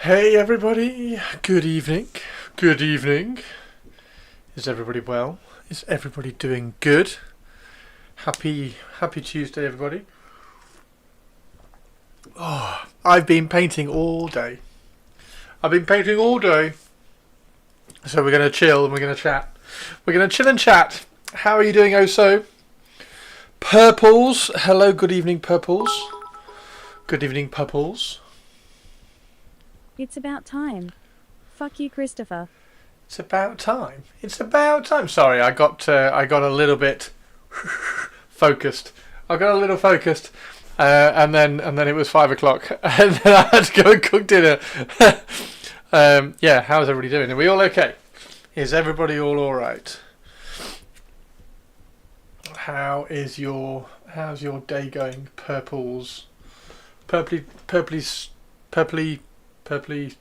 Hey everybody, good evening. Good evening. Is everybody well? Is everybody doing good? Happy Tuesday everybody. Oh, I've been painting all day. So we're going to chill and we're going to chat. We're going to chill and chat. How are you doing, Oso? Purples. Hello, good evening, Purples. Good evening, Purples. It's about time. Fuck you, Christopher. It's about time. It's about time. Sorry, I got a little bit focused. I got a little focused, and then it was 5 o'clock, and then I had to go and cook dinner. Yeah, how's everybody doing? Are we all okay? Is everybody all right? How's your day going? Purples, purpley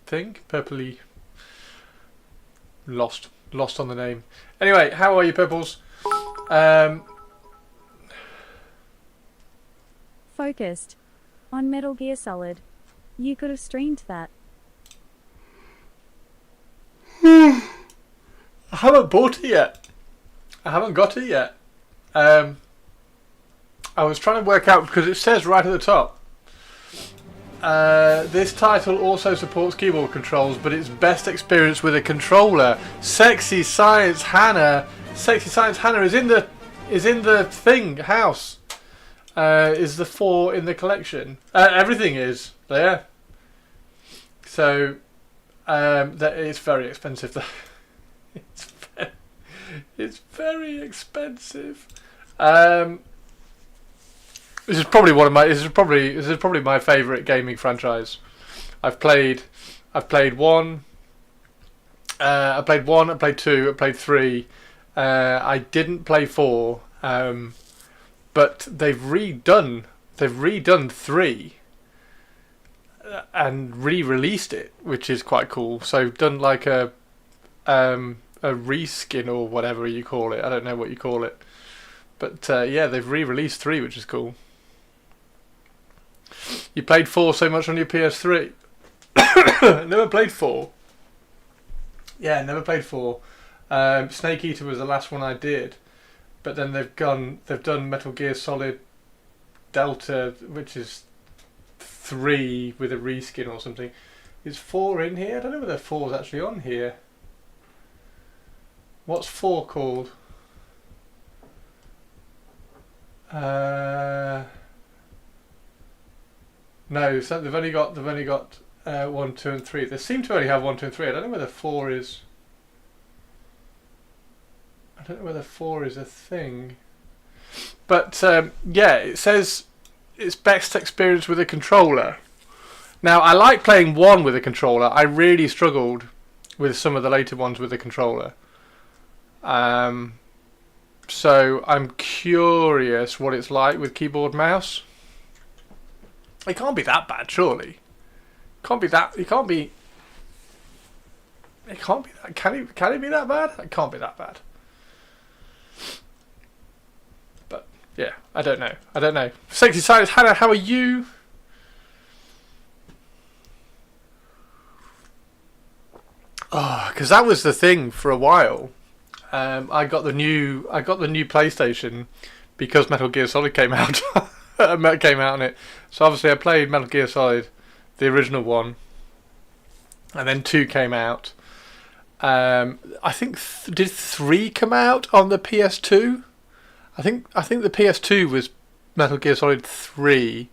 thing? Purpley lost on the name. Anyway, how are you, Purples? Focused. On Metal Gear Solid. You could have streamed that. I haven't bought it yet. I haven't got it yet. I was trying to work out because it says right at the top. This title also supports keyboard controls, but it's best experienced with a controller. Sexy Science Hannah is in the thing house. Is the 4 in the collection? Everything is there. So that is very expensive. It's very expensive. This is probably my favourite gaming franchise. I've played one. I played 1. I played 2. I played 3. I didn't play 4. But they've redone 3 and re-released it, which is quite cool. So done like a reskin or whatever you call it. I don't know what you call it. But yeah, they've re-released 3, which is cool. You played 4 so much on your PS3. Never played 4. Yeah, never played 4. Snake Eater was the last one I did. But then they've done Metal Gear Solid Delta, which is 3 with a reskin or something. Is 4 in here? I don't know whether 4 is actually on here. What's 4 called? No, so they've only got 1, 2, and 3. They seem to only have 1, 2, and 3. I don't know whether 4 is. I don't know whether 4 is a thing. But yeah, it says it's best experience with a controller. Now, I like playing 1 with a controller. I really struggled with some of the later ones with a controller. So I'm curious what it's like with keyboard mouse. It can't be that bad, surely. Can it be that? Can it be that bad? It can't be that bad. But yeah, I don't know. Sexy Science Hannah, how are you? Oh, because that was the thing for a while. I got the new PlayStation because Metal Gear Solid came out. Came out on it. So obviously I played Metal Gear Solid, the original one, and then 2 came out. I think did 3 come out on the PS2? I think the PS2 was Metal Gear Solid 3.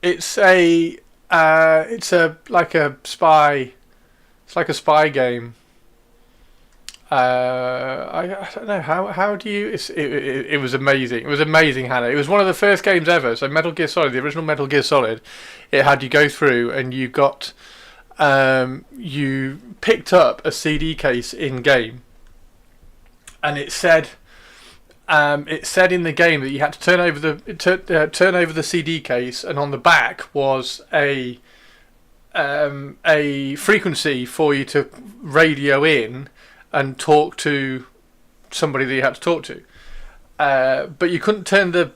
It's a like a spy. It's like a spy game. I don't know how do you. It was amazing. It was amazing, Hannah. It was one of the first games ever. So Metal Gear Solid, the original Metal Gear Solid, it had you go through and you got you picked up a CD case in game, and it said in the game that you had to turn over the CD case, and on the back was a frequency for you to radio in and talk to somebody that you had to talk to. But you couldn't turn the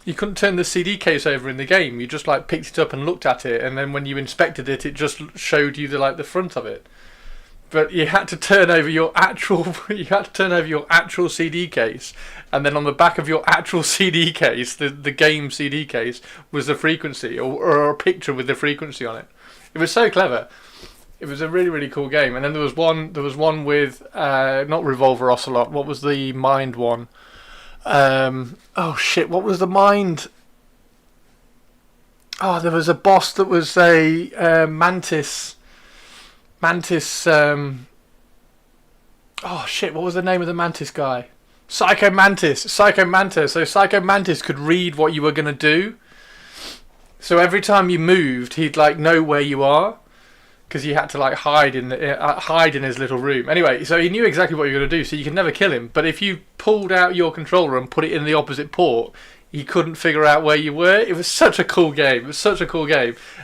You couldn't turn the CD case over in the game. You just like picked it up and looked at it, and then when you inspected it, it just showed you the front of it. But you had to turn over your actual CD case, and then on the back of your actual CD case, the game CD case, was the frequency or a picture with the frequency on it. It was so clever. It was a really, really cool game. And then there was one with not Revolver Ocelot. What was the Mind one? Oh shit! What was the Mind? Oh, there was a boss that was a Mantis. Oh shit! What was the name of the Mantis guy? Psycho Mantis. So Psycho Mantis could read what you were gonna do. So every time you moved, he'd like know where you are, because you had to like hide in his little room. Anyway, so he knew exactly what you were going to do, so you could never kill him. But if you pulled out your controller and put it in the opposite port, he couldn't figure out where you were. It was such a cool game.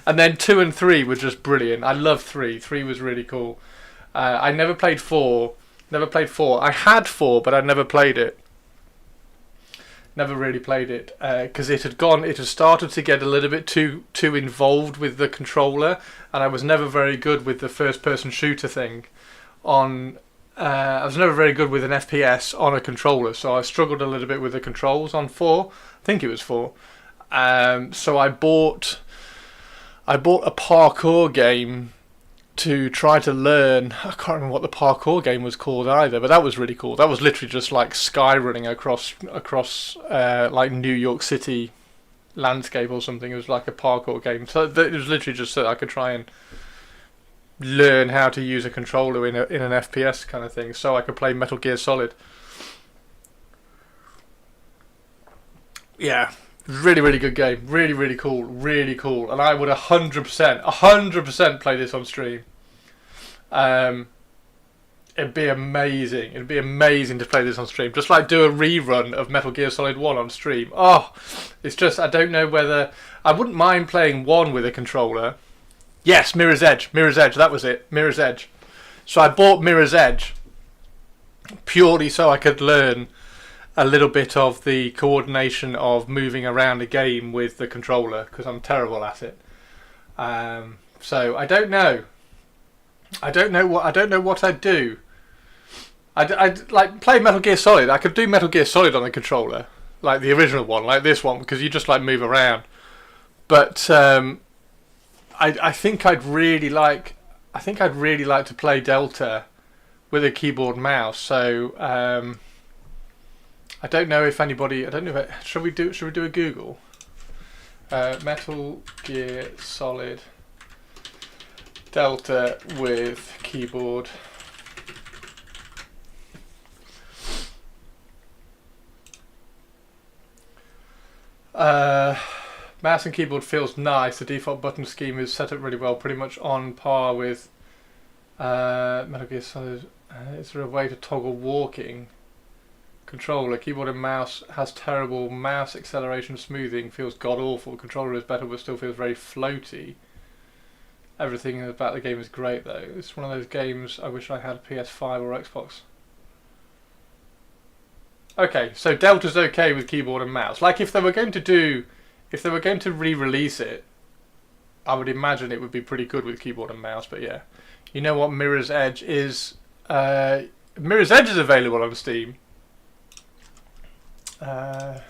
And then 2 and 3 were just brilliant. I loved 3. 3 was really cool. I never played 4. I had 4, but I never played it. Never really played it because it had started to get a little bit too involved with the controller, and I was never very good with the first person shooter thing I was never very good with an FPS on a controller, so I struggled a little bit with the controls on 4. I think it was 4. So I bought a parkour game to try to learn. I can't remember what the parkour game was called either, but that was really cool. That was literally just like sky running across like New York City landscape or something. It was like a parkour game. So it was literally just so I could try and learn how to use a controller in an FPS kind of thing, so I could play Metal Gear Solid. Yeah, really, really good game. Really, really cool. Really cool. And I would 100% play this on stream. It'd be amazing. It'd be amazing to play this on stream. Just like do a rerun of Metal Gear Solid 1 on stream. Oh, it's just, I don't know whether... I wouldn't mind playing 1 with a controller. Yes, Mirror's Edge. That was it. Mirror's Edge. So I bought Mirror's Edge purely so I could learn a little bit of the coordination of moving around a game with the controller, because I'm terrible at it. So I don't know. I don't know what I'd do. I'd like play Metal Gear Solid. I could do Metal Gear Solid on the controller, like the original one, like this one, because you just like move around. But I think I'd really like to play Delta with a keyboard and mouse. So I don't know if anybody. I don't know. Should we do a Google? Metal Gear Solid Delta with keyboard. Mouse and keyboard feels nice. The default button scheme is set up really well, pretty much on par with Metal Gear Solid. Is there a way to toggle walking? Controller, keyboard and mouse has terrible mouse acceleration, smoothing, feels god awful. Controller is better but still feels very floaty. Everything about the game is great though. It's one of those games I wish I had a PS5 or Xbox. Okay, so Delta's okay with keyboard and mouse. Like if they were going to re-release it, I would imagine it would be pretty good with keyboard and mouse, but yeah. You know what Mirror's Edge is? Mirror's Edge is available on Steam. I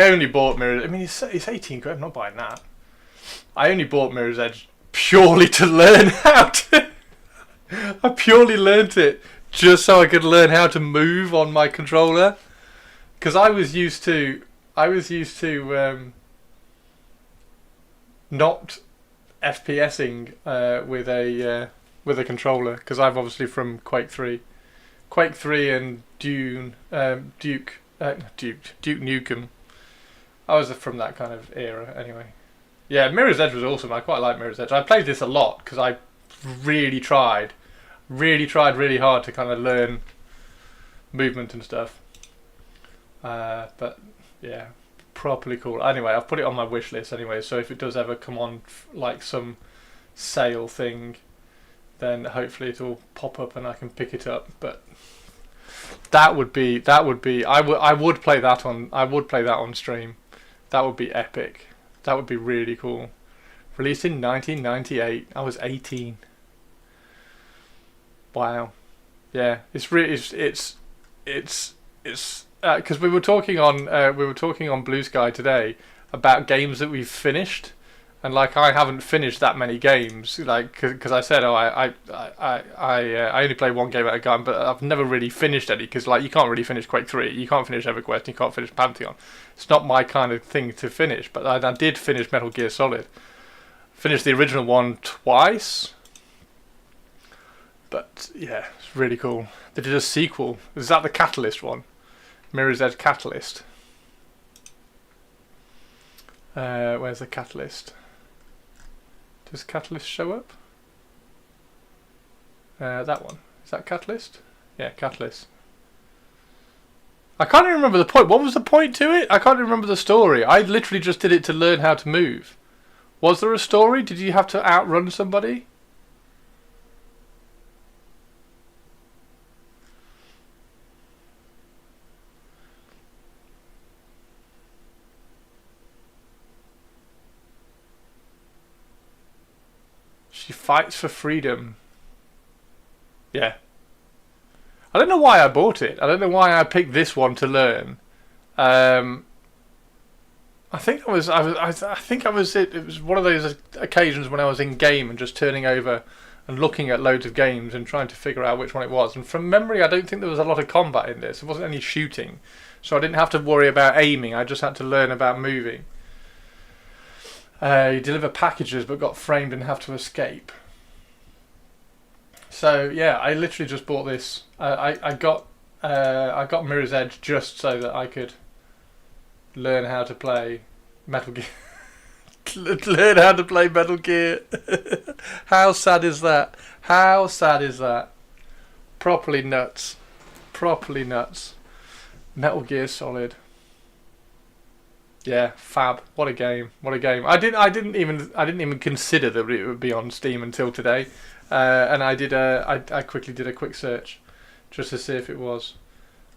only bought Mirror's... I mean, it's 18 quid, I'm not buying that. I only bought Mirror's Edge purely to learn how to... I purely learnt it just so I could learn how to move on my controller. Because I was used to not FPSing with a controller, because I'm obviously from Quake 3 and Duke Nukem. I was from that kind of era anyway. Yeah, Mirror's Edge was awesome. I quite like Mirror's Edge. I played this a lot because I really tried really hard to kind of learn movement and stuff. But yeah, properly cool. Anyway, I've put it on my wish list anyway, so if it does ever come on like some sale thing, then hopefully it'll pop up and I can pick it up. But That would be. I would play that on. I would play that on stream. That would be epic. That would be really cool. Released in 1998. I was 18. Wow. Yeah, it's really it's because we were talking on Blue Sky today about games that we've finished, and like I haven't finished that many games, like because I said I only play one game at a time, but I've never really finished any because like you can't really finish Quake 3, you can't finish EverQuest, you can't finish Pantheon. It's not my kind of thing to finish, but I did finish Metal Gear Solid. Finished the original one twice. But yeah, it's really cool. They did a sequel. Is that the Catalyst one? Mirror's Edge Catalyst. Where's the Catalyst? Does Catalyst show up? That one. Is that Catalyst? Yeah, Catalyst. I can't even remember the point. What was the point to it? I can't remember the story. I literally just did it to learn how to move. Was there a story? Did you have to outrun somebody? She fights for freedom. Yeah. I don't know why I bought it. I don't know why I picked this one to learn. I think I think I was. It was one of those occasions when I was in game and just turning over and looking at loads of games and trying to figure out which one it was. And from memory, I don't think there was a lot of combat in this. There wasn't any shooting, so I didn't have to worry about aiming. I just had to learn about moving. You deliver packages but got framed and have to escape. So yeah, I literally just bought this. I got Mirror's Edge just so that I could learn how to play Metal Gear. Learn how to play Metal Gear. How sad is that? How sad is that? Properly nuts. Properly nuts. Metal Gear Solid. Yeah, fab. What a game. What a game. I didn't even consider that it would be on Steam until today. And I quickly did a quick search just to see if it was.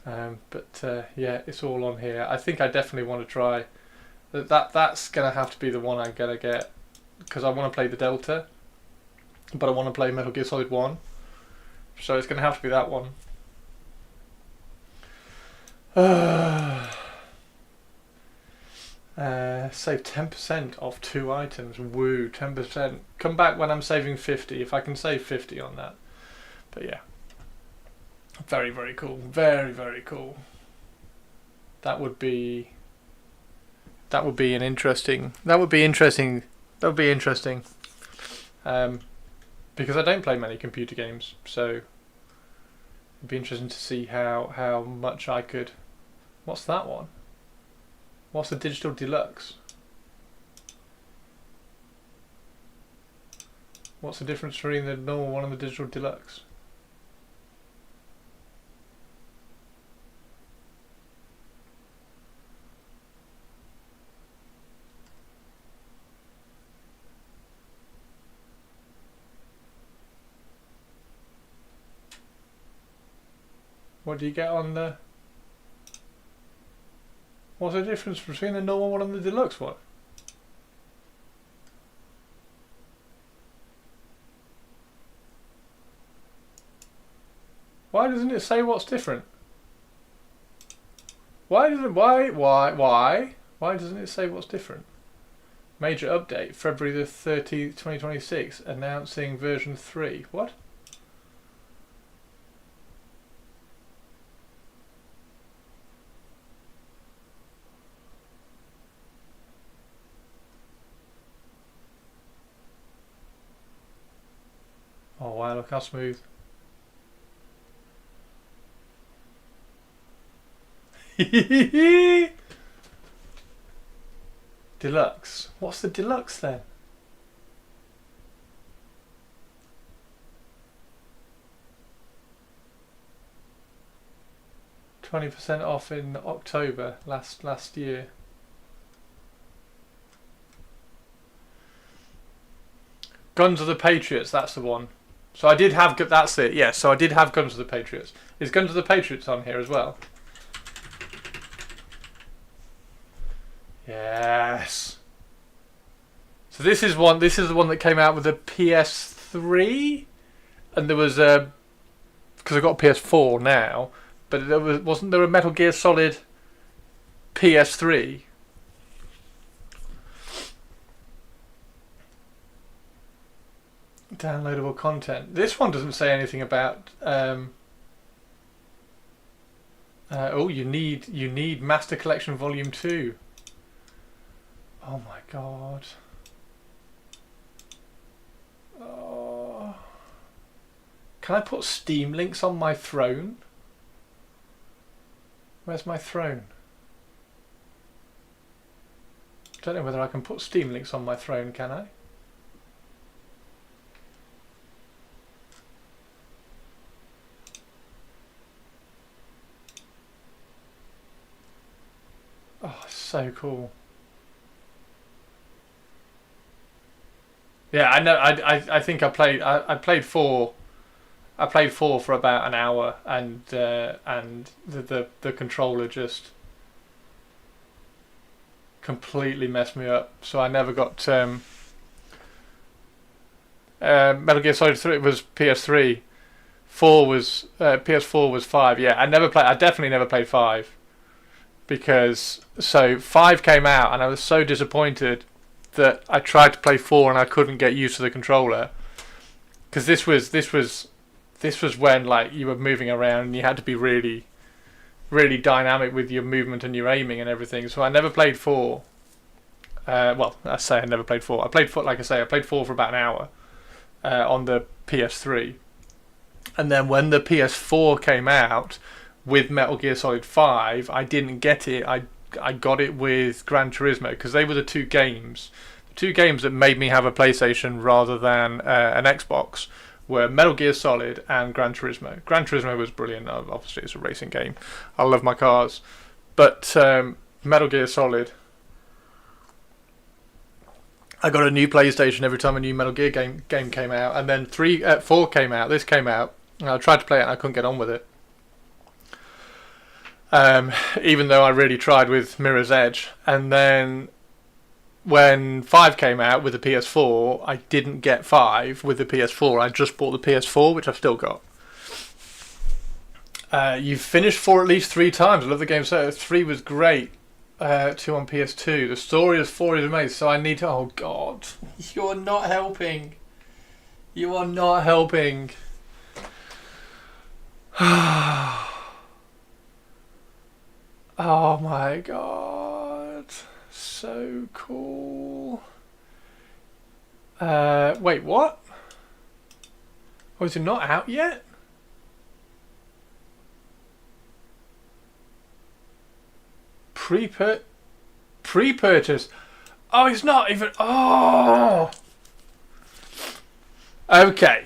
But yeah, it's all on here. I think I definitely want to try. That's going to have to be the one I'm going to get because I want to play the Delta, but I want to play Metal Gear Solid 1. So it's going to have to be that one. Save 10% off 2 items. Woo, 10%. Come back when I'm saving 50, if I can save 50 on that. But yeah. Very, very cool. Very, very cool. That would be an interesting. That would be interesting. Because I don't play many computer games, so it'd be interesting to see how much I could. What's that one? What's the Digital Deluxe? What's the difference between the normal one and the Digital Deluxe? What do you get on the... What's the difference between the normal one and the deluxe one? Why doesn't it say what's different? Why doesn't it say what's different? Major update, February the 13th, 2026, announcing version 3. What? Oh wow, look how smooth. Deluxe. What's the deluxe then? %20 off in October last year. Guns of the Patriots, that's the one. So I did have... That's it, yes. So I did have Guns of the Patriots. Is Guns of the Patriots on here as well? Yes. So this is one. This is the one that came out with a PS3, and there was a... Because I've got a PS4 now, but wasn't there a Metal Gear Solid PS3? Downloadable content. This one doesn't say anything about. Oh, you need Master Collection Volume 2. Oh my god. Oh. Can I put Steam links on my throne? Where's my throne? Don't know whether I can put Steam links on my throne, can I? Oh, so cool. Yeah, I know. I think I played 4. I played 4 for about an hour, and the controller just completely messed me up. So I never got Metal Gear Solid 3 was PS3. 4 was PS4 was 5. Yeah, I definitely never played 5. Because 5 came out and I was so disappointed that I tried to play 4 and I couldn't get used to the controller, because this was when like you were moving around and you had to be really dynamic with your movement and your aiming and everything. So I never played 4. Well, I say I never played 4. I played 4, like I say, I played 4 for about an hour on the PS3, and then when the PS4 came out with Metal Gear Solid 5, I didn't get it. I got it with Gran Turismo, because they were the two games that made me have a PlayStation rather than an Xbox, were Metal Gear Solid and Gran Turismo. Gran Turismo was brilliant. Obviously, it's a racing game. I love my cars. But Metal Gear Solid, I got a new PlayStation every time a new Metal Gear game came out. And then 4 came out. This came out. And I tried to play it and I couldn't get on with it. Even though I really tried with Mirror's Edge. And then when 5 came out with the PS4, I didn't get 5 with the PS4. I just bought the PS4, which I've still got. You've finished 4 at least 3 times. I love the game. So 3 was great. 2 on PS2. The story of 4 is amazing. So I need to... Oh, God. You're not helping. You are not helping. Oh my god, so cool. Wait, what? Oh, is it not out yet? Pre-purchase. Oh, it's not even... Oh! Okay.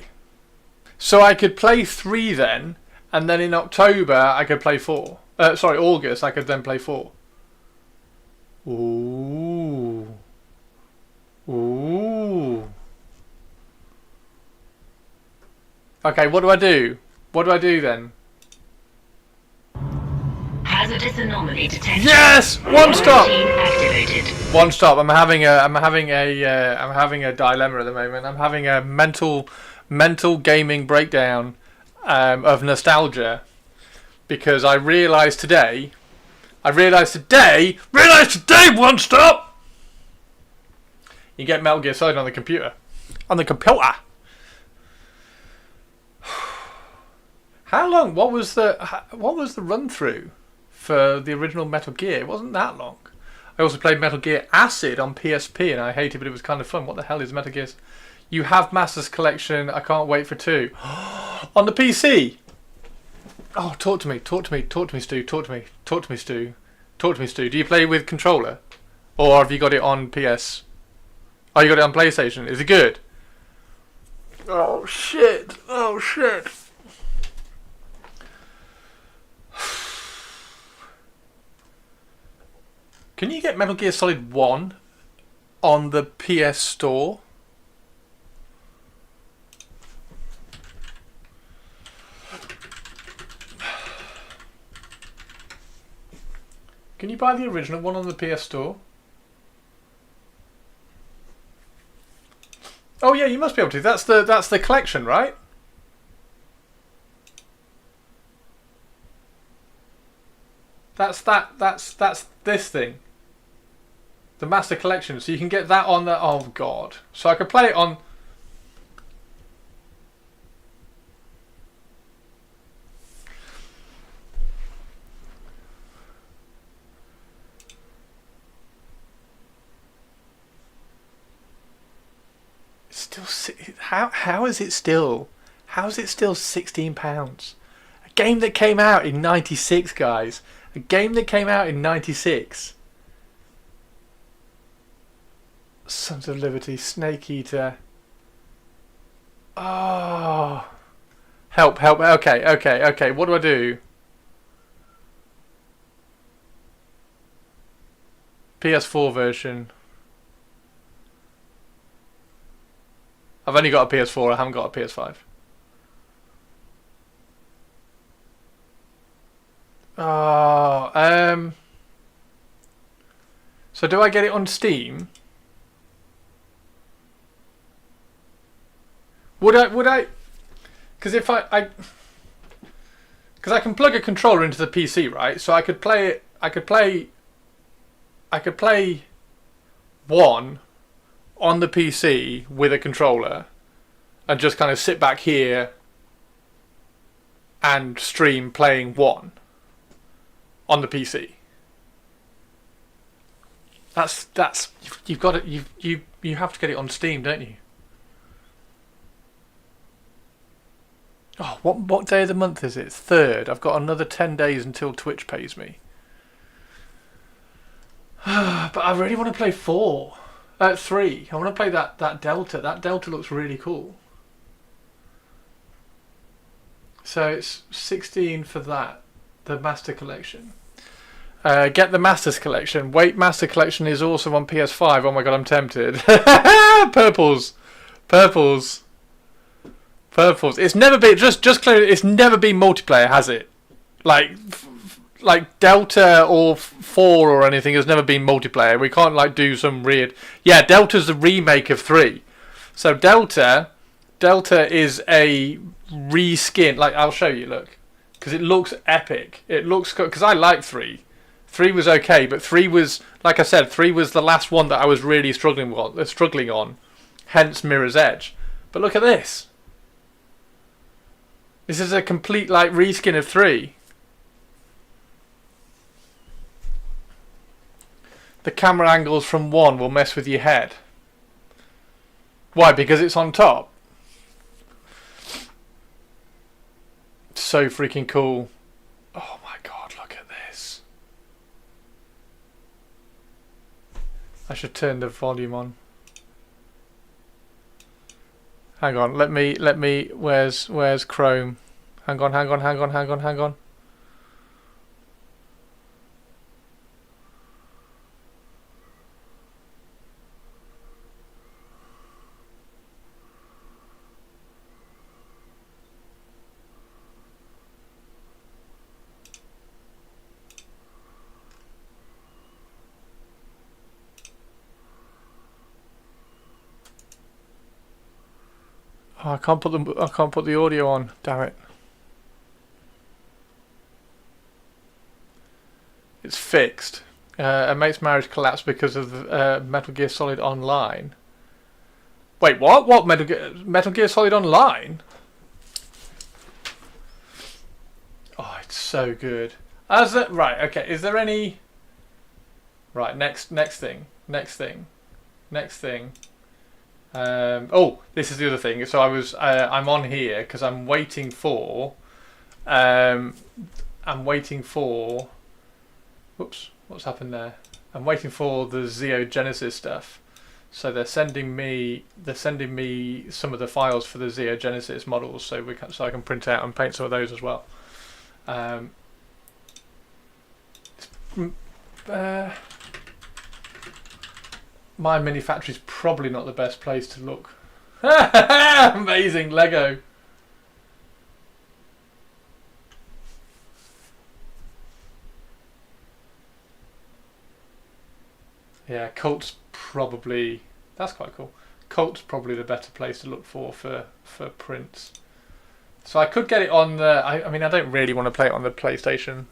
So I could play 3 then, and then in October I could play 4. August, I could then play 4. Ooh. Ooh. Okay, what do I do? What do I do then? Hazardous anomaly detected. Yes! One stop! Activated. One stop. I'm having a dilemma at the moment. I'm having a mental gaming breakdown of nostalgia. Because I realised today, one stop! You get Metal Gear Solid on the computer. On the computer! How long? What was the run through for the original Metal Gear? It wasn't that long. I also played Metal Gear Acid on PSP and I hated it, but it was kind of fun. What the hell is Metal Gear? You have Masters Collection, I can't wait for 2. On the PC! Oh, talk to me, Stu. Do you play with controller? Or have you got it on PS? Oh, you got it on PlayStation. Is it good? Oh, shit. Can you get Metal Gear Solid 1 on the PS Store? Can you buy the original one on the PS Store? Oh yeah, you must be able to. That's the collection, right? That's this thing. The Master Collection. So you can get that on the... Oh god. So I could play it on... How is it still £16? A game that came out in '96, guys. A game that came out in '96. Sons of Liberty, Snake Eater. Oh, help! Okay. What do I do? PS4 version. I've only got a PS4, I haven't got a PS5. Oh, so do I get it on Steam? Would I? Because if because I can plug a controller into the PC, right? So I could play it. I could play one on the PC with a controller and just kind of sit back here and stream playing one on the PC. That's you've got it. You have to get it on Steam, don't you? Oh, what day of the month is it? 3rd. I've got another 10 days until Twitch pays me. But I really want to play 3. I want to play that Delta. That Delta looks really cool. So it's 16 for that, the Master Collection. Get the Masters Collection. Wait, Master Collection is also on PS5. Oh my god, I'm tempted. Purples. It's never been just clear. It's never been multiplayer, has it? Like Delta or 4 or anything has never been multiplayer. We can't like do some weird. Yeah, Delta's the remake of 3. So Delta is a reskin. Like I'll show you. Look, because it looks epic. It looks good. Because I like 3. 3 was okay, but 3 was, like I said, 3 was the last one that I was really struggling on. Hence Mirror's Edge. But look at this. This is a complete like reskin of 3. The camera angles from 1 will mess with your head. Why? Because it's on top. So freaking cool. Oh my god, look at this. I should turn the volume on. Hang on, let me where's Chrome? Hang on. Oh, I can't put the audio on. Damn it! It's fixed. A mate's marriage collapsed because of Metal Gear Solid Online. Wait, what? What Metal Gear Solid Online? Oh, it's so good. Right? Okay. Is there any? Right. Next thing. Oh, this is the other thing. So I'm on here because I'm waiting for. Whoops, what's happened there? I'm waiting for the Zeo Genesis stuff. So they're sending me some of the files for the Zeo Genesis models, so I can print out and paint some of those as well. My Mini Factory is probably not the best place to look. Amazing Lego. Yeah, Colt's probably... That's quite cool. Colt's probably the better place to look for prints. So I could get it on the... I mean, I don't really want to play it on the PlayStation.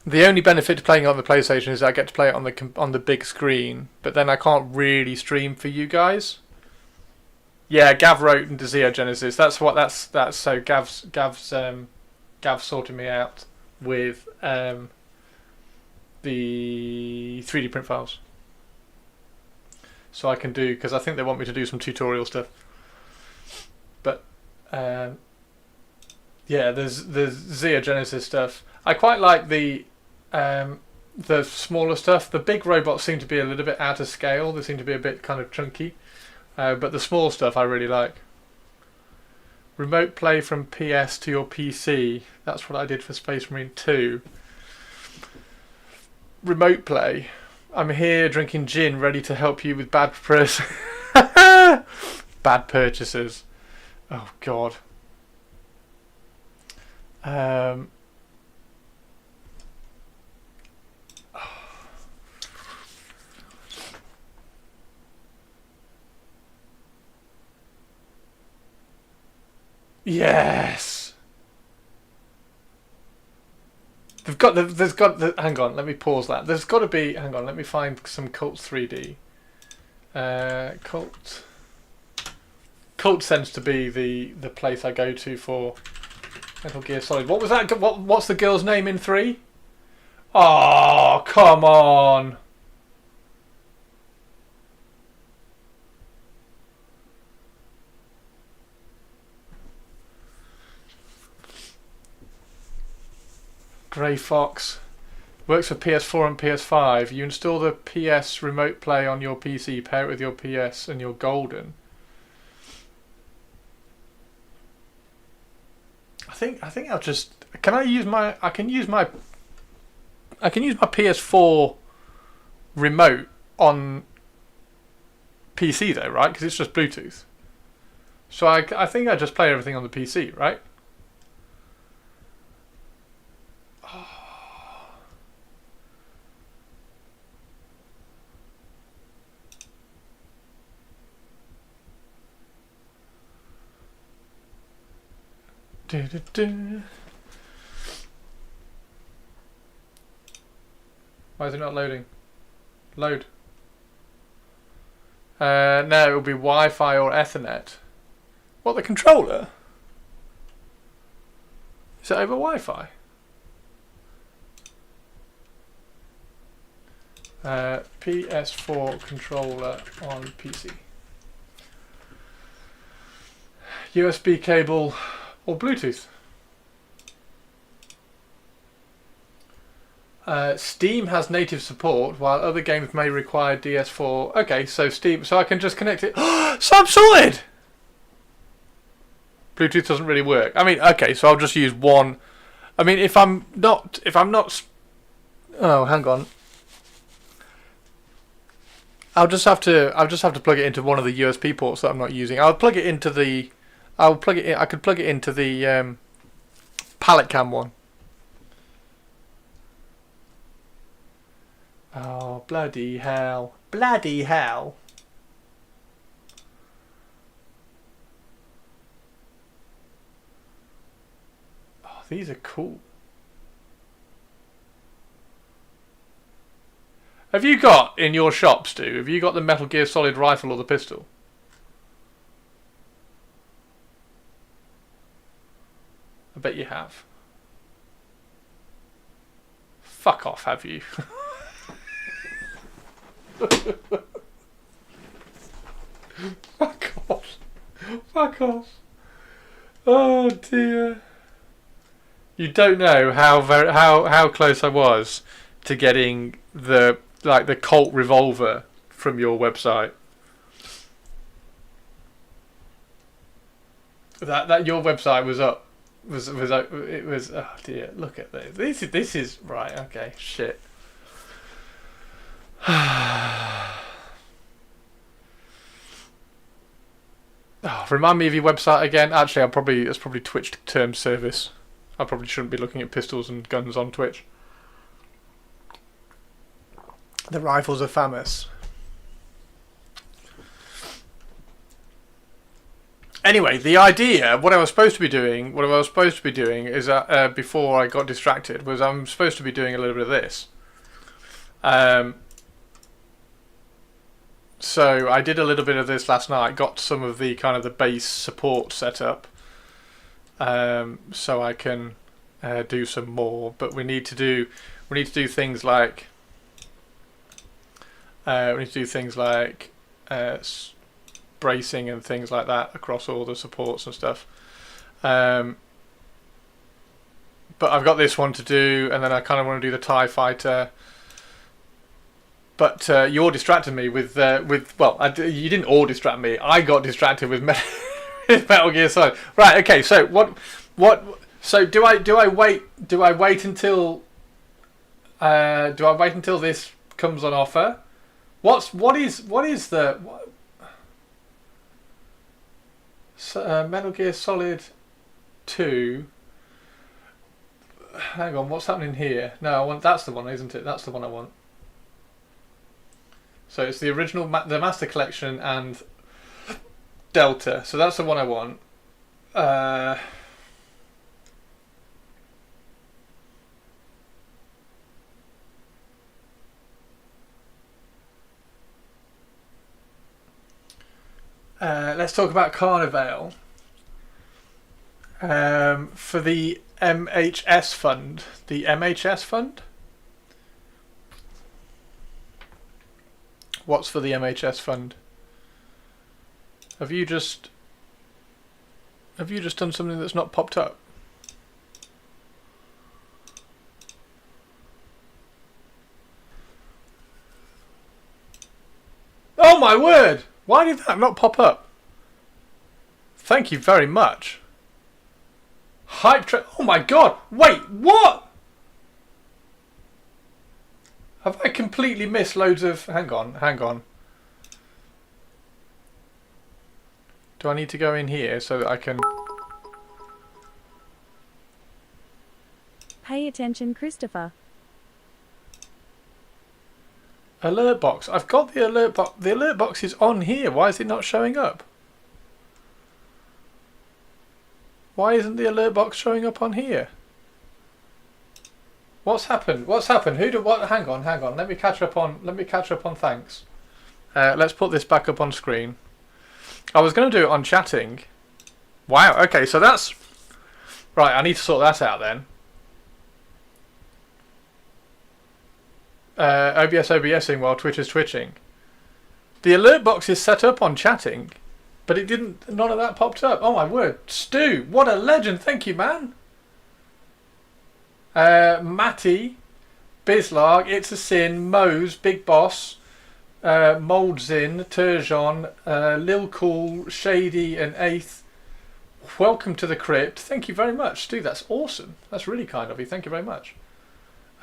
The only benefit to playing it on the PlayStation is I get to play it on the big screen, but then I can't really stream for you guys. Yeah, Gav wrote into Xeogenesis. That's so Gav's sorting me out with the 3D print files. So I can do, because I think they want me to do some tutorial stuff. But yeah, there's Xeogenesis stuff. I quite like the smaller stuff. The big robots seem to be a little bit out of scale. They seem to be a bit kind of chunky. But the small stuff I really like. Remote play from PS to your PC. That's what I did for Space Marine 2. Remote play. I'm here drinking gin, ready to help you with bad purchases. Oh God. Yes. Hang on, let me pause that. There's got to be, hang on, let me find some Cult 3D. Cult tends to be the place I go to for Metal Gear Solid. What was that? What's the girl's name in 3? Oh, come on. Grey Fox. Works for PS4 and PS5. You install the PS Remote Play on your PC, pair it with your PS, and you're golden. I think I'll just... I can use my PS4 remote on PC though, right? Because it's just Bluetooth. So I think I just play everything on the PC, right? Why is it not loading? Load. No, it will be Wi-Fi or Ethernet. What, the controller? Is it over Wi-Fi? PS4 controller on PC. USB cable or Bluetooth. Steam has native support, while other games may require DS4. Okay, so Steam, so I can just connect it. So I'm sorted. Bluetooth doesn't really work. I mean, okay, so I'll just use one. I mean, if I'm not. Oh, hang on. I'll just have to plug it into one of the USB ports that I'm not using. I'll plug it into the. I could plug it into the pallet cam one. Oh, bloody hell. Bloody hell. Oh, these are cool. Have you got, in your shop, Stu, have you got the Metal Gear Solid rifle or the pistol? I bet you have. Fuck off, have you? Fuck off. Fuck off. Oh dear. You don't know how close I was to getting the Colt revolver from your website. That your website was up. It was oh dear, look at this. This is right, okay, shit. Oh, remind me of your website again. Actually, it's probably Twitch term service. I probably shouldn't be looking at pistols and guns on Twitch. The rifles of Famus. Anyway, the idea, what I was supposed to be doing is before I got distracted, was I'm supposed to be doing a little bit of this. So I did a little bit of this last night. Got some of the kind of the base support set up, so I can do some more. But we need to do things like bracing and things like that across all the supports and stuff. But I've got this one to do, and then I kind of want to do the TIE fighter. But you all distracted me with you didn't all distract me. I got distracted with Metal Gear Solid. Right. Okay. So what? So do I wait until this comes on offer? What is the Metal Gear Solid 2? Hang on, what's happening here? No, that's the one, isn't it? That's the one I want. So it's the original, the Master Collection and Delta. So that's the one I want. Let's talk about Carnival. For the MHS fund. The MHS fund? What's for the MHS fund? Have you just done something that's not popped up? Oh my word! Why did that not pop up? Thank you very much. Hype train. Oh my god! Wait, what? Have I completely missed loads of... Hang on. Do I need to go in here so that I can... Pay attention, Christopher. Alert box. I've got the alert box. The alert box is on here. Why is it not showing up? Why isn't the alert box showing up on here? What's happened? What's happened? Hang on. Let me catch up on thanks. Let's put this back up on screen. I was going to do it on chatting. Wow. Okay, so that's right. I need to sort that out then. OBSing while Twitter's twitching. The alert box is set up on chatting, but it didn't. None of that popped up. Oh my word, Stu! What a legend! Thank you, man. Matty, Bizlarg, It's a Sin, Mose, Big Boss, Moldsin, Turjon, Lil Cool, Shady, and Eighth. Welcome to the crypt. Thank you very much, Stu. That's awesome. That's really kind of you. Thank you very much.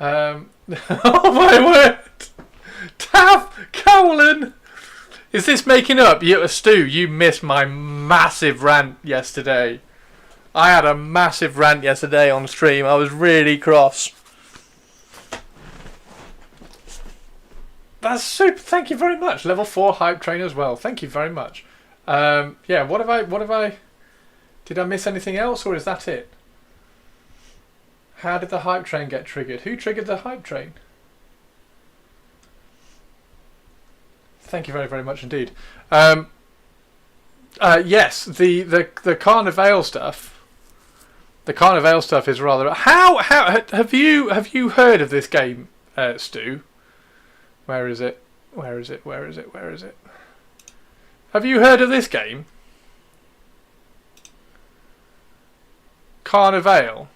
Oh my word! Taff Cowlin! Is this making up? Stu, you missed my massive rant yesterday. I had a massive rant yesterday on stream. I was really cross. That's super. Thank you very much. Level 4 hype train as well. Thank you very much. Yeah. What have I? Did I miss anything else, or is that it? How did the hype train get triggered? Who triggered the hype train? Thank you very, very much indeed. Yes, the Carnival stuff. The Carnival stuff is rather. How have you heard of this game, Stu? Where is it? Have you heard of this game? Carnival.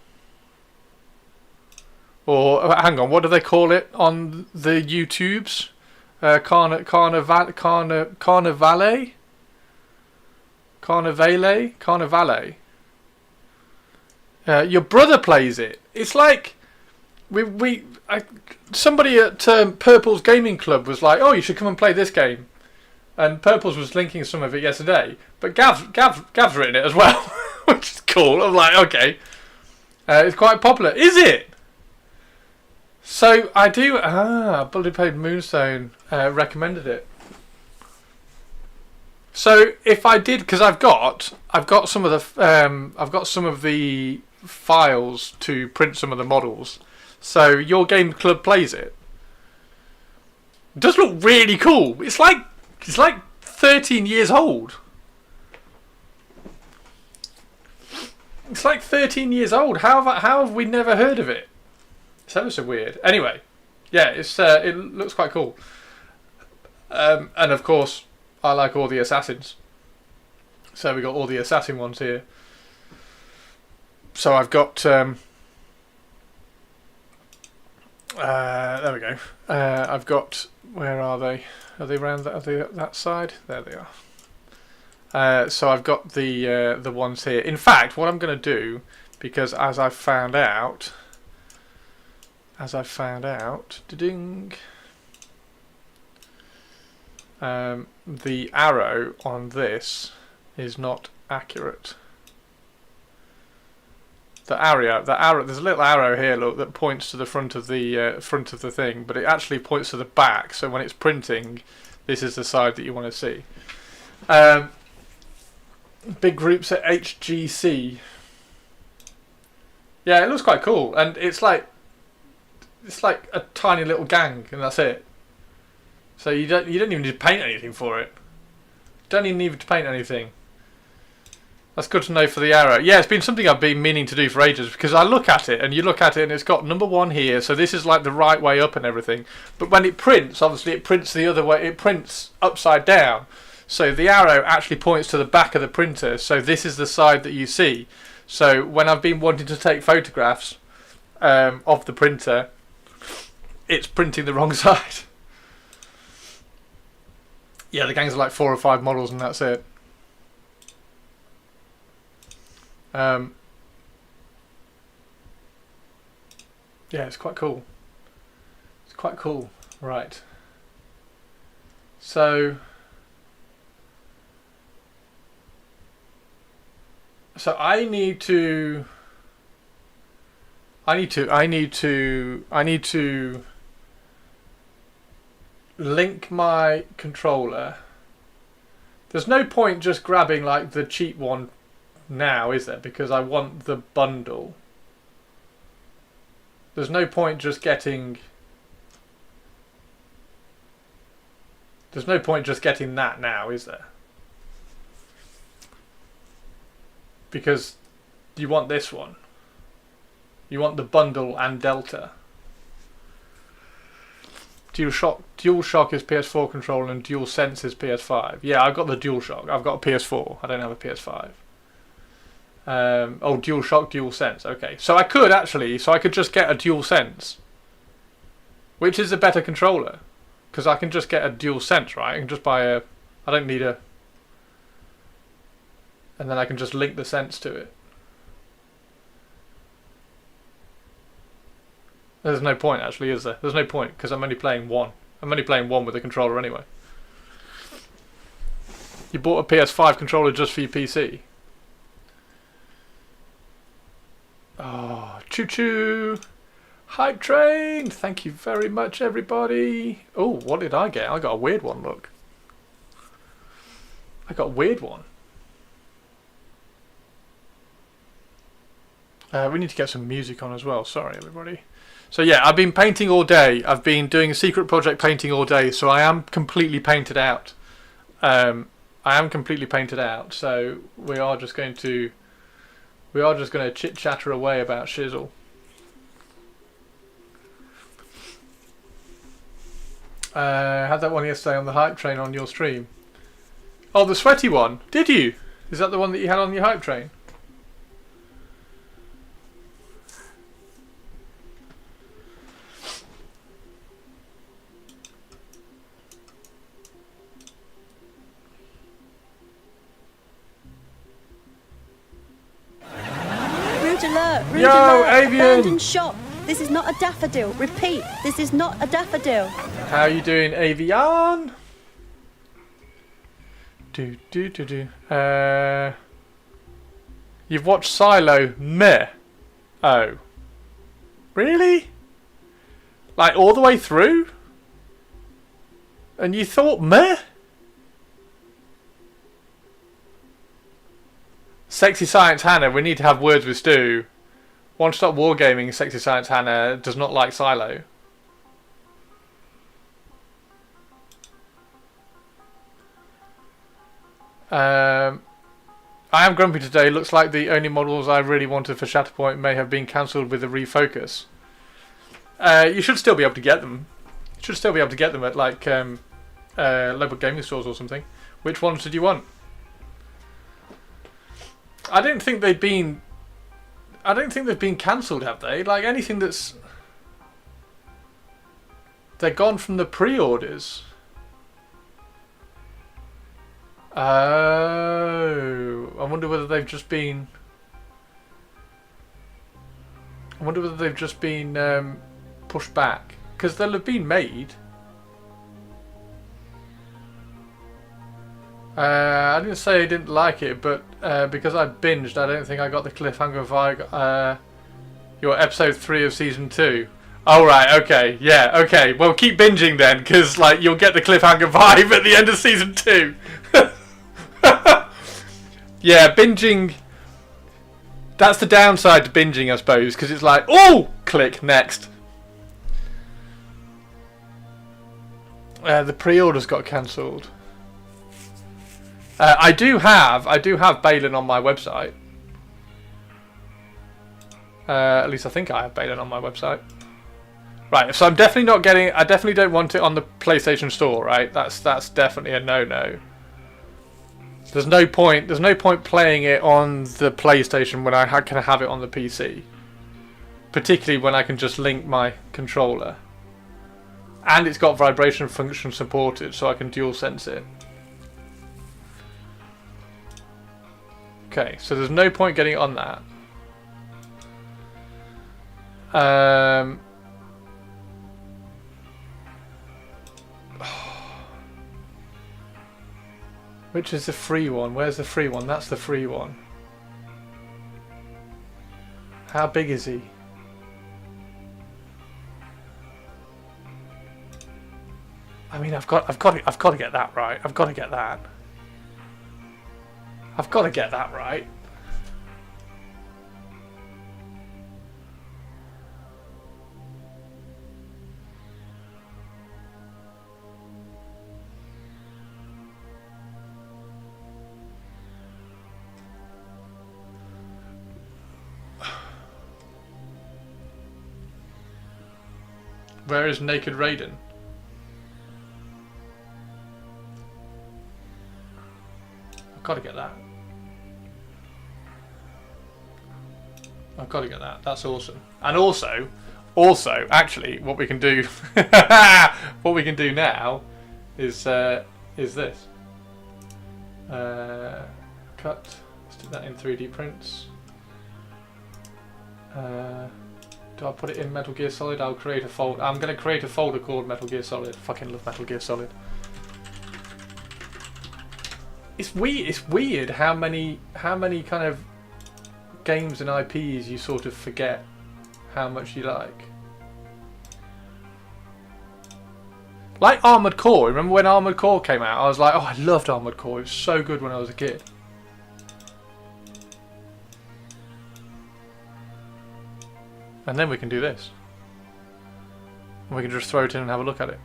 Or hang on, what do they call it on the YouTubes? Carnivale. Your brother plays it. It's like somebody at Purple's Gaming Club was like, "Oh, you should come and play this game," and Purple's was linking some of it yesterday. But Gav's written it as well, which is cool. I'm like, okay, it's quite popular. Is it? So I do. Bullet Paid Moonstone recommended it. So if I did, because I've got some of the files to print some of the models. So your game club plays it. It does look really cool. It's like 13 years old. It's like 13 years old. How have we never heard of it? It's ever so weird. Anyway, yeah, it looks quite cool. And of course, I like all the assassins. So we got all the assassin ones here. So I've got there we go. I've got, where are they? Are they around that? Are they that side? There they are. So I've got the ones here. In fact, what I'm going to do, because as I found out, ding, the arrow on this is not accurate. The arrow. There's a little arrow here, look, that points to the front of the thing, but it actually points to the back. So when it's printing, this is the side that you want to see. Big groups at HGC. Yeah, it looks quite cool, and it's like a tiny little gang, and that's it. So you don't even need to paint anything for it. Don't even need to paint anything. That's good to know for the arrow. Yeah, it's been something I've been meaning to do for ages, because I look at it, and you look at it, and it's got number 1 here, so this is like the right way up and everything. But when it prints, obviously it prints the other way. It prints upside down. So the arrow actually points to the back of the printer, so this is the side that you see. So when I've been wanting to take photographs of the printer, it's printing the wrong side. Yeah, the gangs are like 4 or 5 models, and that's it. Yeah, it's quite cool. It's quite cool. Right. So I need to link my controller. There's no point just grabbing like the cheap one now, is there? Because I want the bundle. There's no point just getting that now, is there? Because you want this one. You want the bundle and Delta. DualShock is PS4 controller and DualSense is PS5. Yeah, I've got the DualShock. I've got a PS4. I don't have a PS5. DualShock, DualSense. Okay, so I could just get a DualSense, which is a better controller, because I can just get a DualSense, right? I can just buy a. I don't need a. And then I can just link the Sense to it. There's no point, actually, is there? There's no point, because I'm only playing one. I'm only playing one with the controller anyway. You bought a PS5 controller just for your PC. Oh, choo-choo! Hype train! Thank you very much, everybody. Oh, what did I get? I got a weird one, look. I got a weird one. We need to get some music on as well. Sorry, everybody. So yeah, I've been painting all day. I've been doing a secret project painting all day, so I am completely painted out. I am completely painted out, so we are just going to chit chatter away about Shizzle. Had that one yesterday on the hype train on your stream. Oh, the sweaty one. Did you? Is that the one that you had on your hype train? Rude Yo, alert, Avian! abandoned shop. This is not a daffodil. Repeat, this is not a daffodil. How you doing, Avian? You've watched Silo? Meh. Oh. Really? Like, all the way through? And you thought, meh? Sexy Science Hannah, we need to have words with Stu. One Stop Wargaming, Sexy Science Hannah does not like Silo. I am grumpy today. Looks like the only models I really wanted for Shatterpoint may have been cancelled with the refocus. You should still be able to get them. You should still be able to get them at like local gaming stores or something. Which ones did you want? I don't think they've been cancelled, have they? Like anything that's... They're gone from the pre-orders. Oh, I wonder whether they've just been... pushed back. Because they'll have been made. I didn't say I didn't like it, but because I binged, I don't think I got the cliffhanger vibe. Your episode 3 of season 2. Oh right, okay, yeah, okay. Well, keep binging then, because like you'll get the cliffhanger vibe at the end of season 2. Yeah, binging. That's the downside to binging, I suppose, because it's like, oh, click next. The pre-orders got cancelled. I do have Balin on my website. At least I think I have Balin on my website. Right, so I'm definitely not getting. I definitely don't want it on the PlayStation Store. Right, that's definitely a no-no. There's no point. There's no point playing it on the PlayStation when I can have it on the PC. Particularly when I can just link my controller. And it's got vibration function supported, so I can dual sense it. Okay, so there's no point getting it on that. Which is the free one? Where's the free one? That's the free one. How big is he? I mean, I've got to get that right. I've got to get that. I've got to get that right. Where is Naked Raiden? I've got to get that. I've got to get that. That's awesome. And also, actually, what we can do, what we can do now, is this. Cut. Let's do that in 3D prints. Do I put it in Metal Gear Solid? I'll create a folder. I'm going to create a folder called Metal Gear Solid. Fucking love Metal Gear Solid. It's weird how many kind of games and IPs you sort of forget how much you like. Like Armored Core. Remember when Armored Core came out? I was like, oh, I loved Armored Core. It was so good when I was a kid. And then we can do this. We can just throw it in and have a look at it.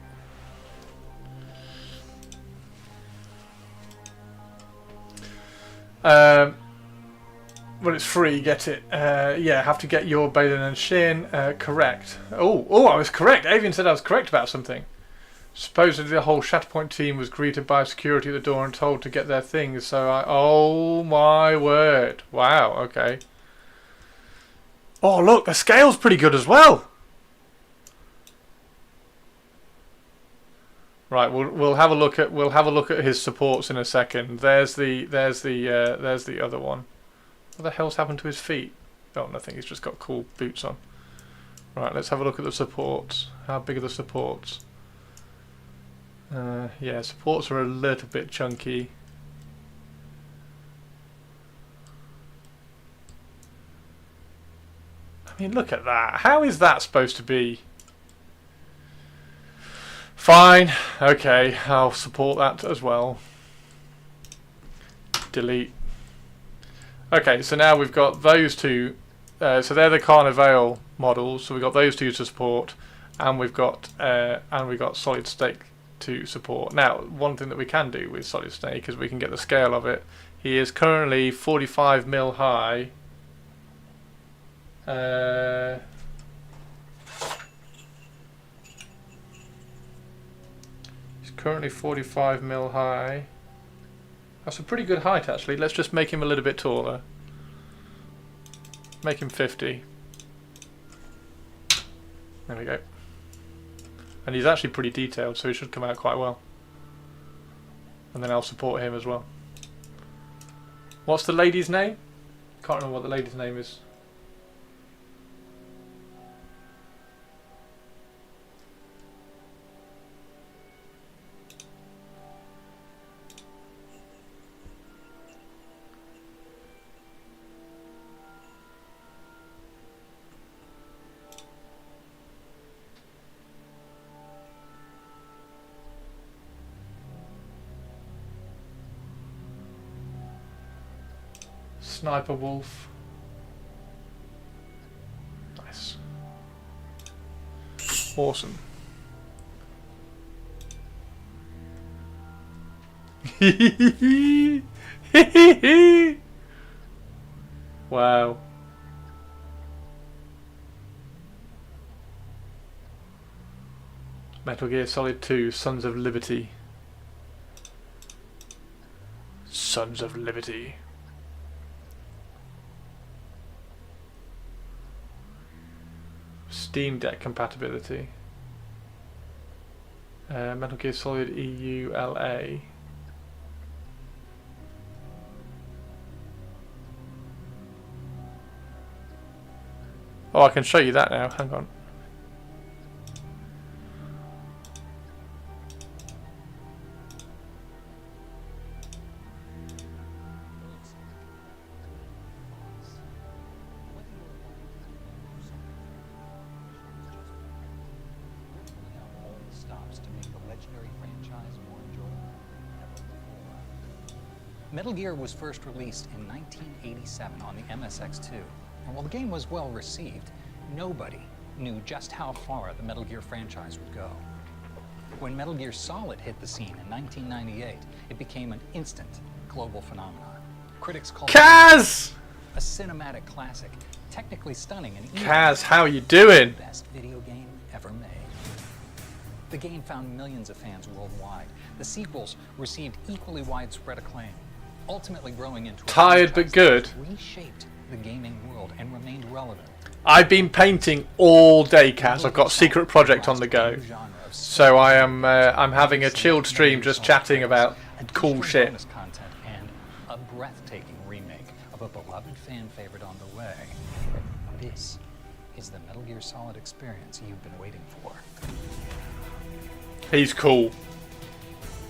Well, it's free, get it. Yeah, have to get your Balin and Shin correct. Oh, I was correct. Avian said I was correct about something. Supposedly the whole Shatterpoint team was greeted by security at the door and told to get their things, so oh my word. Wow, okay. Oh look, the scale's pretty good as well. Right, we'll have a look at his supports in a second. There's the other one. What the hell's happened to his feet? Oh, nothing. He's just got cool boots on. Right, let's have a look at the supports. How big are the supports? Yeah, supports are a little bit chunky. I mean, look at that. How is that supposed to be? Fine. Okay, I'll support that as well. Delete. Okay, so now we've got those two. So they're the Carnivale models. So we've got those two to support, and we've got Solid Snake to support. Now, one thing that we can do with Solid Snake is we can get the scale of it. He is currently 45 mil high. He's currently 45 mil high. That's a pretty good height, actually. Let's just make him a little bit taller. Make him 50. There we go. And he's actually pretty detailed, so he should come out quite well. And then I'll support him as well. What's the lady's name? Can't remember what the lady's name is. Sniper Wolf. Nice. Awesome. Wow. Metal Gear Solid 2, Sons of Liberty. Sons of Liberty. Steam Deck compatibility. Metal Gear Solid EULA. Oh, I can show you that now. Hang on. Metal Gear was first released in 1987 on the MSX2, and while the game was well received, nobody knew just how far the Metal Gear franchise would go. When Metal Gear Solid hit the scene in 1998, it became an instant global phenomenon. Critics called Kaz! it a cinematic classic, technically stunning and even Kaz, how you doing? the best video game ever made. The game found millions of fans worldwide. The sequels received equally widespread acclaim, ultimately growing into a Tired but franchise good. that reshaped the gaming world and remained relevant. I've been painting all day, Kaz. I've got a secret project on the go. So I'm having a chilled stream just chatting about cool shit. Bonus content and a breathtaking remake of a beloved fan favorite on the way. This is the Metal Gear Solid experience you've been waiting for. He's cool.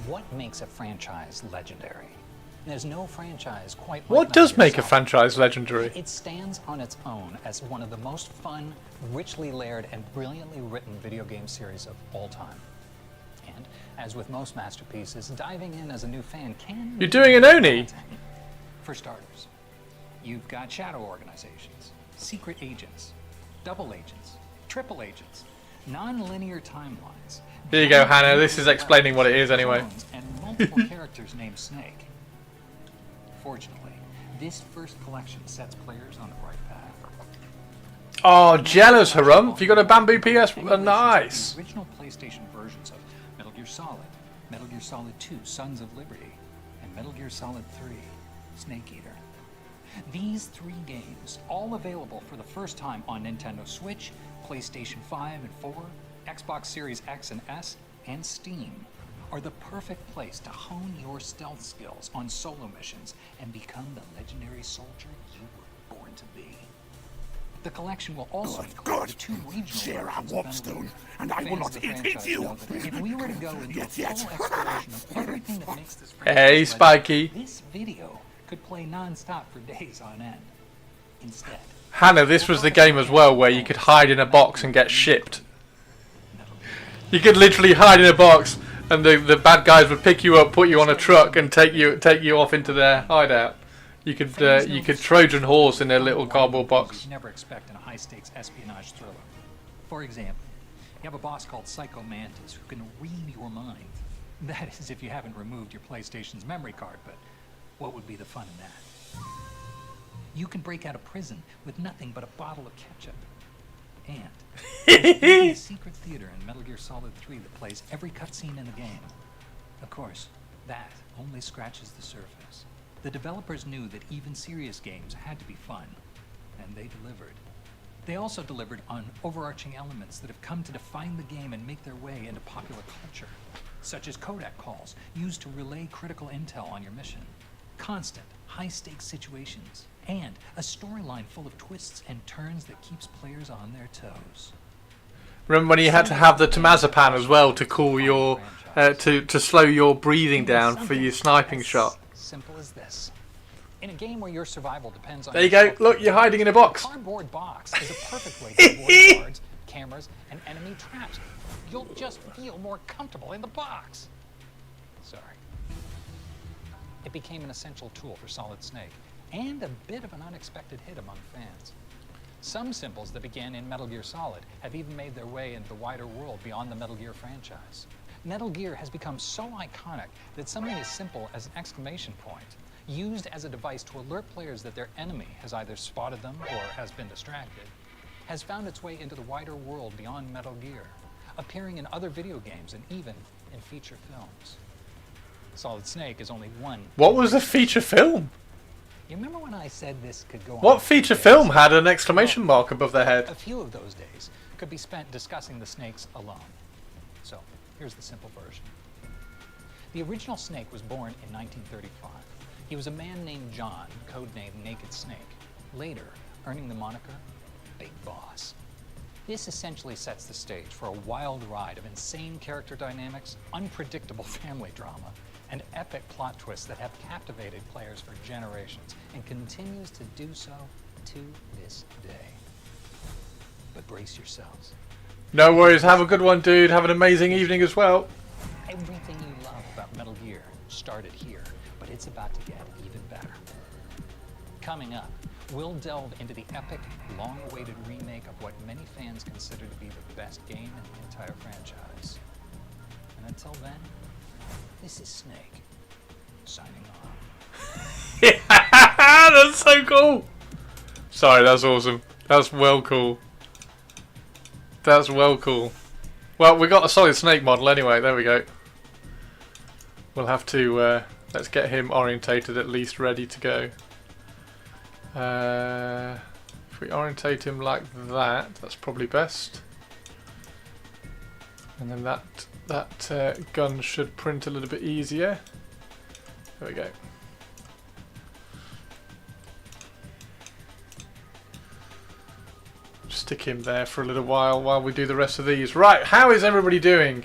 What makes a franchise legendary? There's no franchise quite like What does Metal Gear make a Solid. franchise legendary? It stands on its own as one of the most fun, richly layered, and brilliantly written video game series of all time. And as with most masterpieces, diving in as a new fan can You're doing an Oni? daunting. For starters, you've got shadow organizations, secret agents, double agents, triple agents, non-linear timelines. Here you go, Hannah. This is explaining what it is anyway. Clones and multiple characters named Snake. Fortunately, this first collection sets players on the right path. Oh, jealous, Harumph. You got a bamboo PS? Emulations Nice. of the original PlayStation versions of Metal Gear Solid, Metal Gear Solid 2, Sons of Liberty, and Metal Gear Solid 3, Snake Eater. These three games, all available for the first time on Nintendo Switch, PlayStation 5 and 4, Xbox Series X and S, and Steam, are the perfect place to hone your stealth skills on solo missions and become the legendary soldier you were born to be. The collection will also include the two regional Sarah versions of Metal Wobstone, Gear. and I will Fans not of the hit franchise you. know that if we were to go into a Yes, yes. full exploration of everything that makes this Hey, franchise Spiky. legendary, this video could play non-stop for days on end. Instead, Hannah, this was the game as well where you could hide in a box and get shipped. You could literally hide in a box, and the bad guys would pick you up, put you on a truck, and take you off into their hideout. You could Trojan horse in their little cardboard box. You'd never expect in a high-stakes espionage thriller. For example, you have a boss called Psycho Mantis who can read your mind. That is, if you haven't removed your PlayStation's memory card, but what would be the fun in that? You can break out of prison with nothing but a bottle of ketchup. And there's a secret theater in Metal Gear Solid 3 that plays every cutscene in the game. Of course, that only scratches the surface. The developers knew that even serious games had to be fun, and they delivered. They also delivered on overarching elements that have come to define the game and make their way into popular culture, such as Kodak calls, used to relay critical intel on your mission, constant, high-stakes situations, and a storyline full of twists and turns that keeps players on their toes. Remember when you had to have the Temazepam as well to cool your, to slow your breathing down for your sniping shot? Simple as this. In a game where your survival depends on... There you go. Look, you're hiding in a box. A cardboard box is a perfect way to avoid guards, cameras, and enemy traps. You'll just feel more comfortable in the box. Sorry. It became an essential tool for Solid Snake, and a bit of an unexpected hit among fans. Some symbols that began in Metal Gear Solid have even made their way into the wider world beyond the Metal Gear franchise. Metal Gear has become so iconic that something as simple as an exclamation point, used as a device to alert players that their enemy has either spotted them or has been distracted, has found its way into the wider world beyond Metal Gear, appearing in other video games and even in feature films. Solid Snake is only one. What was the feature film? You remember when I said this could go on? What feature film had an exclamation mark above their head? A few of those days could be spent discussing the snakes alone. So, here's the simple version. The original Snake was born in 1935. He was a man named John, codenamed Naked Snake, later earning the moniker Big Boss. This essentially sets the stage for a wild ride of insane character dynamics, unpredictable family drama, and epic plot twists that have captivated players for generations and continues to do so to this day. But brace yourselves. No worries. Have a good one, dude. Have an amazing evening as well. Everything you love about Metal Gear started here, but it's about to get even better. Coming up, we'll delve into the epic, long-awaited remake of what many fans consider to be the best game in the entire franchise. And until then, this is Snake, signing off. Yeah, that's so cool. Sorry, that's awesome. That's well cool. That's well cool. Well, we got a Solid Snake model anyway. There we go. We'll have to let's get him orientated, at least ready to go. If we orientate him like that, that's probably best. And then that gun should print a little bit easier. There we go. Stick him there for a little while we do the rest of these. Right, how is everybody doing?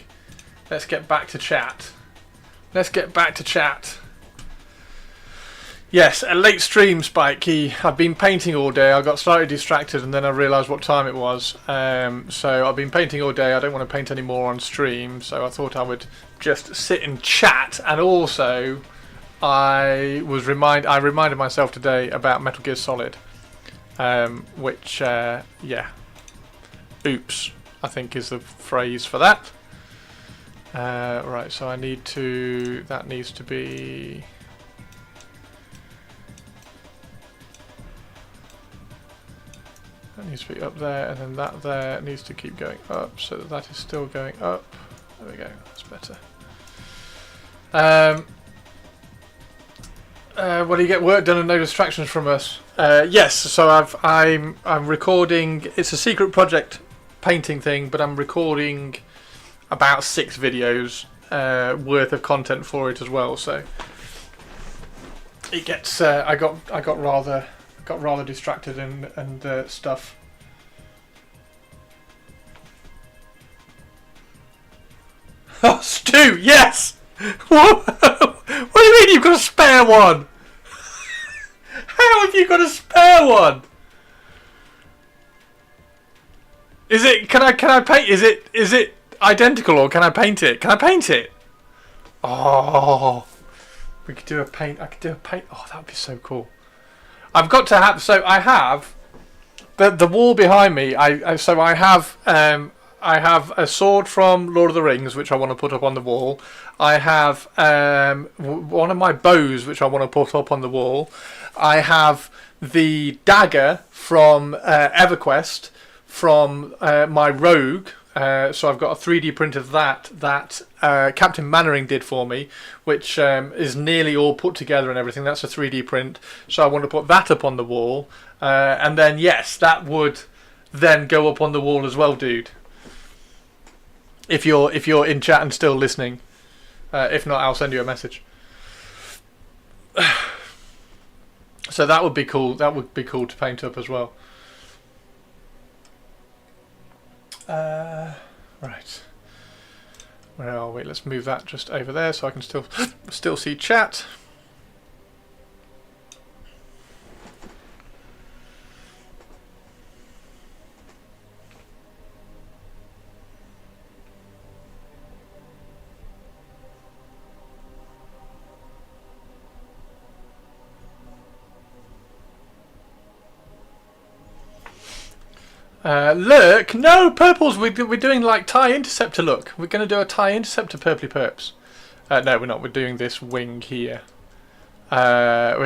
Let's get back to chat. Let's get back to chat. Yes, a late stream, Spikey. I've been painting all day. I got slightly distracted and then I realised what time it was. So I've been painting all day. I don't want to paint any more on stream. So I thought I would just sit and chat. And also, I reminded myself today about Metal Gear Solid. Which, yeah. Oops, I think is the phrase for that. Right, so that needs to be... That needs to be up there, and then that there needs to keep going up, so that is still going up. There we go, that's better. Well, you get work done and no distractions from us. Yes, so I'm recording. It's a secret project painting thing, but I'm recording about 6 videos worth of content for it as well. So it gets. I got rather distracted and stuff. Oh, Stu, yes. What do you mean you've got a spare one? How have you got a spare one? Is it? Can I paint? Is it? identical, or can I paint it? Can I paint it? Oh, we could do a paint. I could do a paint. Oh, that would be so cool. I've got to have. So I have the wall behind me. I have a sword from Lord of the Rings, which I want to put up on the wall. I have one of my bows, which I want to put up on the wall. I have the dagger from EverQuest, from my rogue. So I've got a 3D print of that Captain Mannering did for me, which is nearly all put together and everything. That's a 3D print. So I want to put that up on the wall. And then, yes, that would then go up on the wall as well, dude. If you're in chat and still listening. If not, I'll send you a message. So that would be cool. That would be cool to paint up as well. Right. Where are we? Let's move that just over there so I can still see chat. Look, no, purples, we're doing like TIE Interceptor look. We're going to do a TIE Interceptor purply perps. No, we're not. We're doing this wing here. So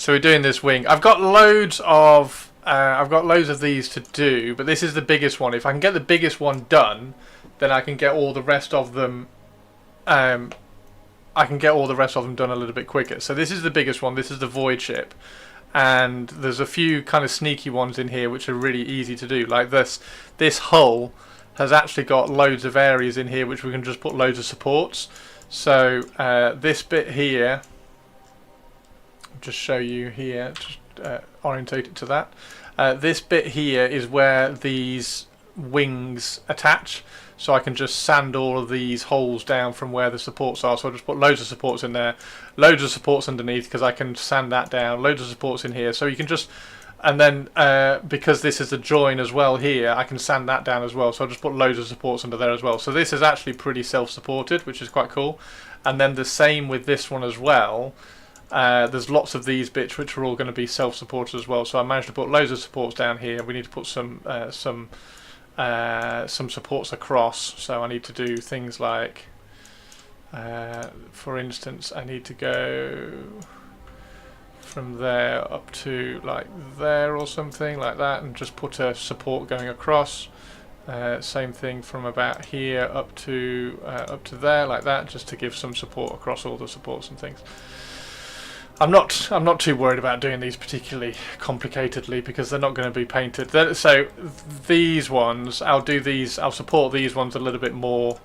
we're doing this wing. I've got loads of these to do, but this is the biggest one. If I can get the biggest one done, then I can get all the rest of them. I can get all the rest of them done a little bit quicker. So this is the biggest one. This is the Void ship. And there's a few kind of sneaky ones in here which are really easy to do. Like this hull has actually got loads of areas in here which we can just put loads of supports. So this bit here, I'll just show you here, just orientate it to that. This bit here is where these wings attach. So I can just sand all of these holes down from where the supports are. So I'll just put loads of supports in there, loads of supports underneath because I can sand that down, loads of supports in here. So you can just, and then because this is a join as well here, I can sand that down as well. So I'll just put loads of supports under there as well. So this is actually pretty self-supported, which is quite cool. And then the same with this one as well. There's lots of these bits which are all going to be self-supported as well. So I managed to put loads of supports down here. We need to put some supports across, so I need to do things like for instance I need to go from there up to like there or something like that and just put a support going across. Same thing from about here up to there like that, just to give some support across all the supports and things. I'm not too worried about doing these particularly complicatedly because they're not going to be painted. So these ones, I'll support these ones a little bit more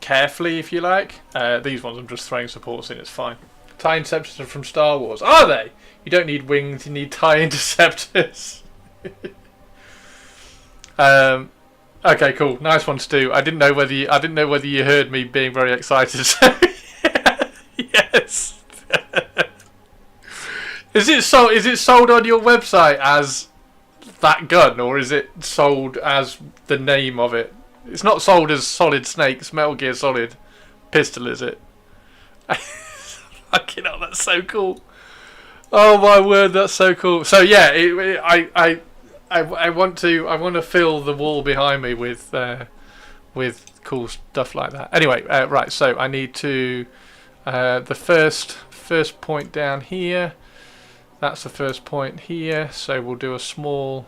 carefully, if you like. These ones I'm just throwing supports in, it's fine. TIE Interceptors are from Star Wars. Are they? You don't need wings, you need TIE Interceptors. Okay, cool. Nice one, Stu. I didn't know whether you heard me being very excited. So yes. Is it sold on your website as that gun, or is it sold as the name of it? It's not sold as Solid Snake's Metal Gear Solid pistol, is it? Fucking hell, that's so cool. Oh my word, that's so cool. So yeah, I want to fill the wall behind me with cool stuff like that. Anyway, right. So I need to the first point down here. That's the first point here. So we'll do a small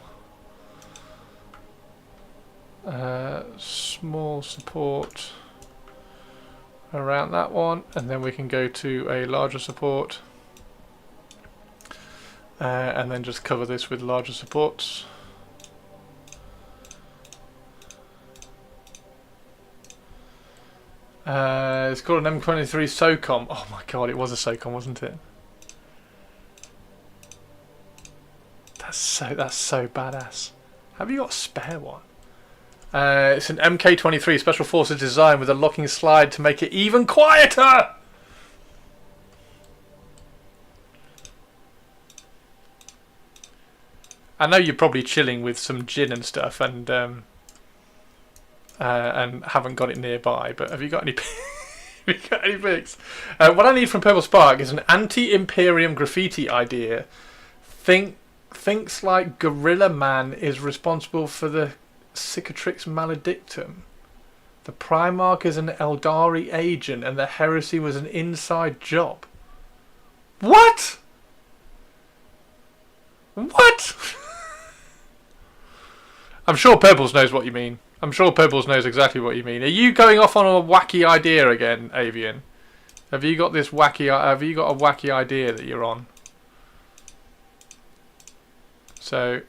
support around that one, and then we can go to a larger support, and then just cover this with larger supports. It's called an M23 SOCOM. Oh my god, it was a SOCOM, wasn't it? That's so badass. Have you got a spare one? It's an MK23 Special Forces design with a locking slide to make it even quieter. I know you're probably chilling with some gin and stuff, and and haven't got it nearby. But have you got any? Have you got any pics? What I need from Purple Spark is an anti-Imperium graffiti idea. Thinks like Gorilla Man is responsible for the Cicatrix Maledictum. The Primarch is an Eldari agent, and the Heresy was an inside job. What? What? I'm sure Purples knows what you mean. I'm sure Purples knows exactly what you mean. Are you going off on a wacky idea again, Avian? Have you got this wacky? Have you got a wacky idea that you're on? So,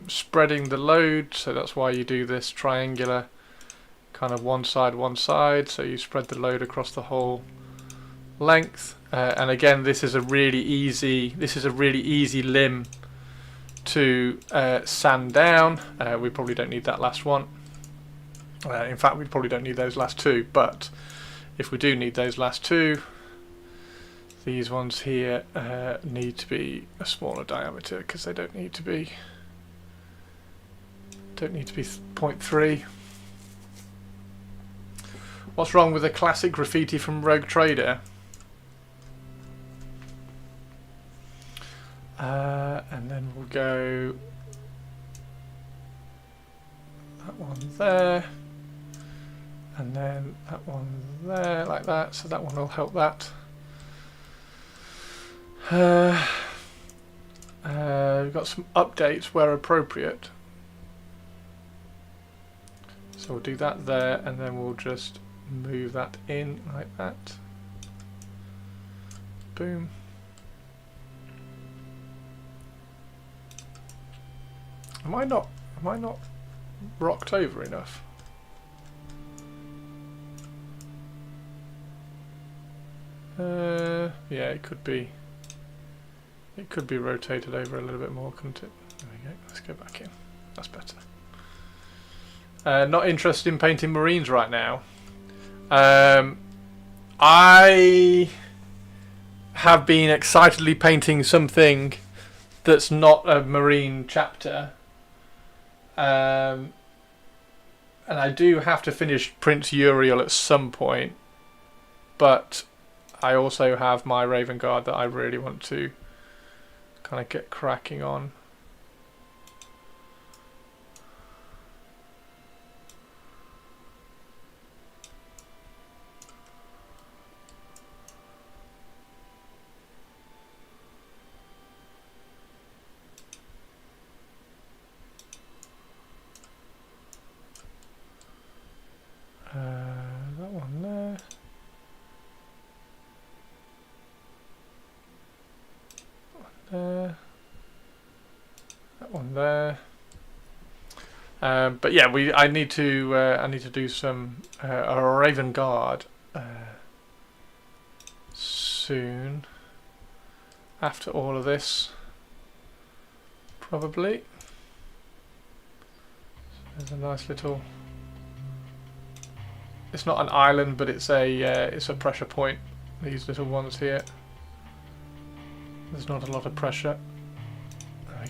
spreading the load. So that's why you do this triangular, kind of one side. So you spread the load across the whole length. And again, this is a really easy. This is a really easy limb to sand down. We probably don't need that last one. In fact, we probably don't need those last two, but if we do need those last two, these ones here need to be a smaller diameter because they don't need to be 0.3. What's wrong with the classic graffiti from Rogue Trader? And then we'll go that one there. And then that one there, like that, so that one will help that. We've got some updates where appropriate. So we'll do that there, and then we'll just move that in like that. Boom. Am I not rocked over enough? Yeah, it could be. It could be rotated over a little bit more, couldn't it? There we go. Let's go back in. That's better. Not interested in painting Marines right now. I have been excitedly painting something that's not a Marine chapter. And I do have to finish Prince Uriel at some point, but I also have my Raven Guard that I really want to kind of get cracking on. That one there. That one there. But yeah, I need to do some a Raven Guard soon. After all of this, probably. So there's a nice little. It's not an island, but it's a pressure point. These little ones here. There's not a lot of pressure. There we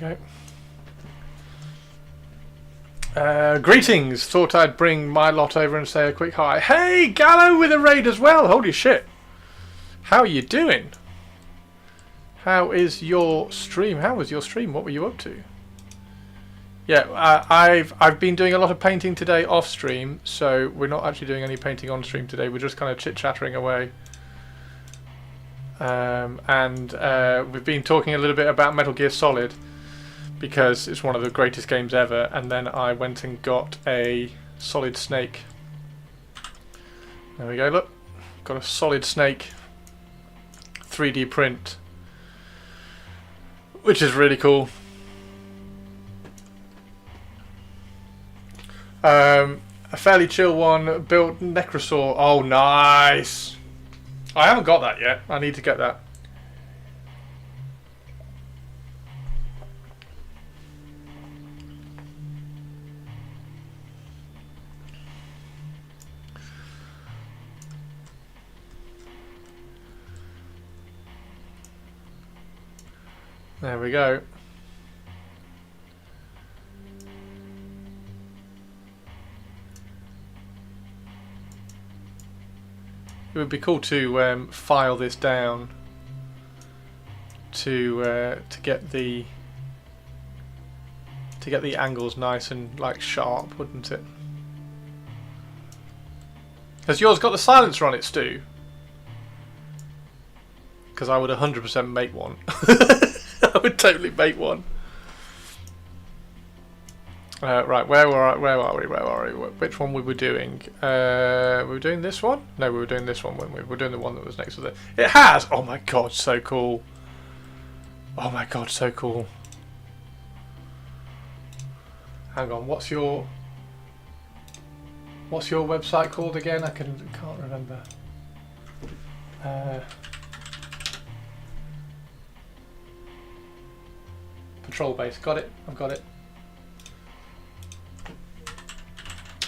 go. Greetings. Thought I'd bring my lot over and say a quick hi. Hey, Gallo with a raid as well. Holy shit. How are you doing? How is your stream? How was your stream? What were you up to? Yeah, I've been doing a lot of painting today off stream, so we're not actually doing any painting on stream today. We're just kind of chit-chattering away. We've been talking a little bit about Metal Gear Solid because it's one of the greatest games ever, and then I went and got a Solid Snake. There we go, look. Got a Solid Snake 3D print, which is really cool. A fairly chill one, built Necrosaur. Oh, nice! I haven't got that yet. I need to get that. There we go. It would be cool to file this down to get the angles nice and like sharp, wouldn't it? Has yours got the silencer on it, Stu? Because I would 100% make one. I would totally make one. Right, where are we? Which one were we doing? We were doing this one? No, we were doing this one, weren't we? We were doing the one that was next to the... It has! Oh my god, so cool. Oh my god, so cool. Hang on, what's your website called again? I can't remember. Patrol base, got it. I've got it.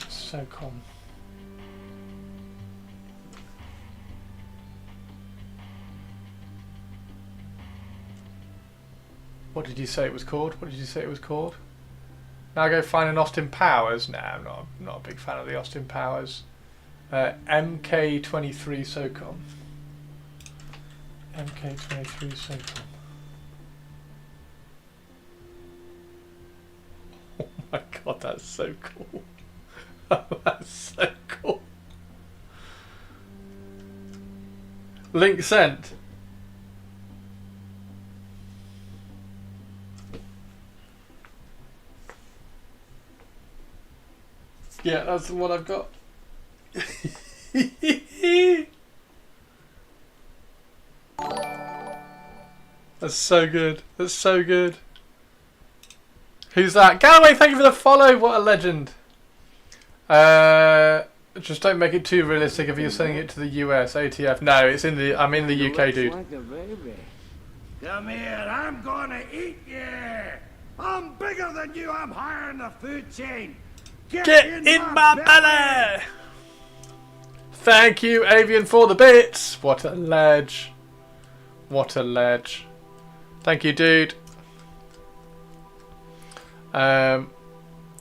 SOCOM. What did you say it was called? What did you say it was called? Now go find an Austin Powers. No, I'm not a big fan of the Austin Powers. MK23 SOCOM. MK23 SOCOM. Oh my god, that's so cool. That's so cool. Link sent. Yeah, that's the one I've got. That's so good. That's so good. Who's that? Galloway, thank you for the follow. What a legend. Just don't make it too realistic if you're sending it to the US, ATF. No, it's in the. I'm in the UK, dude. Like a baby. Come here, I'm gonna eat you. I'm bigger than you. I'm higher in the food chain. Get in my belly! Thank you, Avian, for the bits. What a ledge. What a ledge. Thank you, dude.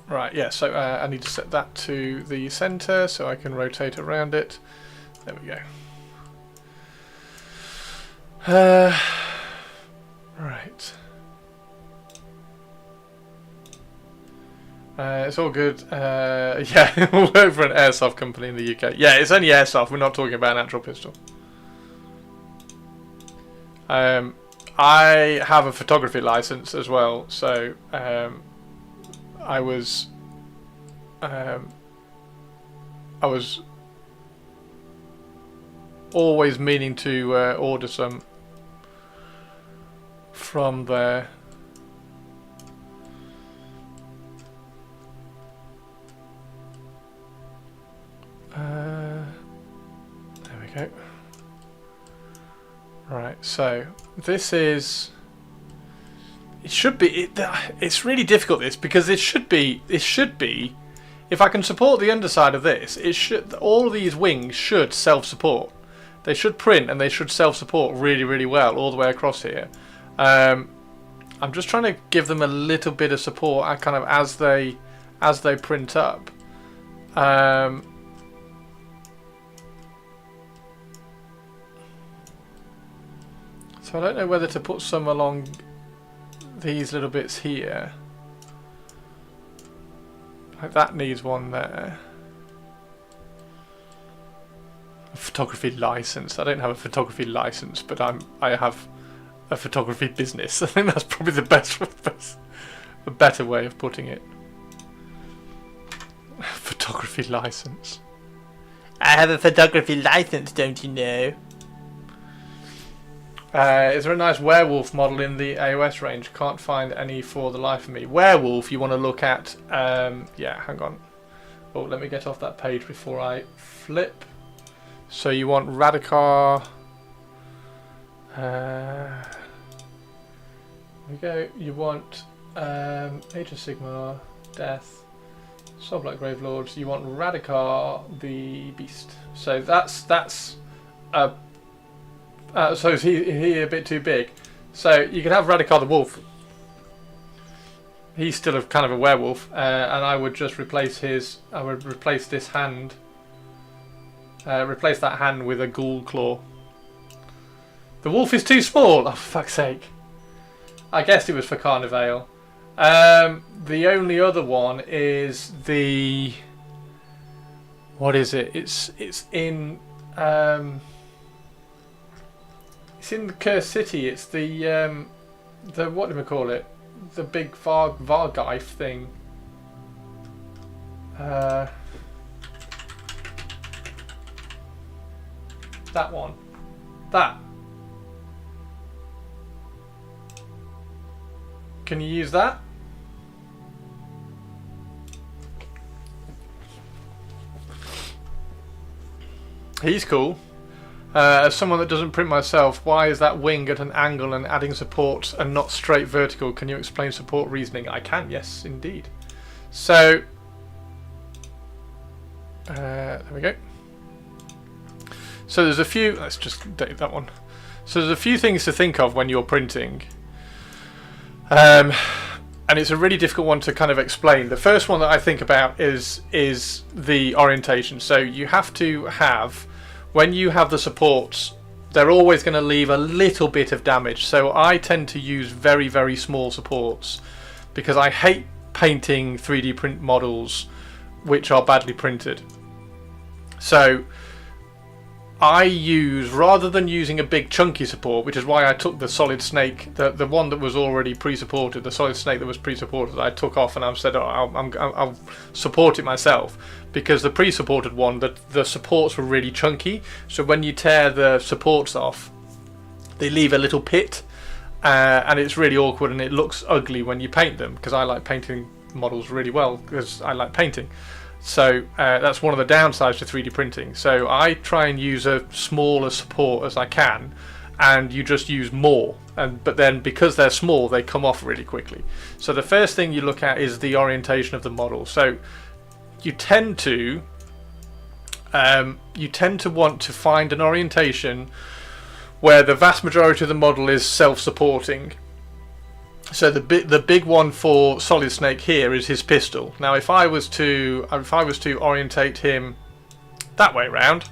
Right, yeah, so I need to set that to the center so I can rotate around it. There we go. Right. It's all good. Yeah, we'll work for an airsoft company in the UK. Yeah, it's only airsoft. We're not talking about an actual pistol. I have a photography license as well, so I was always meaning to order some from there. There we go. Right, so this is. It should be. It's really difficult this because it should be. If I can support the underside of this, it should. All of these wings should self-support. They should print and they should self-support really, really well all the way across here. I'm just trying to give them a little bit of support, kind of as they print up. So I don't know whether to put some along these little bits here. Like that needs one there. A photography license. I don't have a photography license, but I have a photography business. I think that's probably a better way of putting it. Photography license. I have a photography license, don't you know? Is there a nice werewolf model in the AOS range? Can't find any for the life of me. Werewolf, you want to look at... yeah, hang on. Oh, let me get off that page before I flip. So you want Radikar... there we go. You want Age of Sigmar, Death, Soulblight Gravelords. You want Radikar the Beast. So that's a... so is he a bit too big? So you could have Radikar the Wolf. He's still kind of a werewolf, and I would just replace his. I would replace this hand Replace that hand with a ghoul claw. The wolf is too small. Oh, for fuck's sake. I guessed it was for Carnivale. The only other one is the... What is it? It's in the Cursed City. It's the what do we call it? The big Vargeif thing. That one. That. Can you use that? He's cool. As someone that doesn't print myself, why is that wing at an angle and adding support and not straight vertical? Can you explain support reasoning? I can, yes, indeed. So, there we go. So there's a few, let's just date that one. So there's a few things to think of when you're printing. And it's a really difficult one to kind of explain. The first one that I think about is the orientation. So you have to have, when you have the supports, they're always going to leave a little bit of damage. So I tend to use very, very small supports because I hate painting 3D print models which are badly printed. So I use, rather than using a big chunky support, which is why I took the solid snake, the one that was already pre-supported, the solid snake that was pre-supported, I took off and I've said, oh, I'll support it myself, because the pre-supported one, the supports were really chunky, so when you tear the supports off, they leave a little pit, and it's really awkward and it looks ugly when you paint them, because I like painting models really well, because I like painting. So that's one of the downsides to 3D printing. So I try and use a smaller support as I can, and you just use more. But then because they're small, they come off really quickly. So the first thing you look at is the orientation of the model. So you tend to want to find an orientation where the vast majority of the model is self-supporting. So the big one for Solid Snake here is his pistol. Now, if I was to orientate him that way round,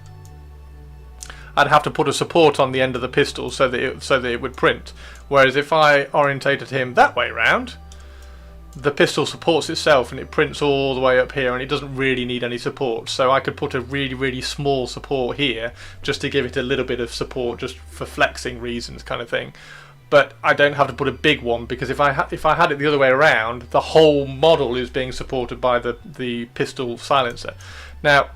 I'd have to put a support on the end of the pistol so that it would print. Whereas if I orientated him that way round, the pistol supports itself and it prints all the way up here, and it doesn't really need any support. So I could put a really, really small support here just to give it a little bit of support, just for flexing reasons, kind of thing. But I don't have to put a big one, because if I had it the other way around, the whole model is being supported by the pistol silencer. Now,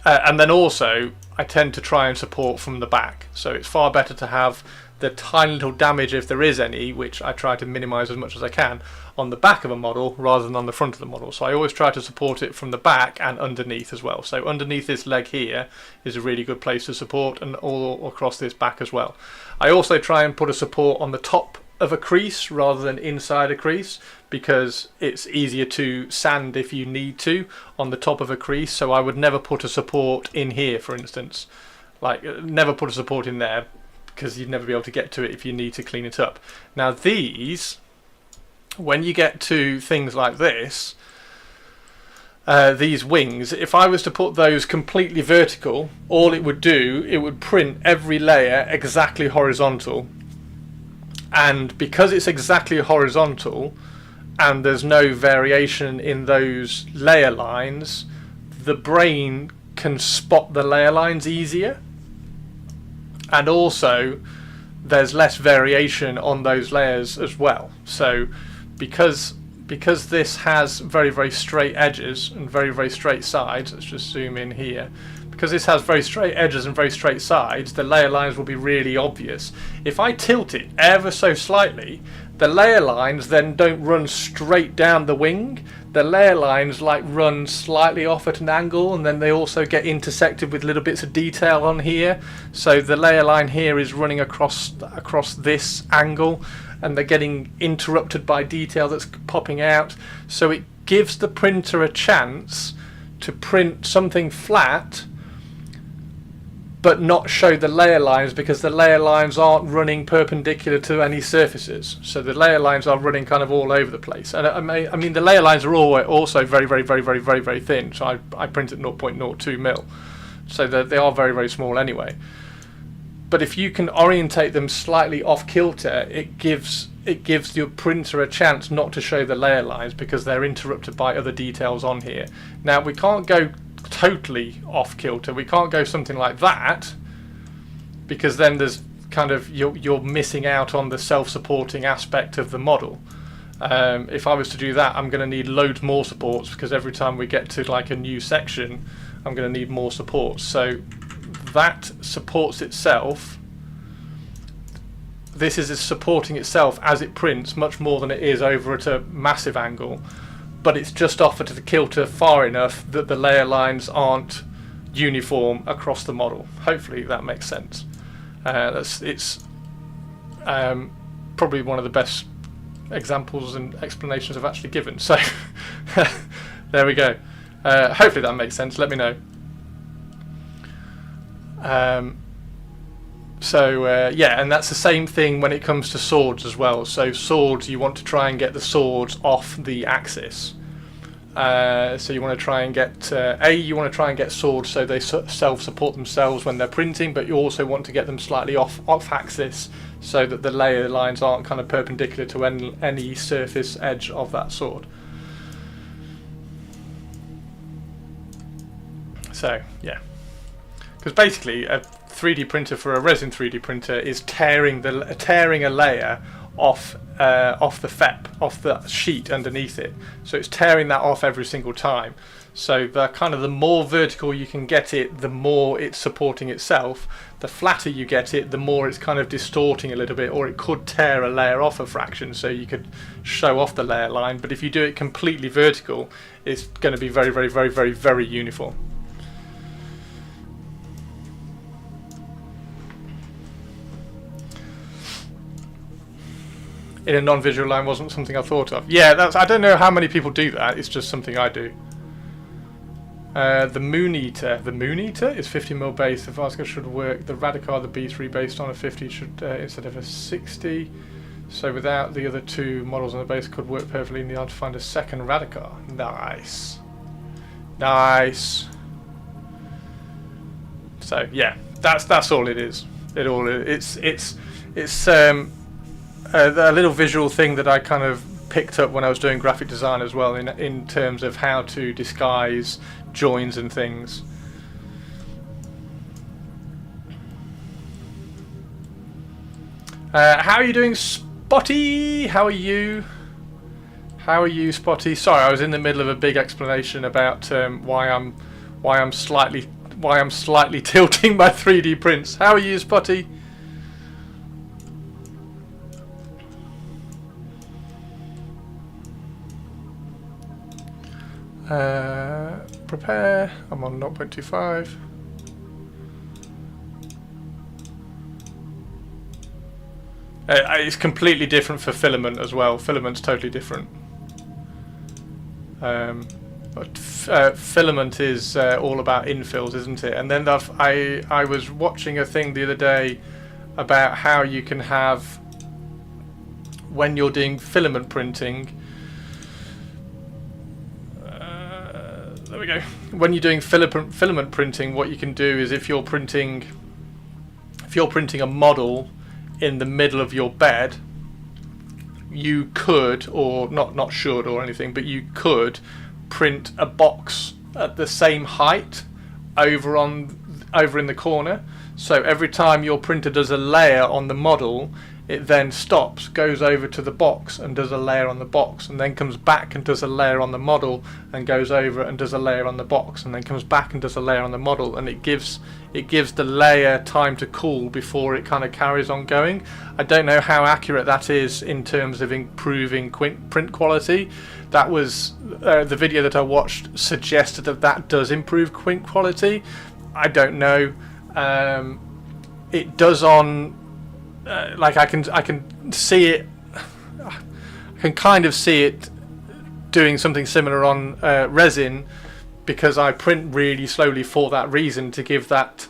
and then also I tend to try and support from the back. So it's far better to have the tiny little damage, if there is any, which I try to minimize as much as I can, on the back of a model rather than on the front of the model. So I always try to support it from the back and underneath as well. So underneath this leg here is a really good place to support, and all across this back as well. I also try and put a support on the top of a crease rather than inside a crease, because it's easier to sand if you need to on the top of a crease. So I would never put a support in here, for instance. Like, never put a support in there, because you'd never be able to get to it if you need to clean it up. Now these, when you get to things like this, these wings, if I was to put those completely vertical, all it would do, it would print every layer exactly horizontal. And because it's exactly horizontal and there's no variation in those layer lines, the brain can spot the layer lines easier. And also there's less variation on those layers as well. So because this has very, very straight edges and very, very straight sides, let's just zoom in here. Because this has very straight edges and very straight sides, the layer lines will be really obvious. If I tilt it ever so slightly, the layer lines then don't run straight down the wing. The layer lines like run slightly off at an angle, and then they also get intersected with little bits of detail on here. So the layer line here is running across this angle, and they're getting interrupted by detail that's popping out. So it gives the printer a chance to print something flat but not show the layer lines, because the layer lines aren't running perpendicular to any surfaces. So the layer lines are running kind of all over the place. And I mean the layer lines are also very, very, very, very, very, very thin. So I print at 0.02 mil. so they are very, very small anyway. But if you can orientate them slightly off kilter, it gives your printer a chance not to show the layer lines because they're interrupted by other details on here. Now we can't go totally off kilter. We can't go something like that because then there's kind of you're missing out on the self-supporting aspect of the model. If I was to do that, I'm going to need loads more supports because every time we get to like a new section, I'm going to need more supports. So that supports itself. This is supporting itself as it prints much more than it is over at a massive angle, but it's just offered to the kilter far enough that the layer lines aren't uniform across the model. Hopefully that makes sense. It's probably one of the best examples and explanations I've actually given. So there we go. Hopefully that makes sense. Let me know. Yeah, and that's the same thing when it comes to swords as well. So swords, you want to try and get the swords off the axis. So you want to try and get you want to try and get swords so they self-support themselves when they're printing, but you also want to get them slightly off axis so that the layer lines aren't kind of perpendicular to any surface edge of that sword. So yeah, because basically a 3D printer for a resin 3D printer is tearing a layer off the sheet underneath it. So it's tearing that off every single time. So the more vertical you can get it, the more it's supporting itself. The flatter you get it, the more it's kind of distorting a little bit, or it could tear a layer off a fraction, so you could show off the layer line. But if you do it completely vertical, it's going to be very, very, very, very, very uniform. In a non-visual line wasn't something I thought of. Yeah, I don't know how many people do that. It's just something I do. The Moon Eater is 50mm base. The Vasco should work. The Radicar, the B3 based on a 50 should instead of a 60. So without the other two models on the base could work perfectly. You need to find a second Radicar. Nice, nice. So yeah, that's all it is. It's a little visual thing that I kind of picked up when I was doing graphic design as well, in terms of how to disguise joins and things. How are you doing, Spotty? How are you? How are you, Spotty? Sorry, I was in the middle of a big explanation about why I'm slightly tilting my 3D prints. How are you, Spotty? Prepare. I'm on 0.25. It's completely different for filament as well. Filament's totally different. But filament is all about infills, isn't it? And then I was watching a thing the other day about how you can have, when you're doing filament printing, there we go. When you're doing filament printing, what you can do is if you're printing a model in the middle of your bed, you could, or not should or anything, but you could print a box at the same height over in the corner. So every time your printer does a layer on the model, it then stops, goes over to the box and does a layer on the box, and then comes back and does a layer on the model, and goes over and does a layer on the box, and then comes back and does a layer on the model, and it gives the layer time to cool before it kind of carries on going. I don't know how accurate that is in terms of improving print quality. That was the video that I watched suggested that does improve print quality. I don't know. It does on. Like I can see it. I can kind of see it doing something similar on resin, because I print really slowly for that reason, to give that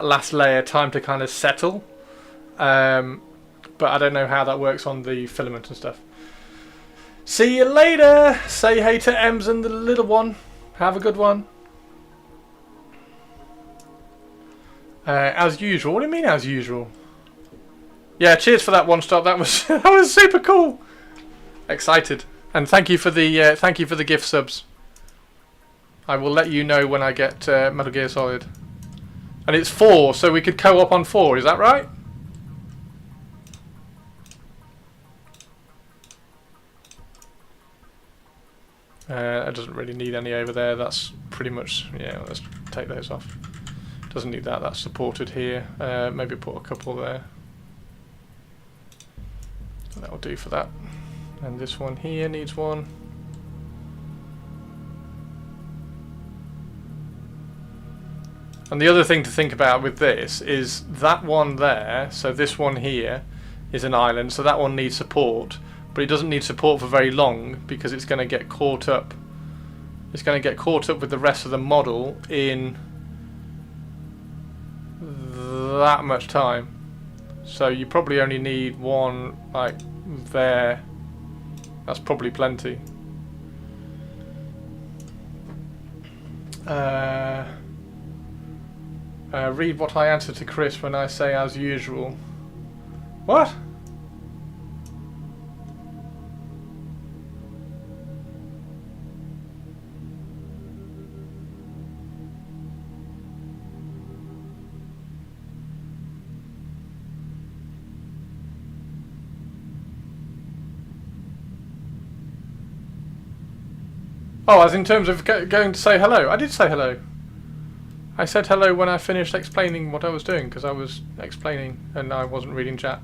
last layer time to kind of settle. But I don't know how that works on the filament and stuff. See you later. Say hey to Ems and the little one. Have a good one. As usual. What do you mean as usual? Yeah, cheers for that one stop. That was that was super cool. Excited, and thank you for the gift subs. I will let you know when I get Metal Gear Solid. And it's 4, so we could co-op on 4. Is that right? It doesn't really need any over there. That's pretty much, yeah, let's take those off. Doesn't need that. That's supported here. Maybe put a couple there. That'll do for that. And this one here needs one. And the other thing to think about with this is that one there, so this one here is an island, so that one needs support. But it doesn't need support for very long because it's going to get caught up. It's going to get caught up with the rest of the model in that much time. So you probably only need one like there. That's probably plenty. Read what I answer to Chris when I say as usual. What? Oh, as in terms of going to say hello. I did say hello. I said hello when I finished explaining what I was doing, because I was explaining and I wasn't reading chat.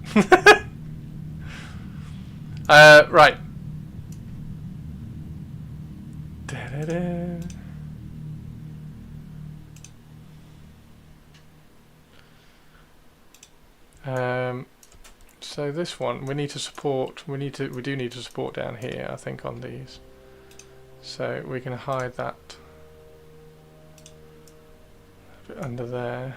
Right. So this one we need to support. We do need to support down here, I think, on these. So we can hide that a bit under there.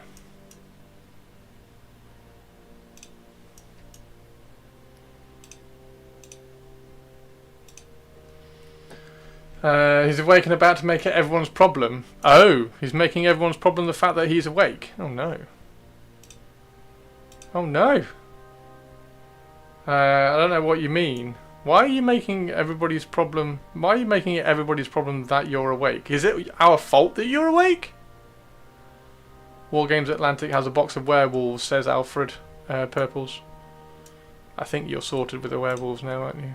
He's awake and about to make it everyone's problem. Oh, he's making everyone's problem the fact that he's awake. Oh no. Oh no. I don't know what you mean. Why are you making everybody's problem? Why are you making it everybody's problem that you're awake? Is it our fault that you're awake? Wargames Atlantic has a box of werewolves, says Alfred Purples. I think you're sorted with the werewolves now, aren't you?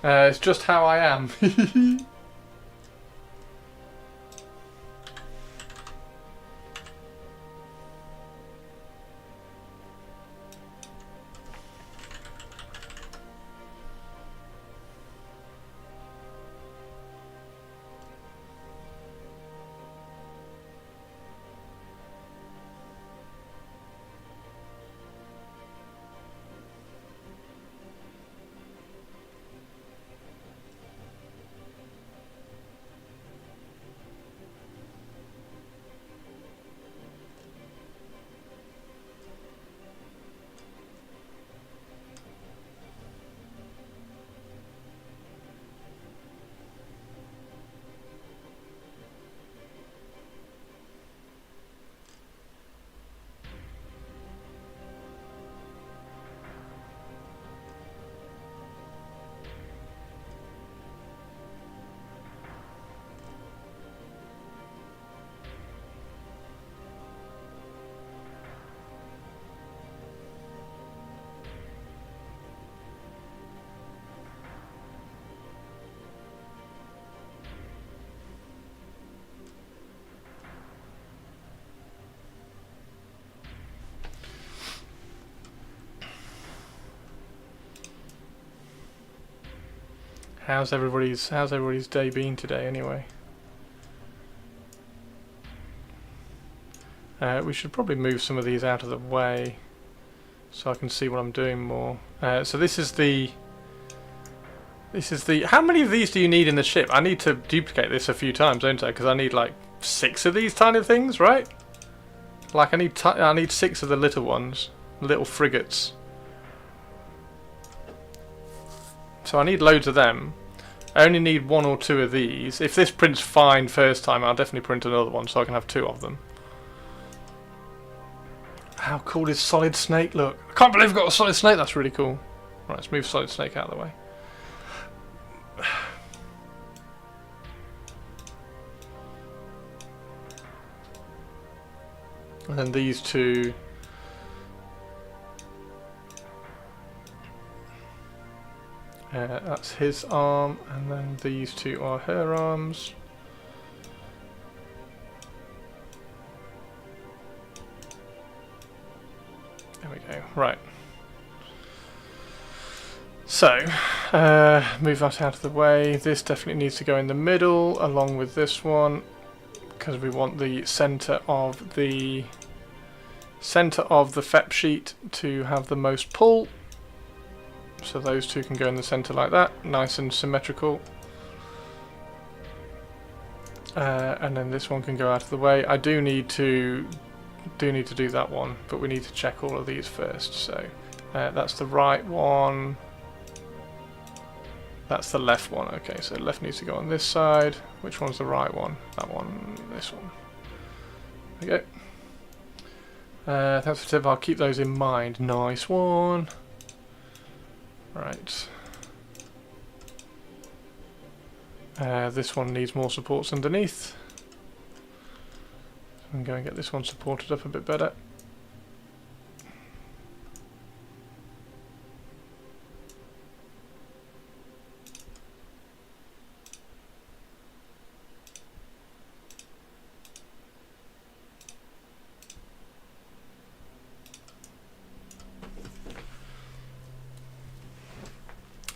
It's just how I am. How's everybody's day been today anyway? We should probably move some of these out of the way so I can see what I'm doing more. So this is the This is the... How many of these do you need in the ship? I need to duplicate this a few times, don't I? Because I need like 6 of these tiny things, right? Like I need 6 of the little ones. Little frigates. So I need loads of them. I only need 1 or 2 of these. If this prints fine first time, I'll definitely print another one so I can have 2 of them. How cool is Solid Snake look? I can't believe I've got a Solid Snake, that's really cool. Right, let's move Solid Snake out of the way. And then these 2... that's his arm, and then these 2 are her arms. There we go, right. So, move that out of the way. This definitely needs to go in the middle, along with this one, because we want the centre of the FEP sheet to have the most pull. So those 2 can go in the centre like that, nice and symmetrical. And then this one can go out of the way. I do need to do that one, but we need to check all of these first. So that's the right one. That's the left one. Okay, so left needs to go on this side. Which one's the right one? That one. This one. There we go. That's the tip. I'll keep those in mind. Nice one. Right. This one needs more supports underneath. So I'm going to get this one supported up a bit better.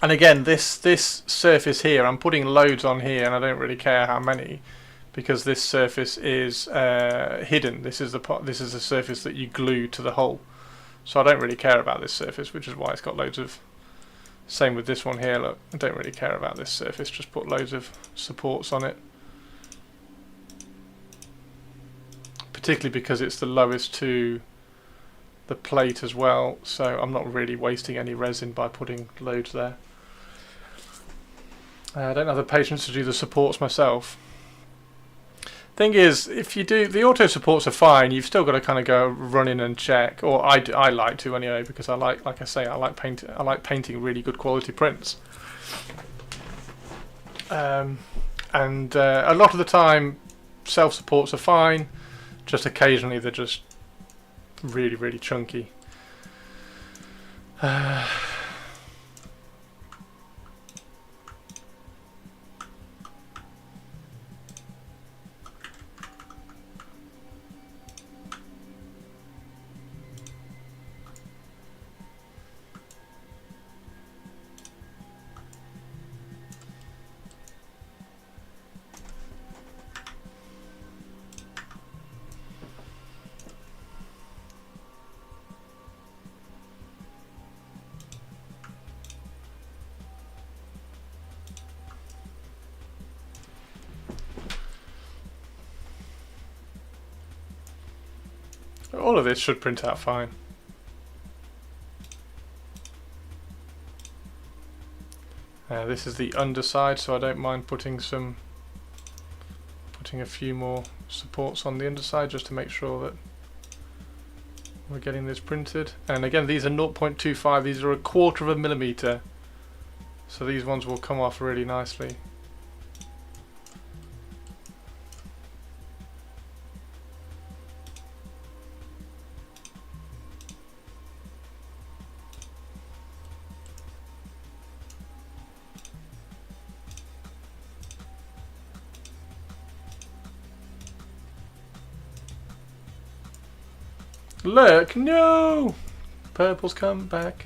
And again, this surface here, I'm putting loads on here, and I don't really care how many, because this surface is hidden. This is the surface that you glue to the hull. So I don't really care about this surface, which is why it's got loads of... Same with this one here, look, I don't really care about this surface, just put loads of supports on it. Particularly because it's the lowest to the plate as well, so I'm not really wasting any resin by putting loads there. I don't have the patience to do the supports myself. Thing is, if you do, the auto supports are fine, you've still got to kind of go run in and check, or I like to anyway, because I like I say, I like painting really good quality prints. And a lot of the time, self supports are fine, just occasionally they're just really, really chunky. All of this should print out fine. This is the underside, so I don't mind putting a few more supports on the underside just to make sure that we're getting this printed. And again, these are 0.25, these are 1/4 of a millimeter, so these ones will come off really nicely. Look, no! Purple's come back.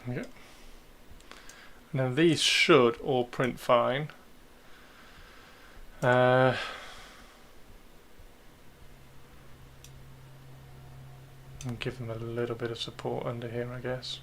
Yeah. Now these should all print fine. And give them a little bit of support under here, I guess.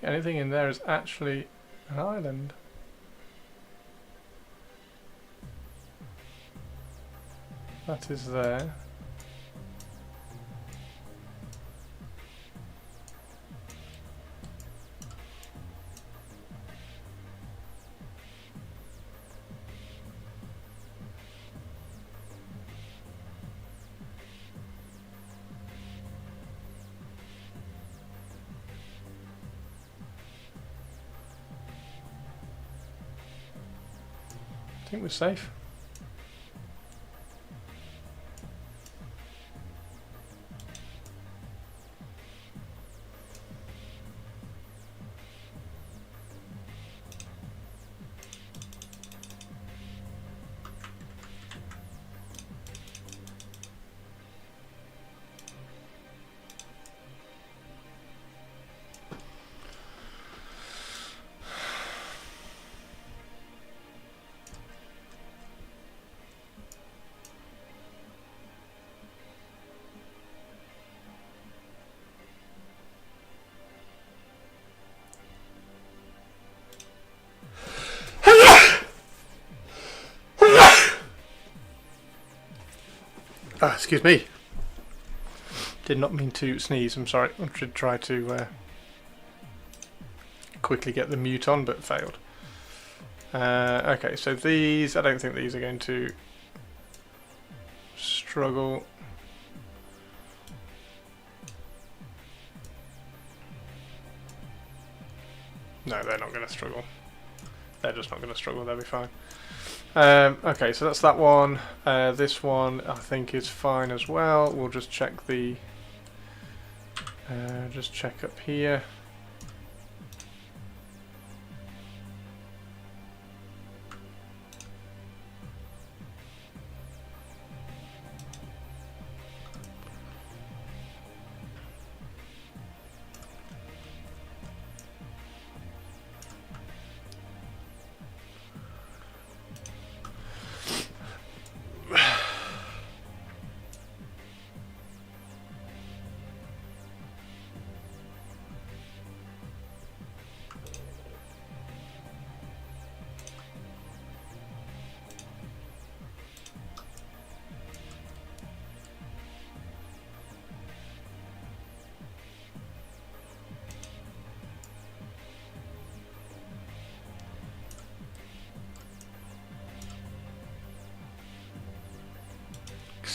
Anything in there is actually an island. That is there. I think we're safe. Ah, excuse me. Did not mean to sneeze, I'm sorry. I should try to quickly get the mute on, but failed. Okay, so these, I don't think these are going to struggle. No, they're not going to struggle. They're just not going to struggle, they'll be fine. Okay, so that's that one. This one I think is fine as well. We'll just check the just check up here.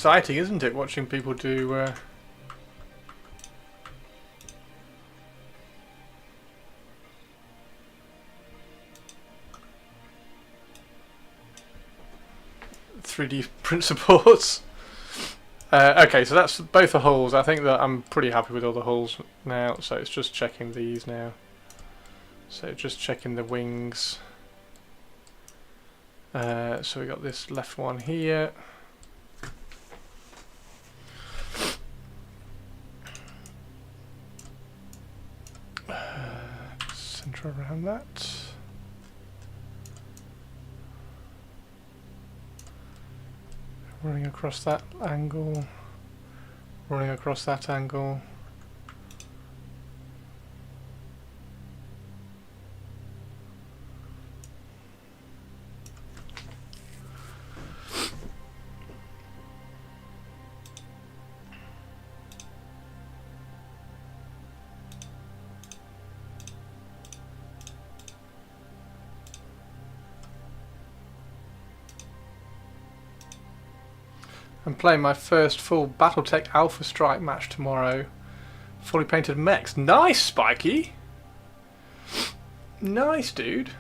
Exciting, isn't it, watching people do 3D print supports. Okay, so that's both the hulls. I think that I'm pretty happy with all the hulls now, so it's just checking these now. So just checking the wings. So we got this left one here. Center around that. Running across that angle. Running across that angle. I'm playing my first full Battletech Alpha Strike match tomorrow. Fully painted mechs. Nice, Spiky! Nice, dude.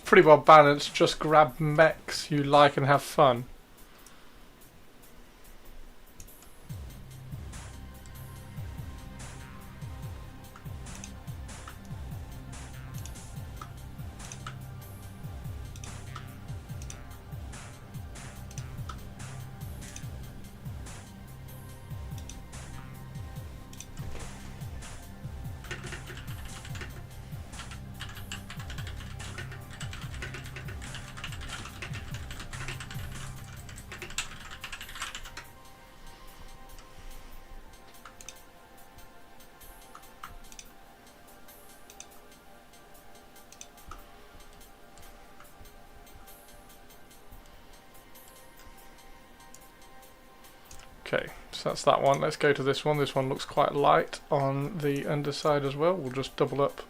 Pretty well balanced. Just grab mechs you like and have fun. Okay, so that's that one. Let's go to this one. This one looks quite light on the underside as well. We'll just double up.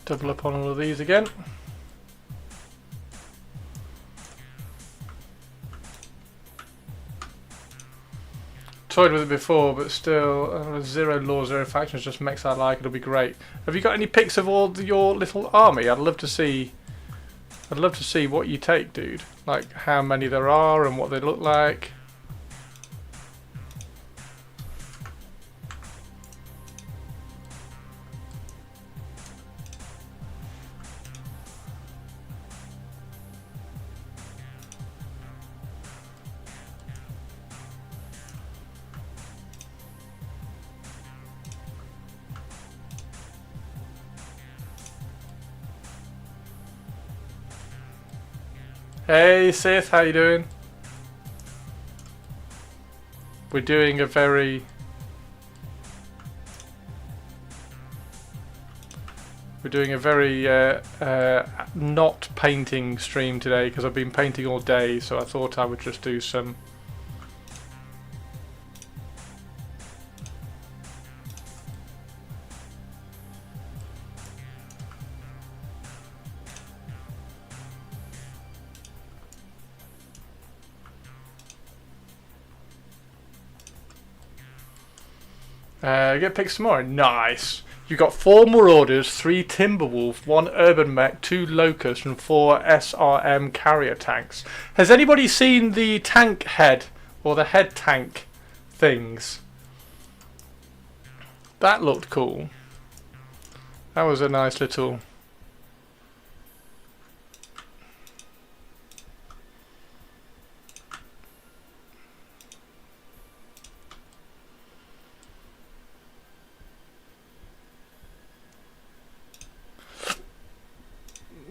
Double up on all of these again. Toyed with it before, but still, zero law, zero factions, just mechs I like. It'll be great. Have you got any pics of all your little army? I'd love to see what you take, dude. Like how many there are and what they look like. Hey Sith, how you doing? We're doing a very not painting stream today because I've been painting all day, so I thought I would just do some. Get picked some more. Nice. You got 4 Marauders, 3 Timberwolf, 1 Urban Mech, 2 Locust, and 4 SRM carrier tanks. Has anybody seen the tank head or the head tank things? That looked cool. That was a nice little.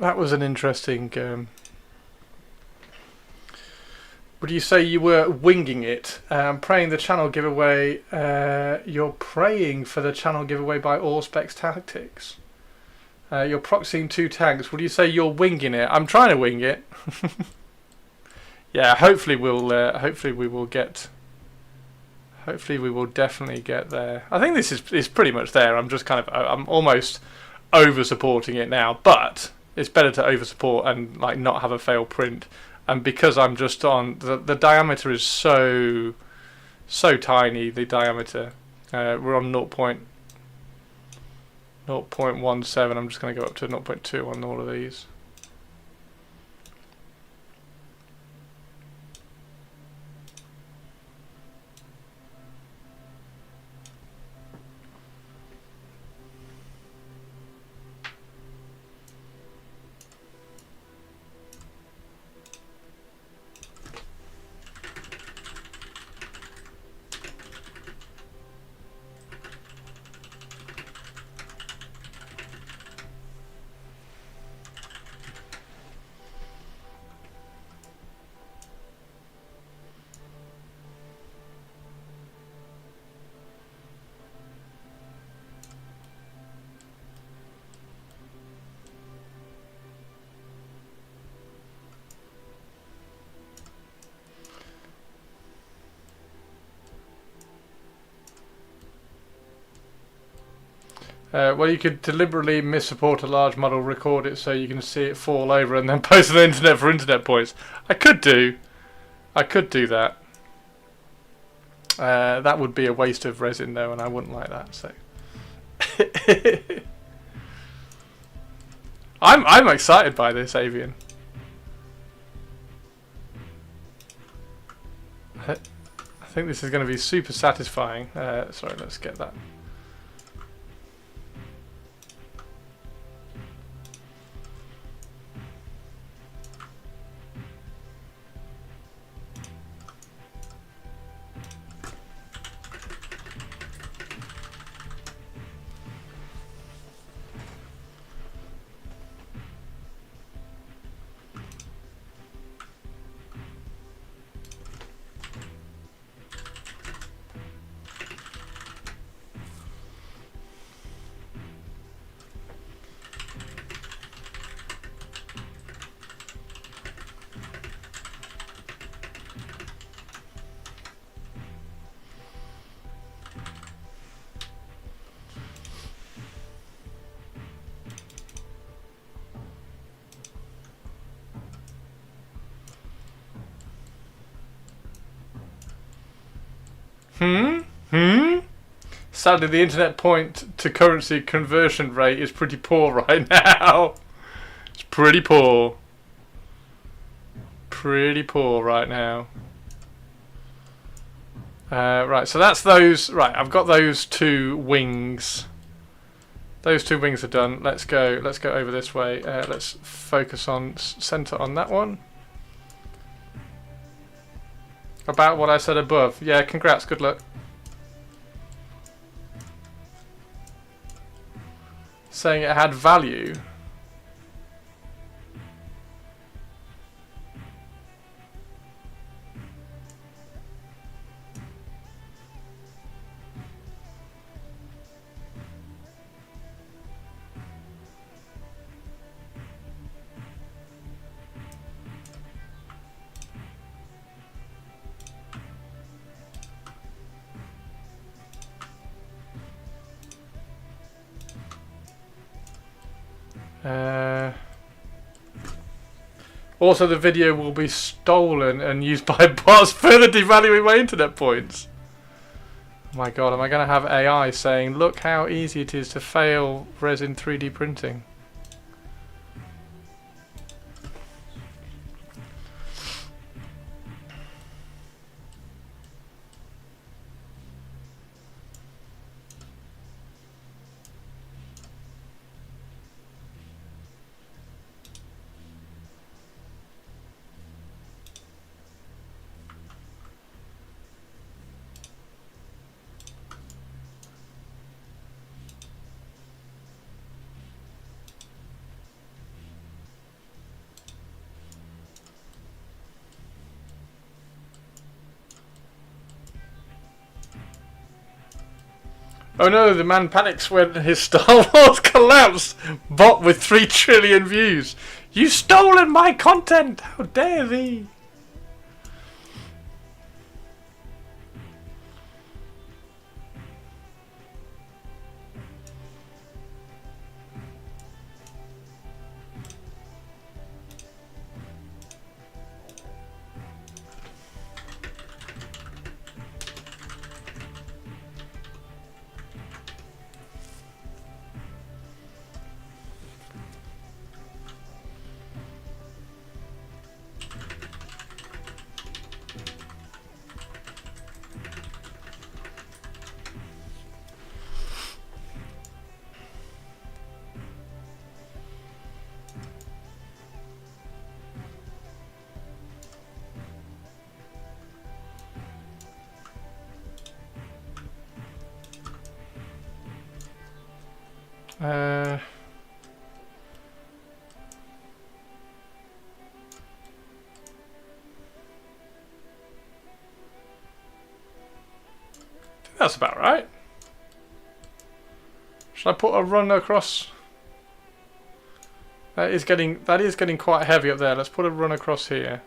That was an interesting. Would you say you were winging it? Praying the channel giveaway. You're praying for the channel giveaway by Allspecs Tactics. You're proxying 2 tanks. Would you say you're winging it? I'm trying to wing it. Yeah. Hopefully we'll. Hopefully we will get. Hopefully we will definitely get there. I think this is pretty much there. I'm just kind of. I'm almost over supporting it now, but. It's better to over support and like not have a fail print, and because I'm just on the diameter is so tiny. The diameter we're on 0.17. I'm just going to go up to 0.2 on all of these. Well, you could deliberately missupport a large model, record it so you can see it fall over, and then post it on the internet for internet points. I could do that. That would be a waste of resin, though, and I wouldn't like that. So, I'm excited by this, Avian. I think this is going to be super satisfying. Sorry, let's get that. Sadly, the internet point to currency conversion rate is pretty poor right now. It's pretty poor. Pretty poor right now. Right, so that's those. Right, I've got those 2 wings. Those 2 wings are done. Let's go over this way. Let's focus on center on that one. About what I said above. Yeah, congrats, good luck. Saying it had value. Also, the video will be stolen and used by bots, further devaluing my internet points. Oh my god, am I going to have AI saying, look how easy it is to fail resin 3D printing? Oh no, the man panics when his Star Wars collapsed. Bot with 3 trillion views. You've stolen my content! How dare thee! That's about right. Should I put a run across? That is getting quite heavy up there. Let's put a run across here.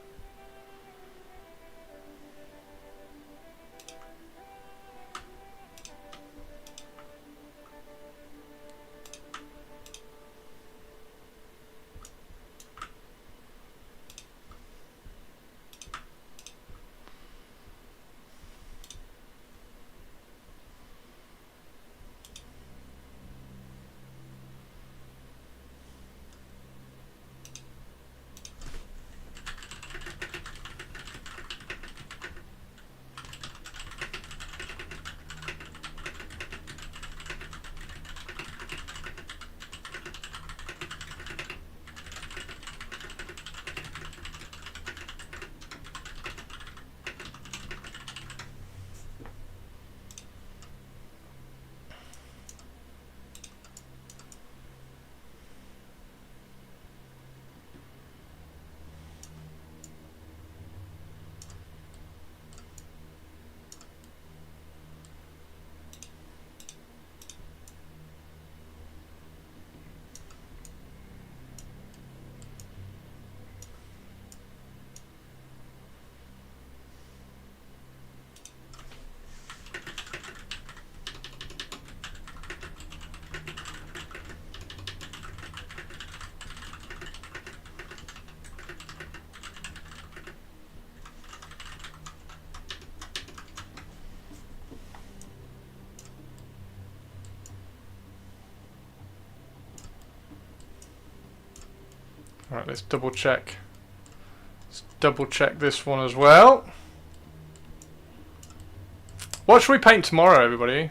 Alright, let's double check. Let's double check this one as well. What should we paint tomorrow, everybody?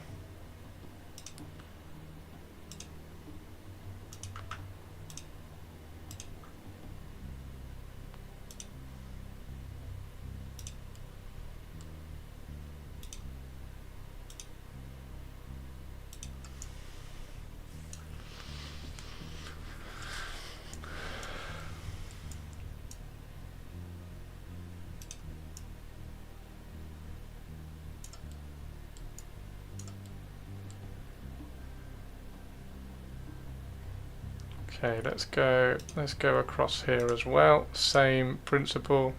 Okay, let's go across here as well. Same principle.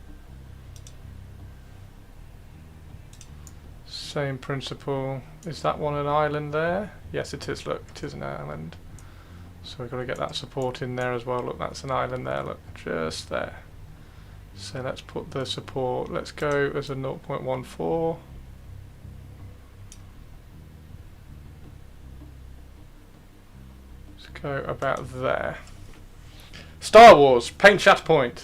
Same principle. Is that one an island there? Yes, it is. Look, it is an island. So we've got to get that support in there as well. Look, that's an island there, look, just there. So let's put the support, let's go as a 0.14. Let's go about there. Star Wars, paint Shatterpoint.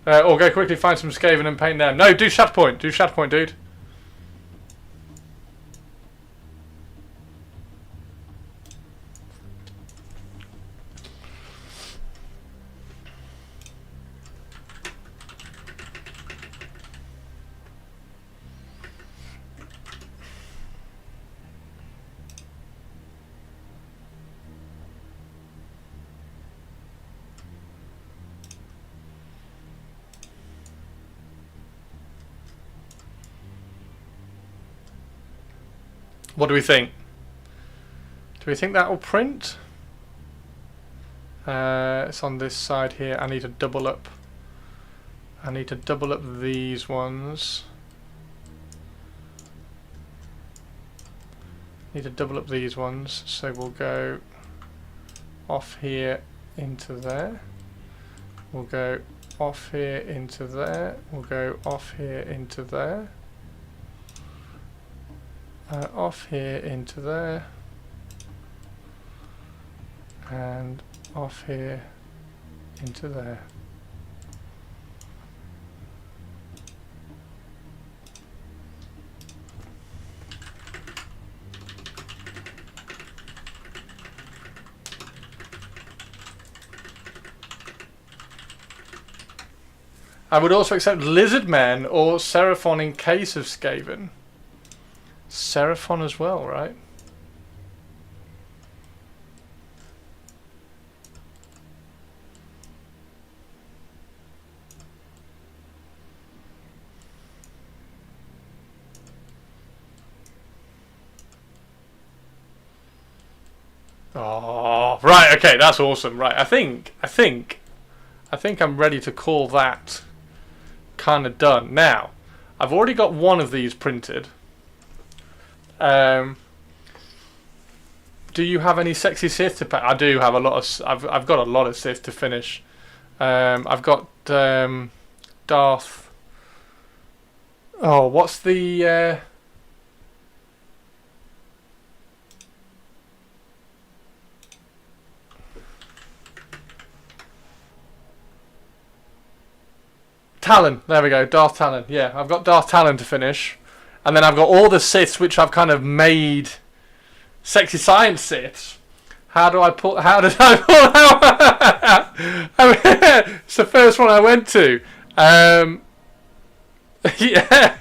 Or go quickly find some Skaven and paint them. No, do Shatterpoint, dude. What do we think? Do we think that will print? It's on this side here. I need to double up. I need to double up these ones. Need to double up these ones. So we'll go off here into there. We'll go off here into there. We'll go off here into there. Off here into there, and off here into there. I would also accept Lizardmen or Seraphon in case of Skaven. Seraphon as well, right? Oh, right, okay, that's awesome. Right, I think I'm ready to call that kind of done. Now, I've already got one of these printed. Do you have any sexy Sith to paint? I do have a lot of. I've got a lot of Sith to finish. I've got Darth. Oh, what's the? Talon. There we go. Darth Talon. Yeah, I've got Darth Talon to finish. And then I've got all the Siths which I've kind of made sexy science Siths. How did I pull out? I mean, it's the first one I went to. Yeah.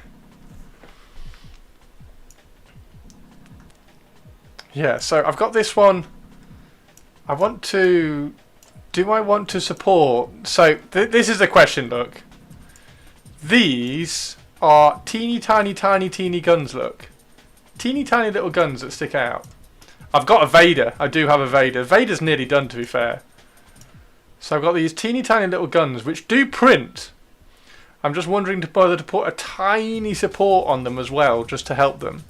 Yeah, so I've got this one. I want to... Do I want to support... So, this is the question, look. These... are teeny tiny guns, look. Teeny tiny little guns that stick out. I've got a Vader. I do have a Vader. Vader's nearly done, to be fair. So I've got these teeny tiny little guns which do print. I'm just wondering whether to put a tiny support on them as well, just to help them.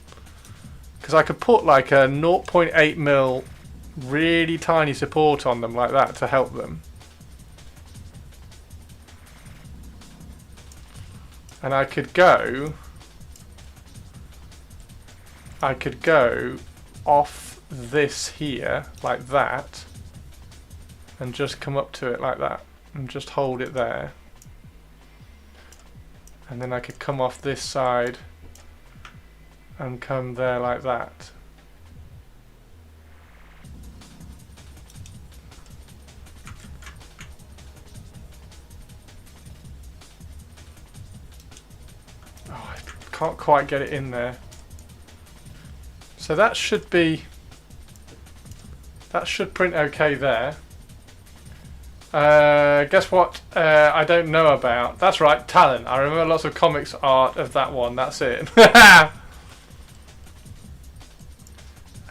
Because I could put like a 0.8mm really tiny support on them like that to help them. And I could go off this here like that and just come up to it like that and just hold it there. And then I could come off this side and come there like that. Oh, I can't quite get it in there. So that should be... That should print okay there. Guess what I don't know about? That's right, Talon. I remember lots of comics art of that one. That's it.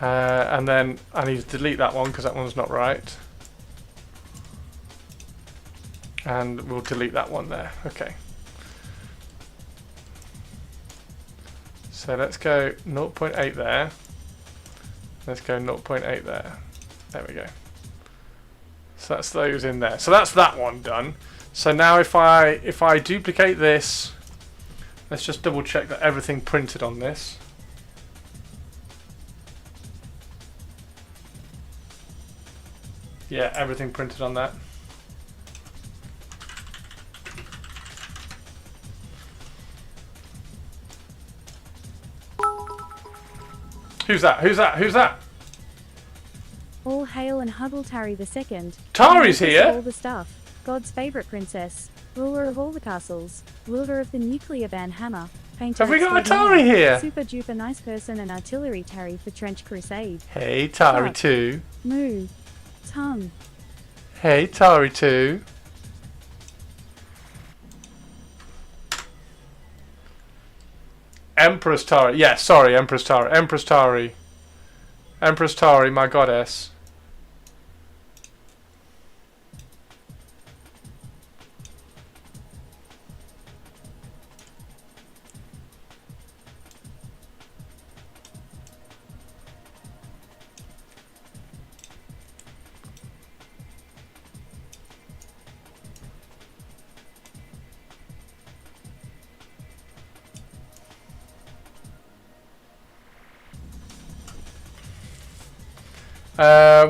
And then I need to delete that one because that one's not right. And we'll delete that one there. Okay. So let's go 0.8 there. Let's go 0.8 there. There we go. So that's those in there. So that's that one done. So now if I duplicate this, let's just double check that everything printed on this. Yeah, everything printed on that. Who's that? Who's that? Who's that? All hail and huddle Tari the Second. Tari's here. All the stuff. God's favourite princess. Ruler of all the castles. Wielder of the nuclear ban hammer. Painter Have we got a extraordinaire, Tari here? Super duper nice person and artillery Tari for Trench Crusade. Hey, Tari Fuck. 2. Moo. Tongue. Hey, Tari 2. Empress Tari. Yeah, sorry, Empress Tari. Empress Tari. Empress Tari, my goddess.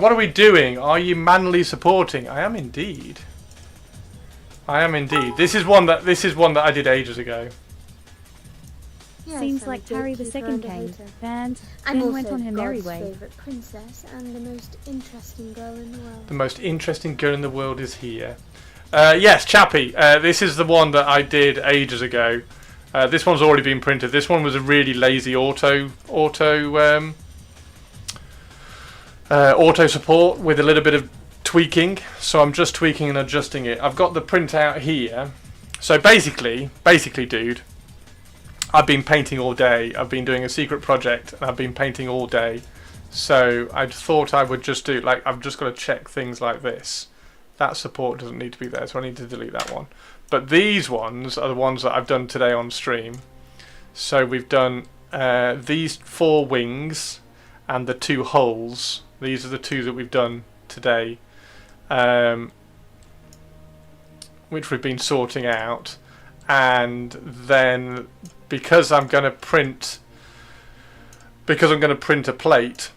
What are we doing? Are you manly supporting? I am indeed. I am indeed. This is one that I did ages ago. Yes, Seems I'm like a Tari the gatekeeper Second and a came, hater. banned, I'm then went also on her merry God's way. favourite princess and the most interesting girl in the world. The most interesting girl in the world is here. Yes, Chappie. This is the one that I did ages ago. This one's already been printed. This one was a really lazy auto support with a little bit of tweaking. So I'm just tweaking and adjusting it. I've got the printout here. So basically, dude, I've been painting all day. I've been doing a secret project and I've been painting all day. So I thought I would just do, like, I've just got to check things like this. That support doesn't need to be there, so I need to delete that one. But these ones are the ones that I've done today on stream. So we've done these 4 wings and the 2 holes. These are the 2 that we've done today, which we've been sorting out. And then because I'm going to print a plate,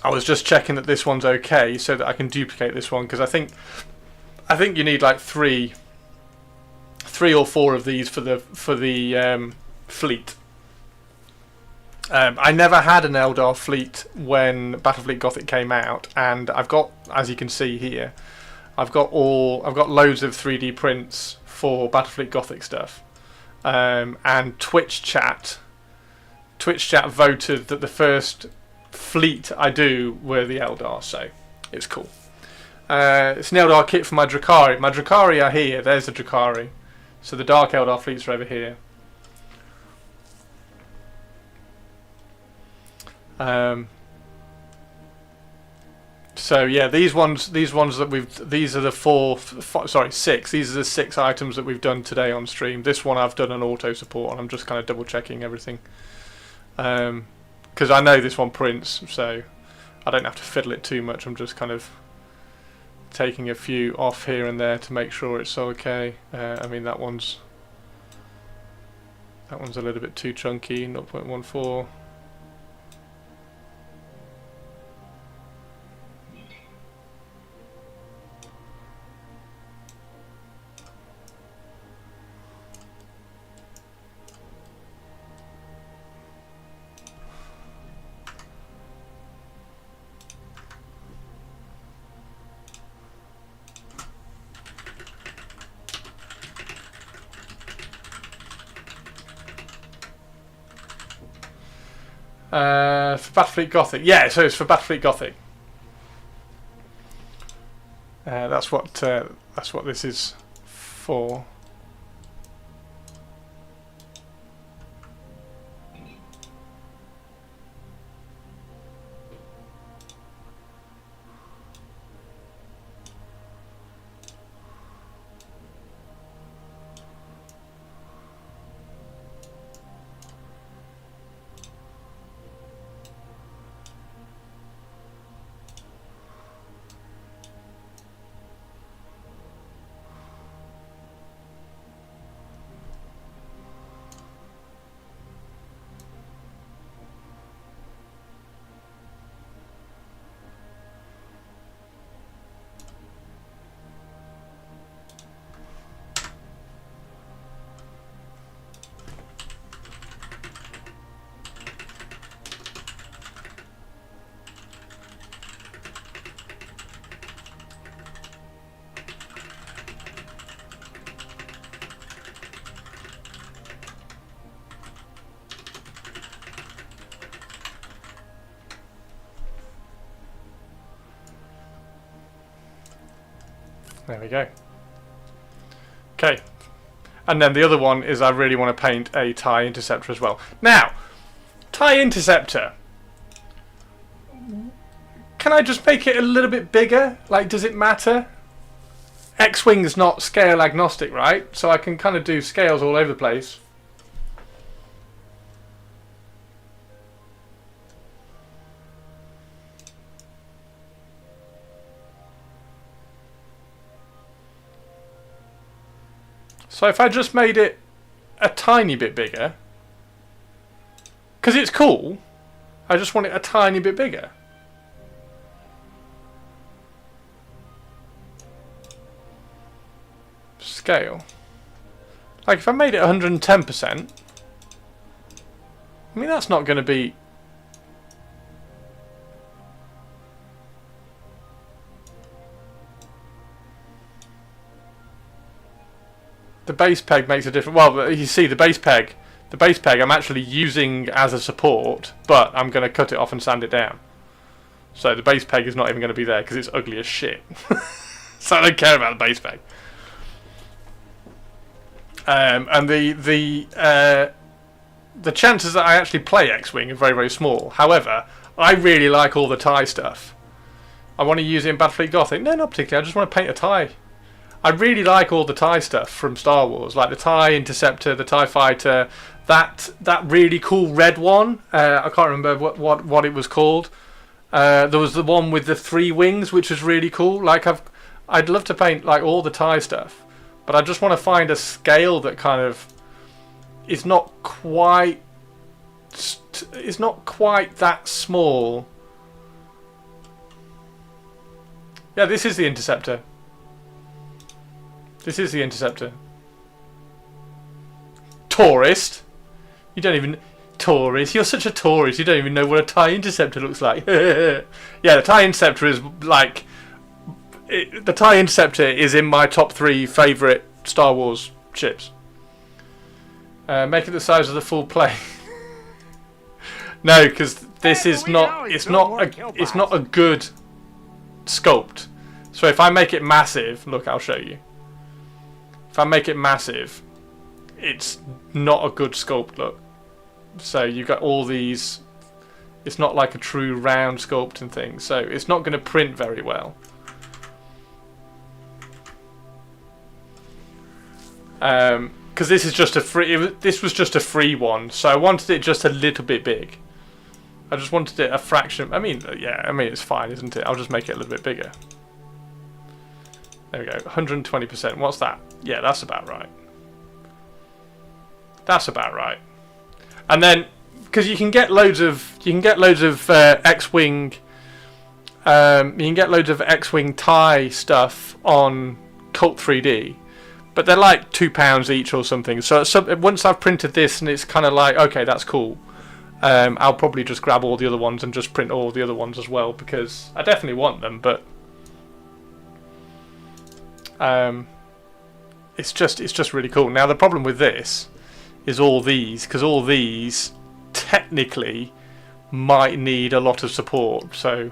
I was just checking that this one's okay so that I can duplicate this one, because I think you need like 3 or 4 of these for the fleet. I never had an Eldar fleet when Battlefleet Gothic came out, and I've got, as you can see here, I've got loads of 3D prints for Battlefleet Gothic stuff, and Twitch chat voted that the first fleet I do were the Eldar, so it's cool. It's an Eldar kit for my Drakari. My Drakari are here. There's the Drakari. So the Dark Eldar fleets are over here. So yeah, these ones that these are the 6. These are the 6 items that we've done today on stream. This one I've done an auto support, and I'm just kind of double checking everything. Because I know this one prints, so I don't have to fiddle it too much. I'm just kind of taking a few off here and there to make sure it's okay. I mean, that one's a little bit too chunky, 0.14. For Battlefleet Gothic, yeah. So it's for Battlefleet Gothic. That's what this is for. There we go. Okay. And then the other one is I really want to paint a TIE Interceptor as well. Now, TIE Interceptor. Can I just make it a little bit bigger? Like, does it matter? X-Wing's not scale agnostic, right? So I can kind of do scales all over the place. So if I just made it a tiny bit bigger, because it's cool, I just want it a tiny bit bigger. Scale. Like if I made it 110%, I mean that's not going to be... The base peg makes a difference. Well, you see the base peg I'm actually using as a support, but I'm going to cut it off and sand it down. So the base peg is not even going to be there because it's ugly as shit. So I don't care about the base peg. And the chances that I actually play X-Wing are very, very small. However, I really like all the TIE stuff. I want to use it in Battlefleet Gothic. No, not particularly. I just want to paint a TIE. I really like all the TIE stuff from Star Wars, like the TIE Interceptor, the TIE Fighter, that really cool red one. I can't remember what it was called. There was the one with the 3 wings, which was really cool. Like I'd love to paint like all the TIE stuff, but I just want to find a scale that kind of is not quite that small. Yeah, this is the Interceptor. This is the Interceptor. Tourist? You don't even... Tourist? You're such a tourist. You don't even know what a TIE Interceptor looks like. Yeah, the TIE Interceptor is like... the TIE Interceptor is in my top 3 favourite Star Wars ships. Make it the size of the full plane. No, because this is not... It's not a good sculpt. So if I make it massive... Look, I'll show you. If I make it massive, it's not a good sculpt look. So you got all these, it's not like a true round sculpt and things, so it's not going to print very well. Because this is just a free, this was just a free one, so I wanted it just a little bit big. I just wanted it a fraction. I mean, yeah, I mean it's fine, isn't it? I'll just make it a little bit bigger. There we go, 120%. What's that? Yeah, that's about right. That's about right. And then, because you can get loads of X-Wing, you can get loads of X-Wing TIE stuff on Cult 3D, but they're like £2 each or something. So once I've printed this, and it's kind of like, okay, that's cool. I'll probably just grab all the other ones and just print all the other ones as well, because I definitely want them, but. It's just really cool. Now the problem with this is all these, because all these technically might need a lot of support. So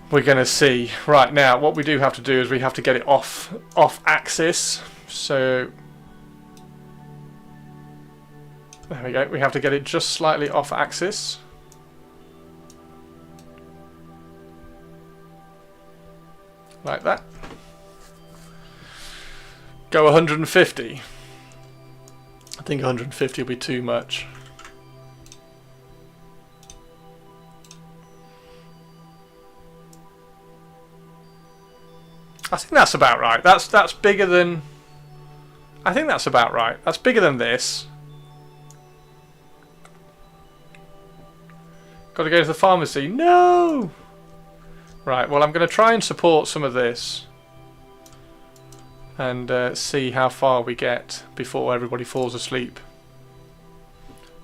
we're going to see. Right, now what we do have to do is we have to get it off axis. So there we go. We have to get it just slightly off axis. Like that. Go 150. I think 150 will be too much. I think that's about right. That's bigger than... I think that's about right. That's bigger than this. Got to go to the pharmacy. No! Right, well I'm going to try and support some of this. And see how far we get before everybody falls asleep.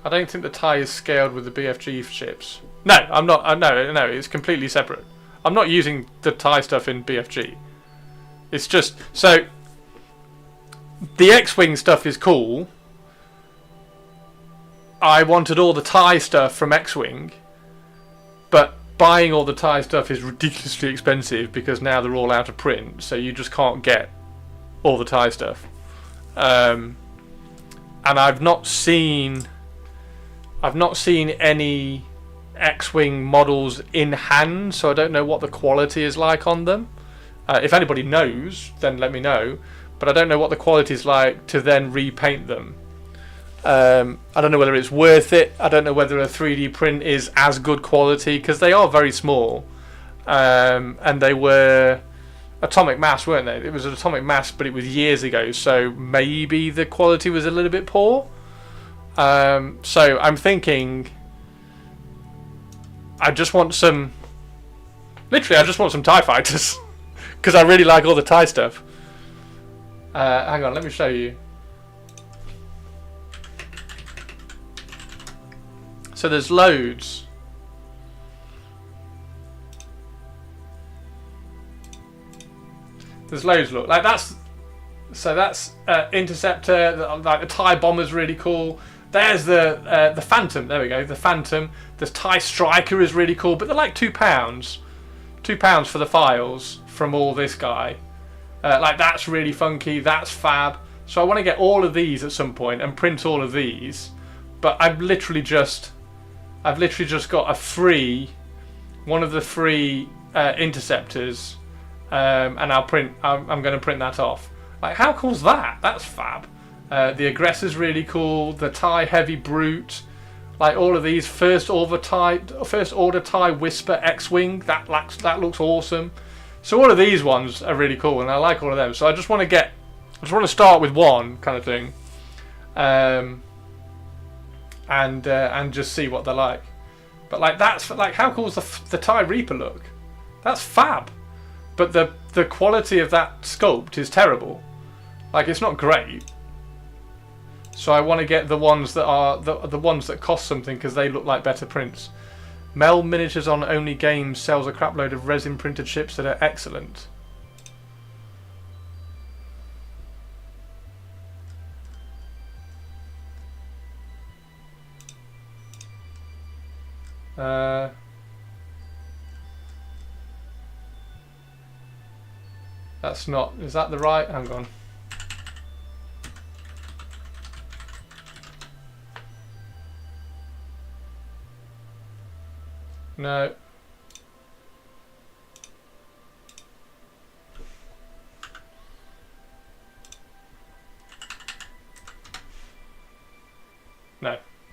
I don't think the TIE is scaled with the BFG ships. No, I'm not. No, it's completely separate. I'm not using the TIE stuff in BFG. It's just... So, the X-Wing stuff is cool. I wanted all the TIE stuff from X-Wing. But buying all the Thai stuff is ridiculously expensive because now they're all out of print, so you just can't get all the Thai stuff. And I've not seen any X-Wing models in hand, so I don't know what the quality is like on them. If anybody knows, then let me know. But I don't know what the quality is like to then repaint them. I don't know whether it's worth it. I don't know whether a 3D print is as good quality, because they are very small. And they were Atomic Mass, weren't they? It was an Atomic Mass, but it was years ago, so maybe the quality was a little bit poor. So I'm thinking I just want some TIE fighters because I really like all the TIE stuff. Hang on, let me show you. So there's loads. There's loads. Look, like that's Interceptor. Like the TIE Bomber's really cool. There's the Phantom. There we go. The Phantom. The TIE Striker is really cool, but they're like £2. £2 for the files from all this guy. Like that's really funky. That's fab. So I want to get all of these at some point and print all of these. But I've literally just got one of the free Interceptors, and I'm going to print that off. Like how cool's that? That's fab. The Aggressor's really cool. The TIE Heavy Brute, like all of these First Order TIE Whisper X-Wing. That looks awesome. So all of these ones are really cool, and I like all of them. So I just want to start with one kind of thing, and just see what they're like. But like that's like how cool's the TIE Reaper look? That's fab. But the quality of that sculpt is terrible. Like it's not great. So I want to get the ones that are the ones that cost something because they look like better prints. Mel Miniatures on Only Games sells a crapload of resin printed ships that are excellent. That's not. Is that the right? Hang on. No.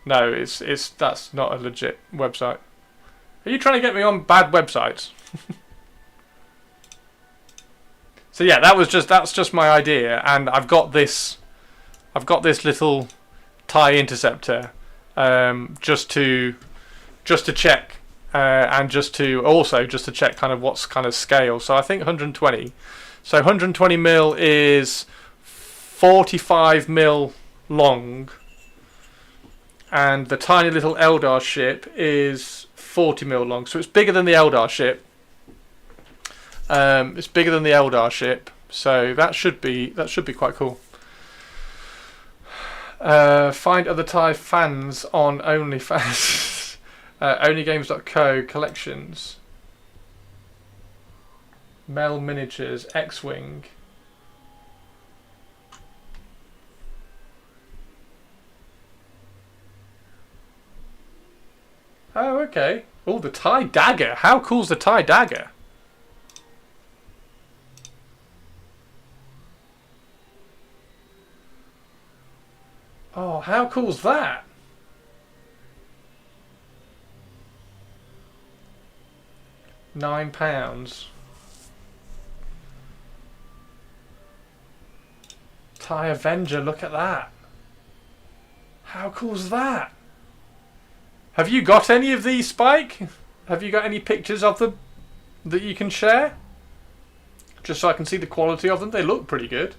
No, it's that's not a legit website. Are you trying to get me on bad websites? So yeah, that's just my idea, and I've got this little TIE Interceptor, just to check, and just to check kind of what's kind of scale. So I think 120. So 120 mil is 45 mil long, and the tiny little Eldar ship is 40 mil long. So it's bigger than the Eldar ship. It's bigger than the Eldar ship, so that should be quite cool. Find other TIE fans on OnlyFans. Onlygames.co collections. Mel Miniatures X-Wing. Oh, okay. Oh, the TIE Dagger. How cool's the TIE Dagger? Oh, how cool's that? £9. TIE Avenger, look at that. How cool's that? Have you got any of these, Spike? Have you got any pictures of them that you can share? Just so I can see the quality of them. They look pretty good.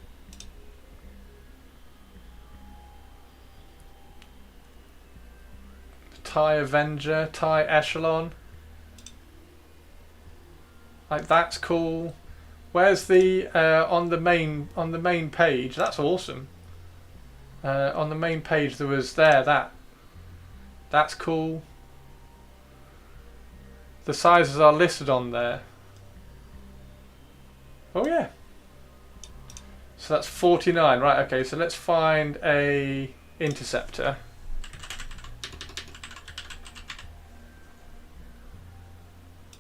TIE Avenger, TIE Echelon. Like that's cool. Where's the on the main page? That's awesome. On the main page there was that's cool. The sizes are listed on there. Oh yeah. So that's 49, right? Okay, so let's find a interceptor.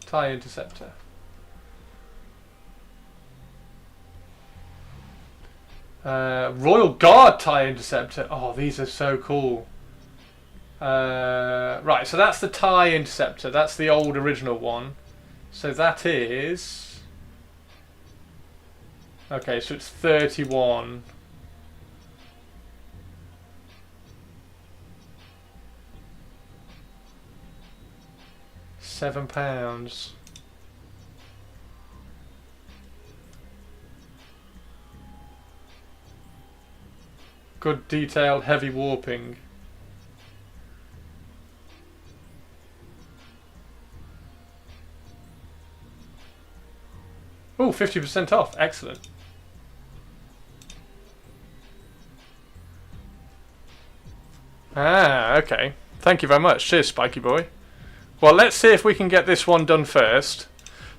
TIE interceptor. Royal Guard TIE interceptor. Oh, these are so cool. Right, so that's the TIE interceptor. That's the old original one. So that is... Okay, so it's 31. £7. Good detailed, heavy warping. Oh, 50% off. Excellent. Ah, okay. Thank you very much. Cheers, Spiky Boy. Well, let's see if we can get this one done first.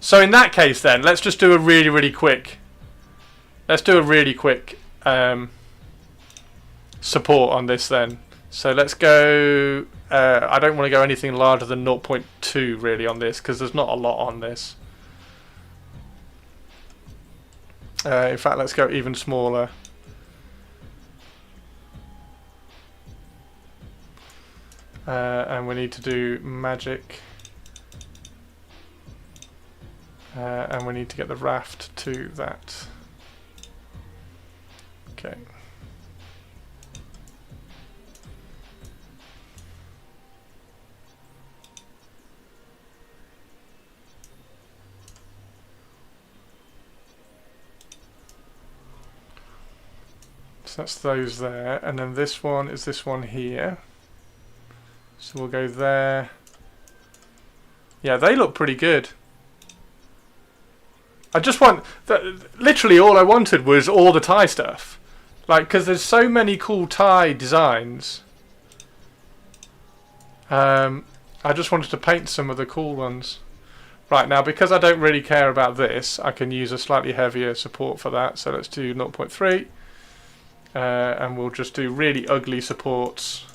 So in that case then, let's just do a really quick... Let's do a really quick support on this then. So let's go... I don't want to go anything larger than 0.2 really on this, because there's not a lot on this. In fact, let's go even smaller. And we need to do magic. And we need to get the raft to that. Okay. So that's those there, and then this one is this one here. So we'll go there. Yeah, they look pretty good. I just want... literally all I wanted was all the TIE stuff. Like, because there's so many cool TIE designs. I just wanted to paint some of the cool ones. Right, now because I don't really care about this, I can use a slightly heavier support for that. So let's do 0.3. And we'll just do really ugly supports.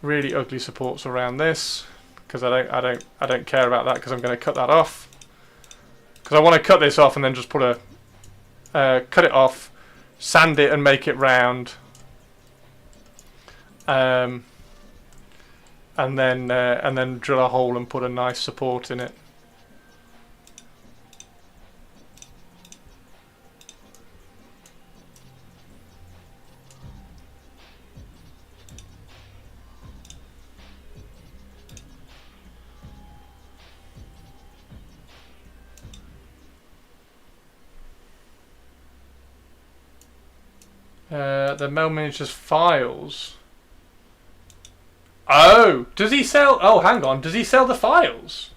Really ugly supports around this, because I don't care about that, because I'm going to cut that off. Because I want to cut this off and then just put a cut it off, sand it and make it round, and then drill a hole and put a nice support in it. The Mel Miniatures files. Oh, does he sell? Oh, hang on. Does he sell the files?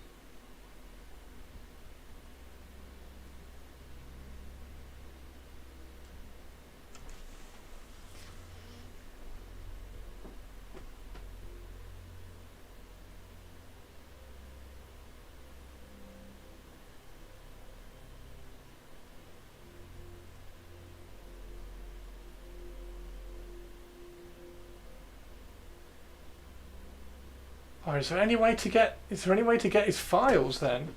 Or is there any way to get? Is there any way to get his files then?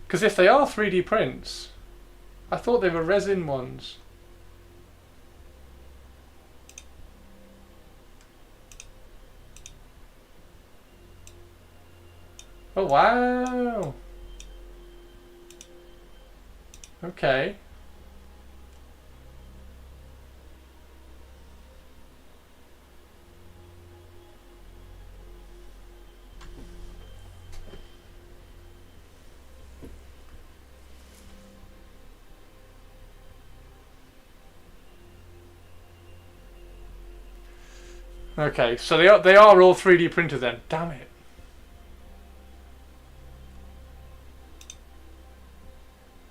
Because if they are 3D prints, I thought they were resin ones. Oh wow! Okay. Okay, so they are all 3D printed then. Damn it.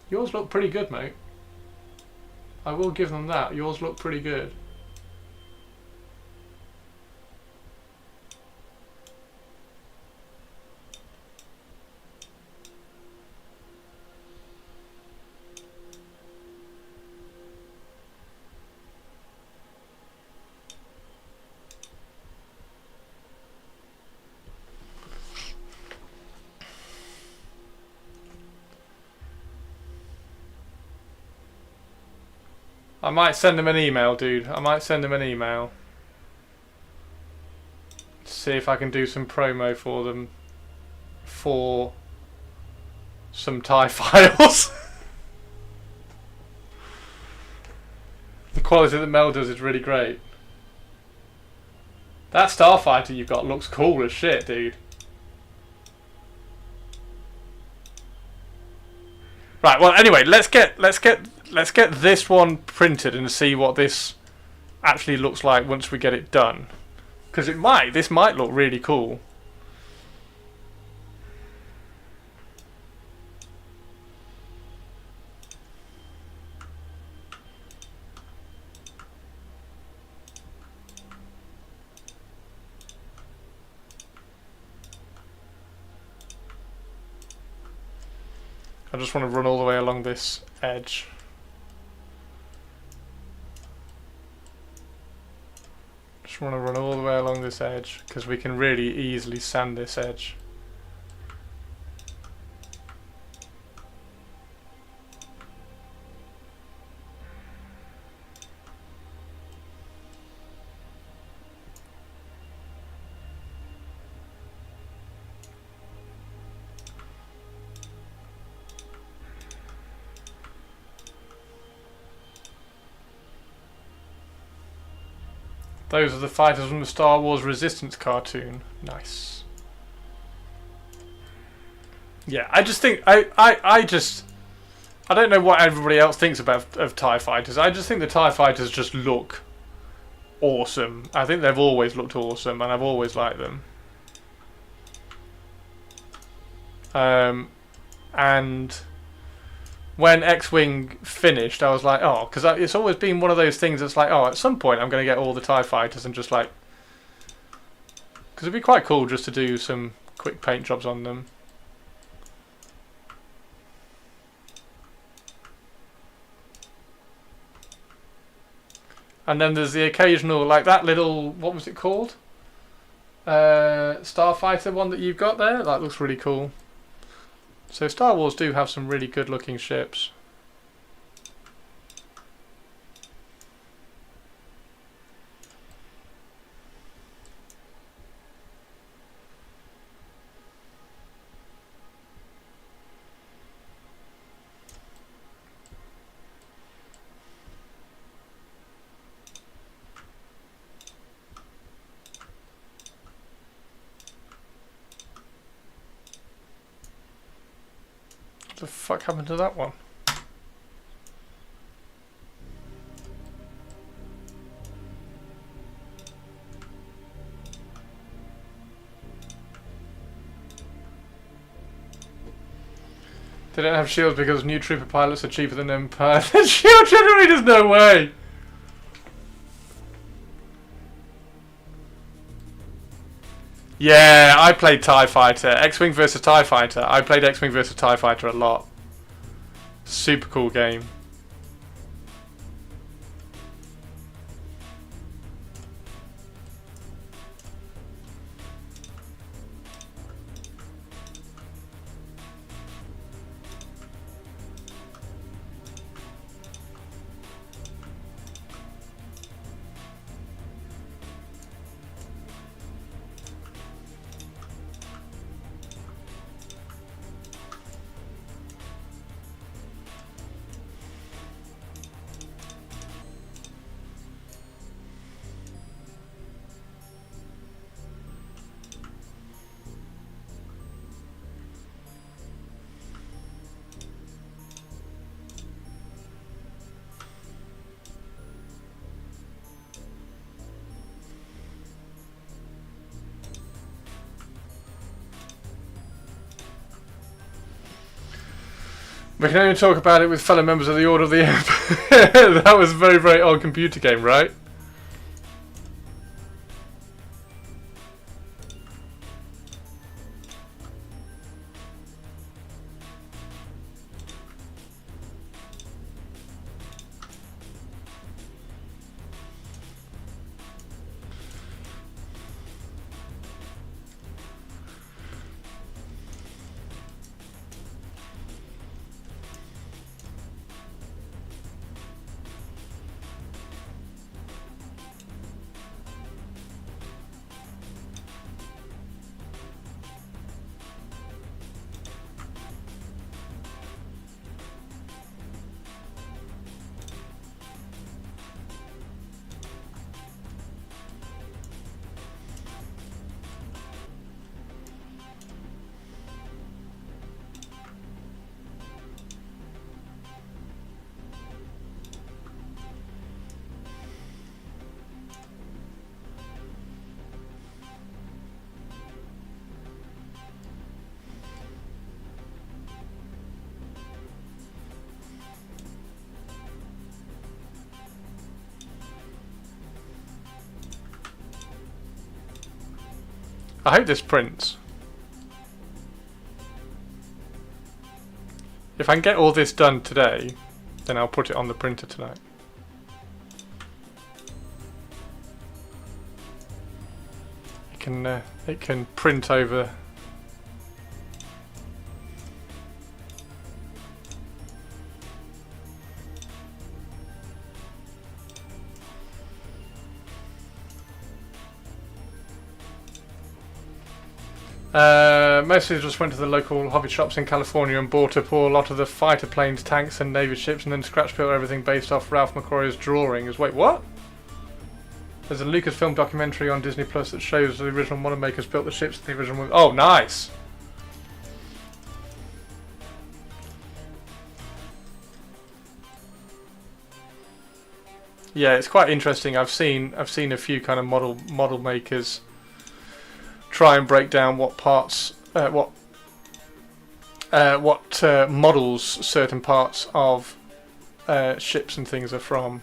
Yours look pretty good, mate. I will give them that. Yours look pretty good. I might send them an email, dude. I might send them an email. See if I can do some promo for them. For some TIE files. The quality that Mel does is really great. That Starfighter you've got looks cool as shit, dude. Right, well anyway, let's get this one printed and see what this actually looks like once we get it done. Because this might look really cool. I just want to run all the way along this edge. Just want to run all the way along this edge because we can really easily sand this edge. Those are the fighters from the Star Wars Resistance cartoon. Nice. Yeah, I just think I don't know what everybody else thinks of TIE fighters. I just think the TIE fighters just look awesome. I think they've always looked awesome, and I've always liked them. And when X-Wing finished, I was like, oh, because it's always been one of those things that's like, oh, at some point I'm going to get all the TIE fighters and just like... Because it'd be quite cool just to do some quick paint jobs on them. And then there's the occasional, like that little, what was it called? Starfighter one that you've got there. That looks really cool. So Star Wars do have some really good looking ships. What the fuck happened to that one? They don't have shields because new trooper pilots are cheaper than Empire. Shield generators, no way! Yeah, I played TIE Fighter. X-Wing versus TIE Fighter. I played X-Wing versus TIE Fighter a lot. Super cool game. We can only talk about it with fellow members of the Order of the Empire. That was a very, very old computer game, right? I hope this prints. If I can get all this done today, then I'll put it on the printer tonight. It can print over. Mostly just went to the local hobby shops in California and bought up a lot of the fighter planes, tanks and Navy ships, and then scratch built everything based off Ralph McQuarrie's drawings. Wait, what? There's a Lucasfilm documentary on Disney Plus that shows the original model makers built the ships in the original movie. Oh, nice! Yeah, it's quite interesting. I've seen a few kind of model makers try and break down what parts, what models certain parts of ships and things are from.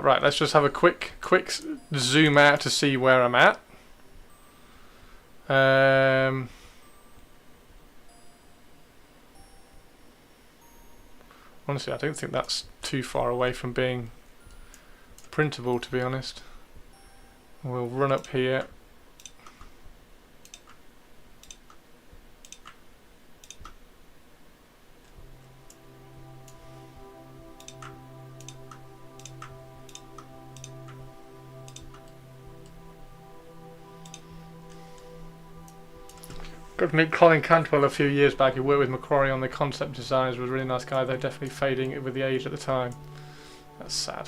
Right, let's just have a quick zoom out to see where I'm at. Honestly, I don't think that's too far away from being printable, to be honest. We'll run up here. Got to meet Colin Cantwell a few years back. He worked with McQuarrie on the concept designs. Was a really nice guy. They're definitely fading with the age at the time. That's sad.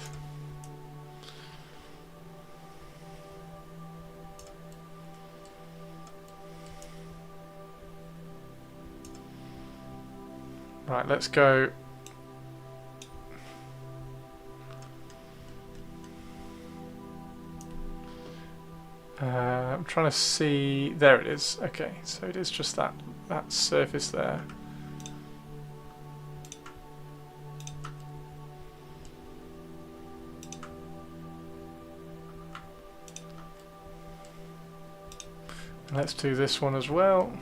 Right, let's go. I'm trying to see. There it is. Okay, so it is just that surface there. Let's do this one as well.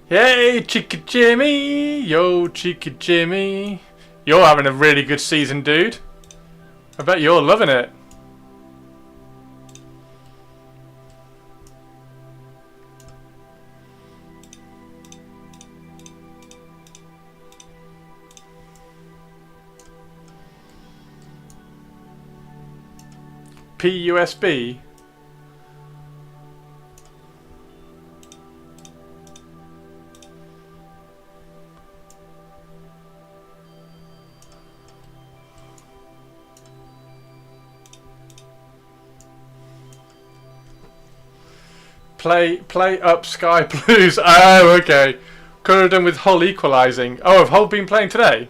Hey, Cheeky Jimmy! Yo, Cheeky Jimmy! You're having a really good season, dude. I bet you're loving it. PUSB? Play up Sky Blues. Oh, okay. Could have done with Hull equalising. Oh, have Hull been playing today?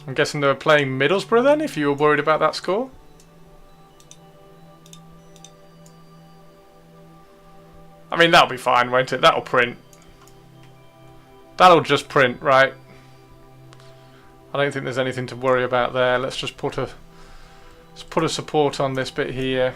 I'm guessing they were playing Middlesbrough then, if you were worried about that score. I mean, that'll be fine, won't it? That'll print. That'll just print, right? I don't think there's anything to worry about there. Let's just put a support on this bit here.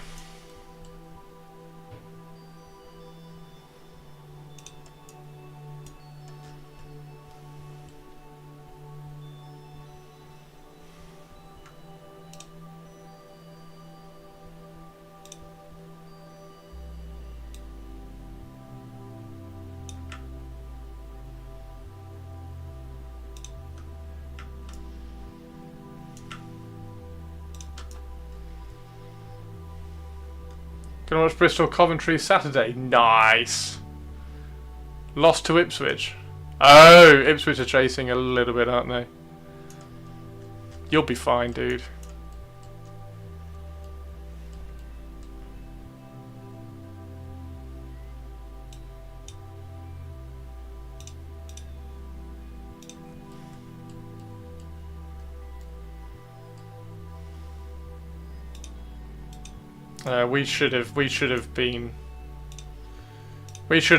Gonna watch Bristol Coventry Saturday. Nice. Lost to Ipswich. Oh, Ipswich are chasing a little bit, aren't they? You'll be fine, dude. We should have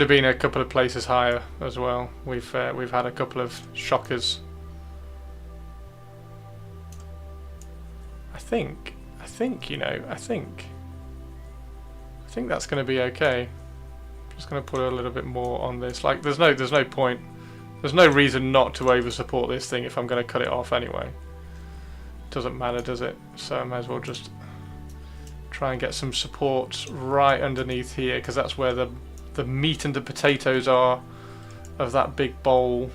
been a couple of places higher as well. We've had a couple of shockers. I think that's going to be okay. Just going to put a little bit more on this. Like, there's no point. There's no reason not to over support this thing if I'm going to cut it off anyway. Doesn't matter, does it? So I might as well just try and get some support right underneath here, because that's where the meat and the potatoes are of that big bowl.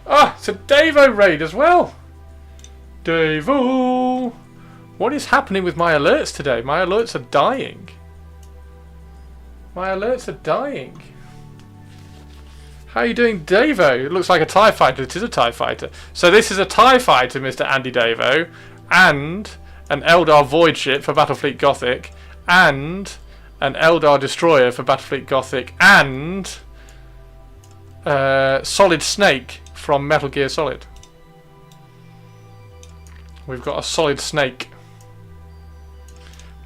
Ah, it's a Davo raid as well. Davo! What is happening with my alerts today? My alerts are dying. My alerts are dying. How are you doing, Davo? It looks like a TIE fighter. It is a TIE fighter. So this is a TIE fighter, Mr. Andy Davo, and an Eldar Void ship for Battlefleet Gothic, and an Eldar Destroyer for Battlefleet Gothic, and Solid Snake from Metal Gear Solid. We've got a Solid Snake.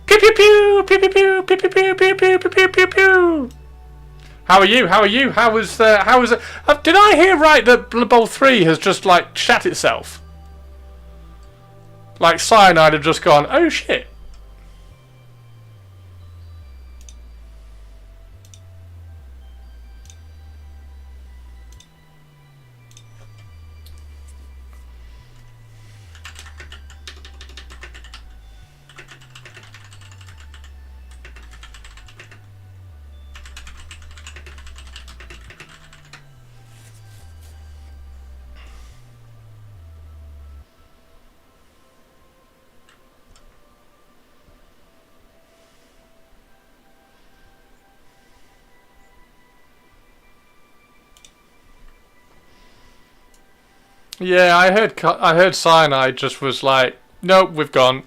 Pew pew pew! Pew pew pew! Pew pew pew! Pew pew pew! Pew pew! How are you? How are you? How was it? Did I hear right that Blood Bowl 3 has just like shat itself? Like Cyanide have just gone, oh shit. Yeah, I heard Cyanide just was like, nope, we've gone.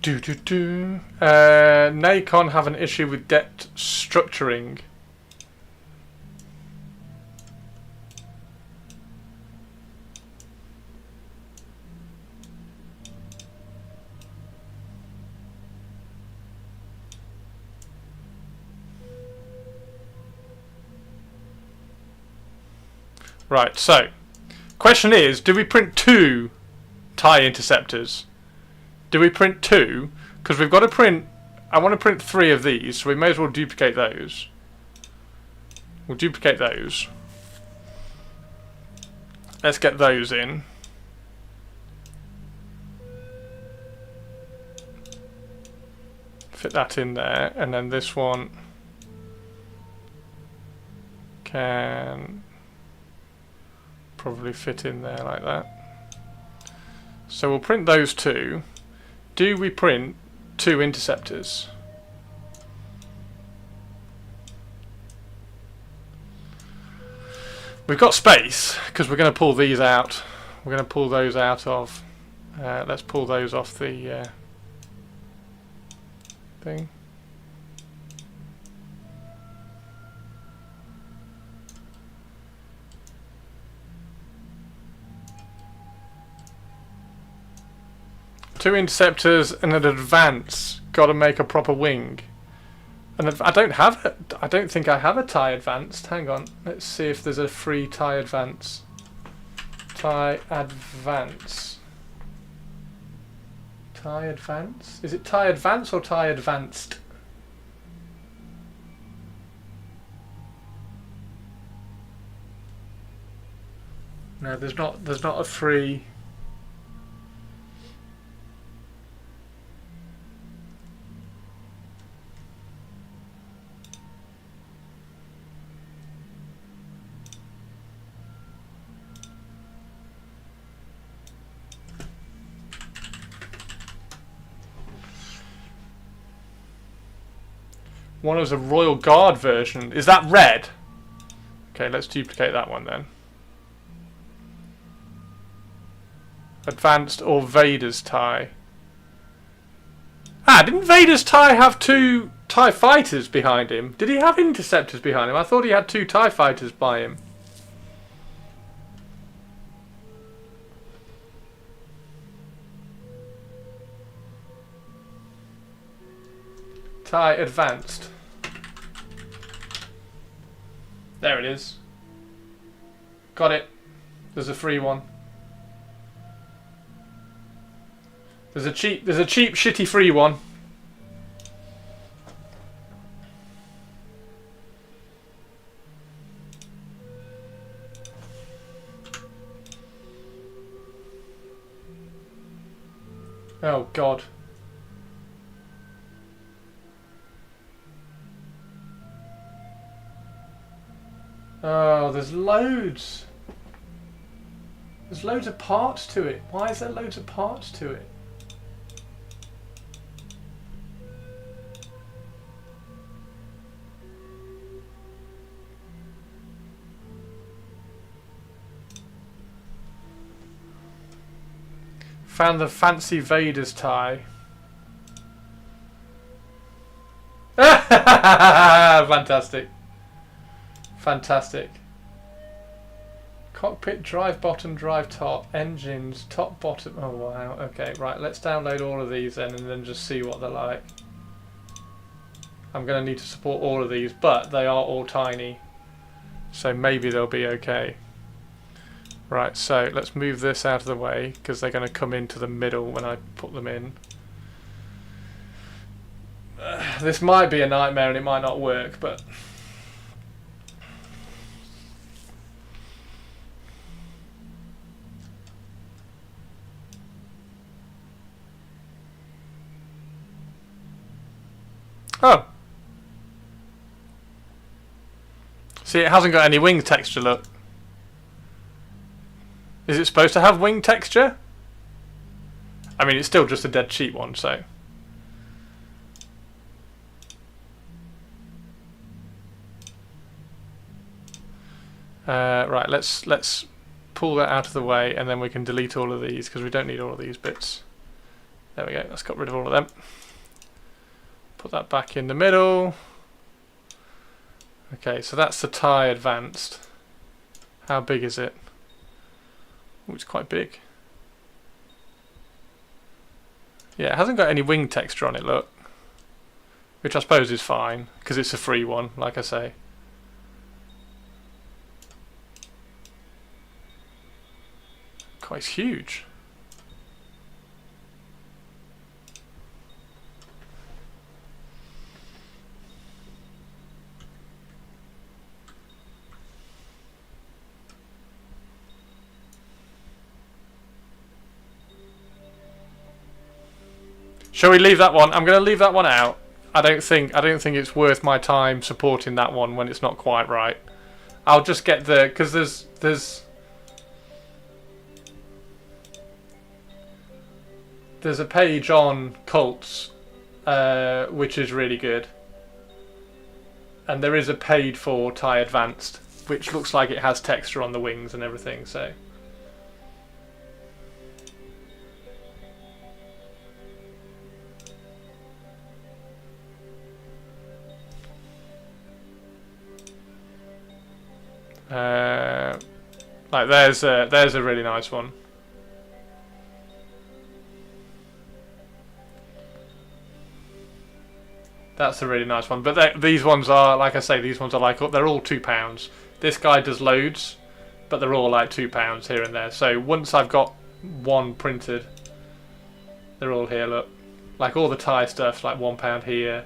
Nacon have an issue with debt structuring. Right, so question is, do we print 2 TIE interceptors? Do we print 2? Because we've got to print... I want to print 3 of these, so we may as well duplicate those. We'll duplicate those. Let's get those in. Fit that in there, and then this one can probably fit in there like that. So we'll print those 2. Do we print 2 interceptors? We've got space because we're going to pull these out. We're going to pull those out of Let's pull those off the thing. Two interceptors and an advance. Got to make a proper wing. And I don't have it. I don't think I have a TIE advanced. Hang on. Let's see if there's a free TIE advance. TIE advance. TIE advance? Is it TIE advance or TIE advanced? No, there's not a free. One is a Royal Guard version. Is that red? Okay, let's duplicate that one then. Advanced or Vader's TIE? Ah, didn't Vader's TIE have two TIE fighters behind him? Did he have interceptors behind him? I thought he had two TIE fighters by him. TIE advanced. There it is. Got it. There's a free one. There's a cheap shitty free one. Oh God. Oh, there's loads. There's loads of parts to it. Why is there loads of parts to it? Found the fancy Vader's TIE. Fantastic. Fantastic. Cockpit, drive bottom, drive top, engines, top bottom. Oh wow, okay, right, let's download all of these then and then just see what they're like. I'm going to need to support all of these, but they are all tiny. So maybe they'll be okay. Right, so let's move this out of the way because they're going to come into the middle when I put them in. This might be a nightmare and it might not work, but... Oh! See, it hasn't got any wing texture, look. Is it supposed to have wing texture? I mean, it's still just a dead cheap one, so... right, let's pull that out of the way and then we can delete all of these because we don't need all of these bits. There we go, let's got rid of all of them. Put that back in the middle. Okay, so that's the TIE advanced. How big is it? Oh, it's quite big. Yeah, it hasn't got any wing texture on it, look. Which I suppose is fine, because it's a free one, like I say. Quite huge. Shall we leave that one? I'm going to leave that one out. I don't think it's worth my time supporting that one when it's not quite right. I'll just get the because there's a page on cults which is really good, and there is a paid for TIE Advanced which looks like it has texture on the wings and everything. So Like there's a really nice one. That's a really nice one. But these ones are, like I say, these ones are like, they're all £2. This guy does loads, but they're all like £2 here and there. So once I've got one printed, they're all here, look. Like all the Thai stuff, like £1 here.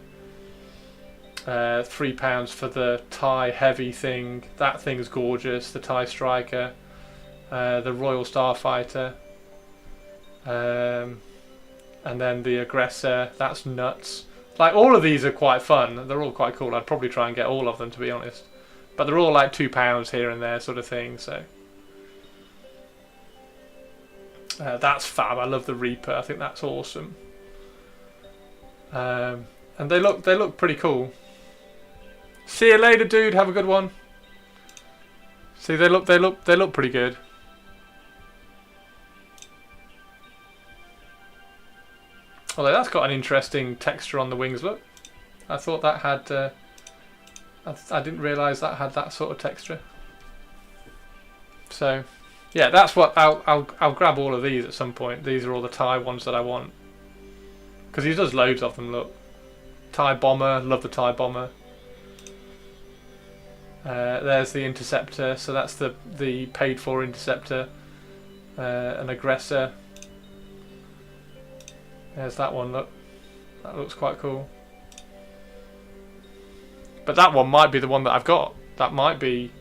£3 for the Thai heavy thing. That thing's gorgeous. The Thai Striker. The Royal Starfighter. And then the Aggressor. That's nuts. Like, all of these are quite fun. They're all quite cool. I'd probably try and get all of them, to be honest. But they're all like £2 here and there sort of thing, so... that's fab. I love the Reaper. I think that's awesome. And they look pretty cool. See you later, dude. Have a good one. See, they look pretty good. Although that's got an interesting texture on the wings, look. I thought that had... I didn't realise that had that sort of texture. So, yeah, that's what... I'll grab all of these at some point. These are all the Thai ones that I want. Because he does loads of them, look. Thai Bomber, love the Thai Bomber. There's the Interceptor, so that's the paid-for Interceptor. An Aggressor. There's that one, look. That looks quite cool. But that one might be the one that I've got. That might be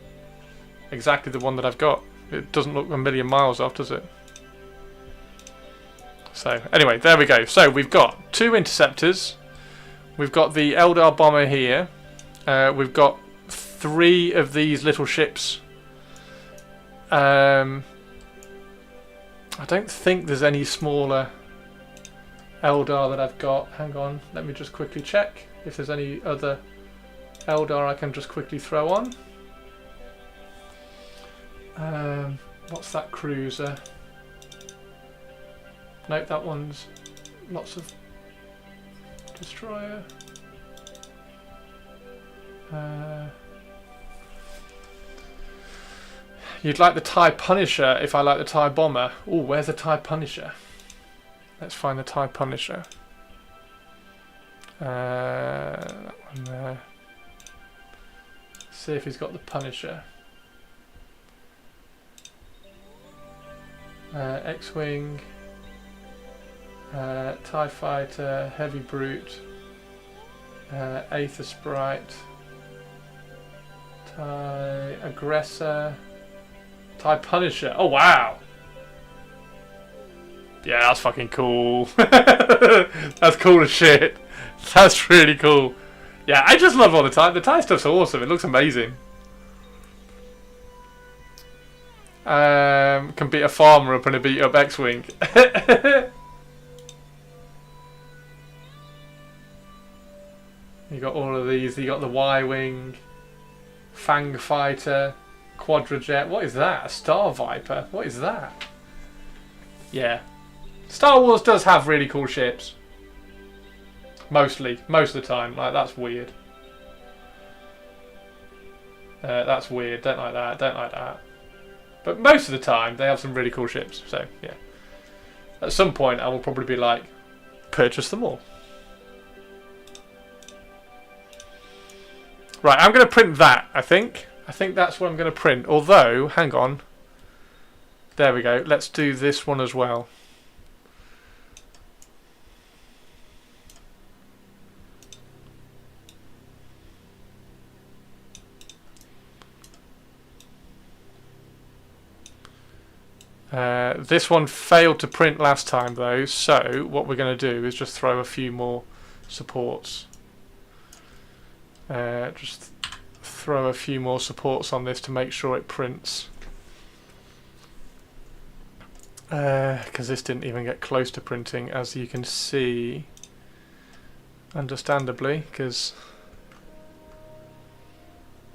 exactly the one that I've got. It doesn't look a million miles off, does it? So, anyway, there we go. So, we've got 2 Interceptors. We've got the Eldar Bomber here. We've got 3 of these little ships. I don't think there's any smaller Eldar that I've got. Hang on, let me just quickly check if there's any other Eldar I can just quickly throw on. What's that cruiser? Nope, that one's lots of destroyer. You'd like the Thai Punisher if I like the Thai Bomber. Oh, where's the Thai Punisher? Let's find the Thai Punisher. That one there. See if he's got the Punisher. X-Wing. TIE Fighter. Heavy Brute. Aether Sprite. TIE Aggressor. TIE Punisher. Oh, wow! Yeah, that's fucking cool. That's cool as shit. That's really cool. Yeah, I just love all the Thai. The Thai stuff's awesome. It looks amazing. Can beat a farmer up in a beat up X-Wing. You got all of these. You got the Y-Wing, Fang Fighter, Quadrajet. What is that? A Star Viper? What is that? Yeah. Star Wars does have really cool ships. Mostly. Most of the time. Like, that's weird. That's weird. Don't like that. Don't like that. But most of the time, they have some really cool ships. So, yeah. At some point, I will probably be like, purchase them all. Right, I'm going to print that, I think. I think that's what I'm going to print. Although, hang on. There we go. Let's do this one as well. This one failed to print last time though, so what we're going to do is just throw a few more supports. Just throw a few more supports on this to make sure it prints. Because this didn't even get close to printing, as you can see, understandably, because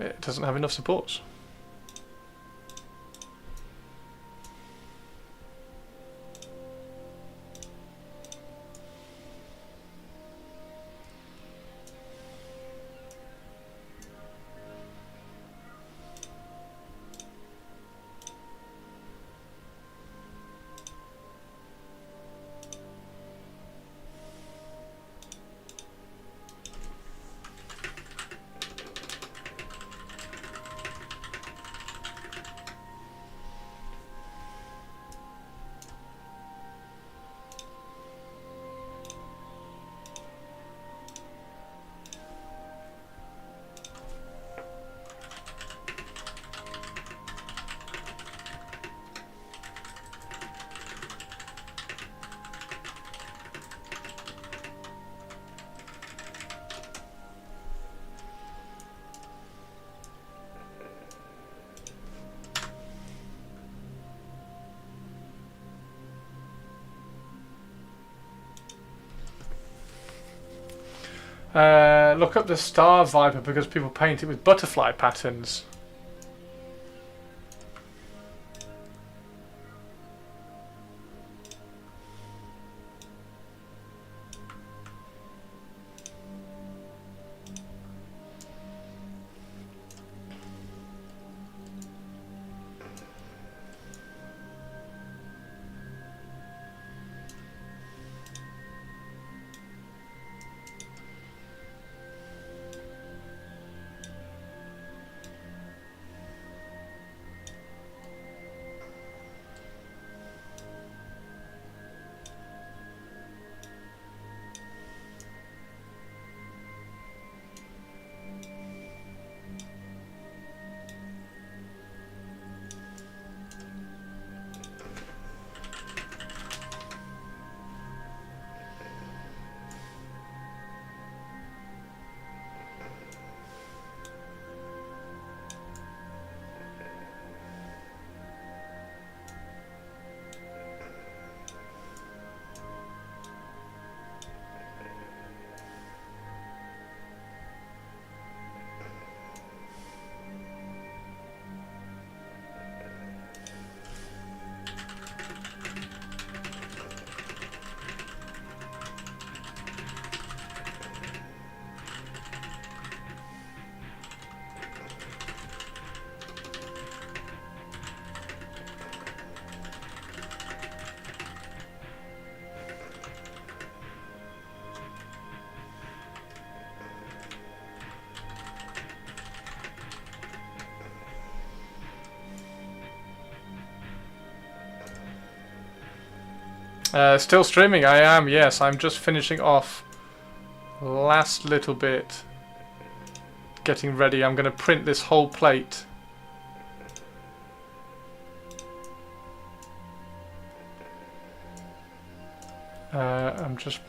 it doesn't have enough supports. Look up the Star Viper because people paint it with butterfly patterns. Still streaming, I am, yes. I'm just finishing off last little bit. Getting ready. I'm going to print this whole plate. I'm just...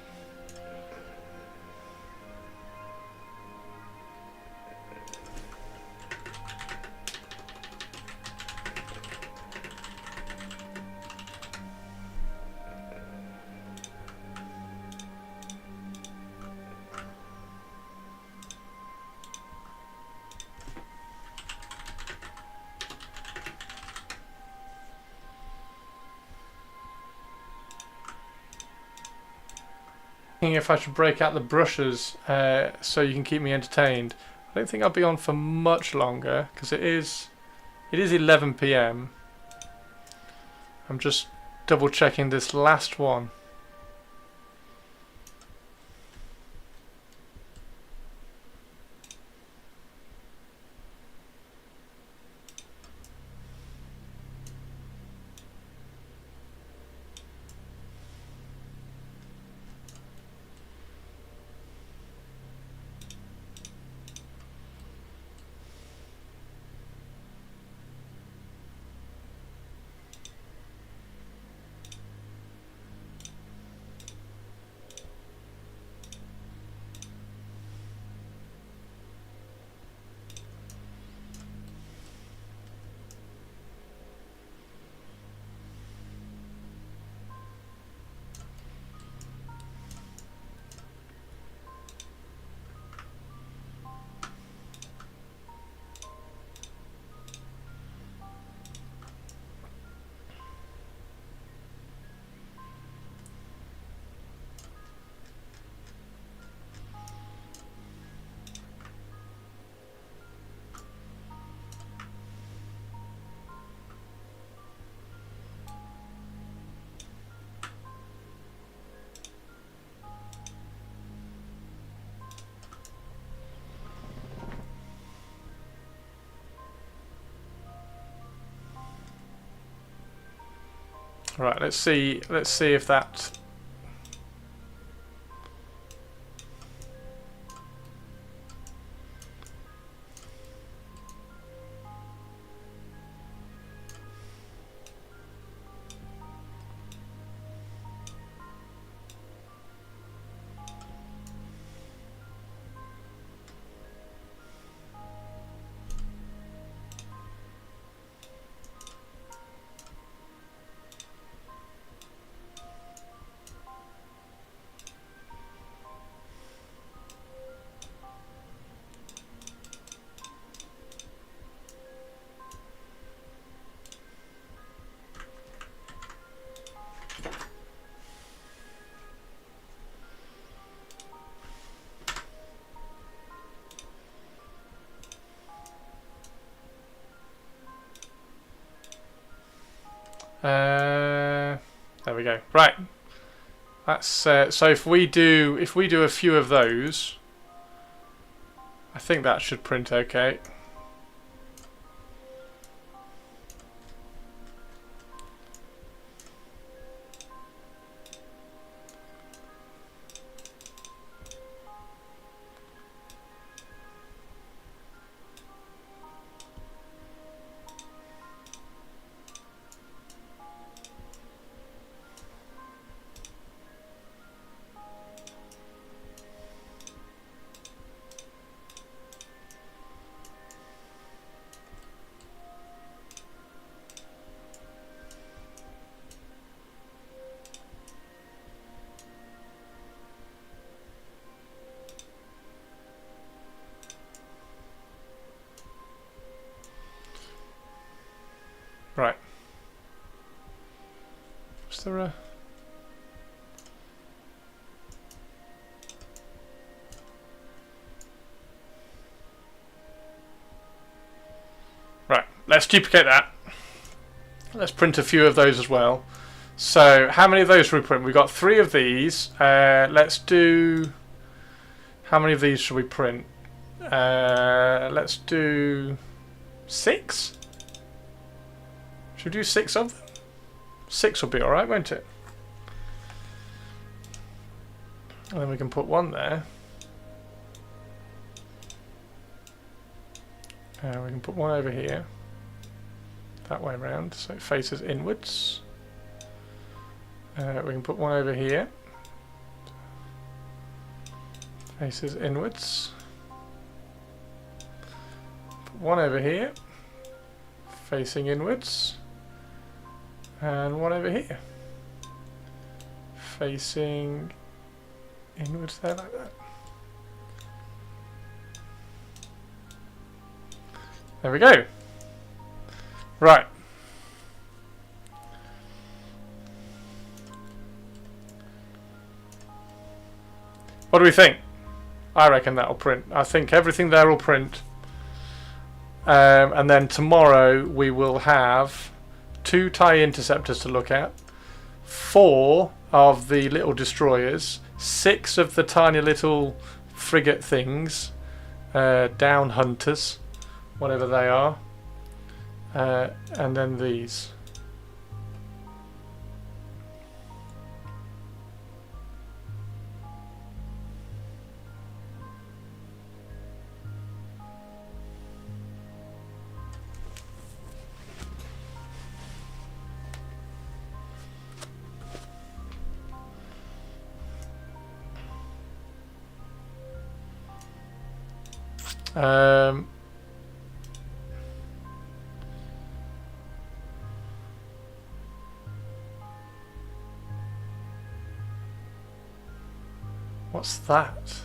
if I should break out the brushes so you can keep me entertained. I don't think I'll be on for much longer because it is 11 PM. I'm just double checking this last one. Right, let's see if that... There we go. Right. That's so if we do a few of those, I think that should print okay. Right. Is there a... Right, let's duplicate that. Let's print a few of those as well. So, how many of those should we print? We've got 3 of these. Let's do... How many of these should we print? Let's do... 6? Should we do 6 of them? 6 will be alright, won't it? And then we can put 1 there. We can put 1 over here. That way around, so it faces inwards. We can put 1 over here. Faces inwards. Put 1 over here. Facing inwards. And 1 over here. Facing inwards there like that. There we go. Right. What do we think? I reckon that'll print. I think everything there will print. And then tomorrow we will have 2 TIE interceptors to look at, 4 of the little destroyers, 6 of the tiny little frigate things, down hunters, whatever they are, and then these. What's that?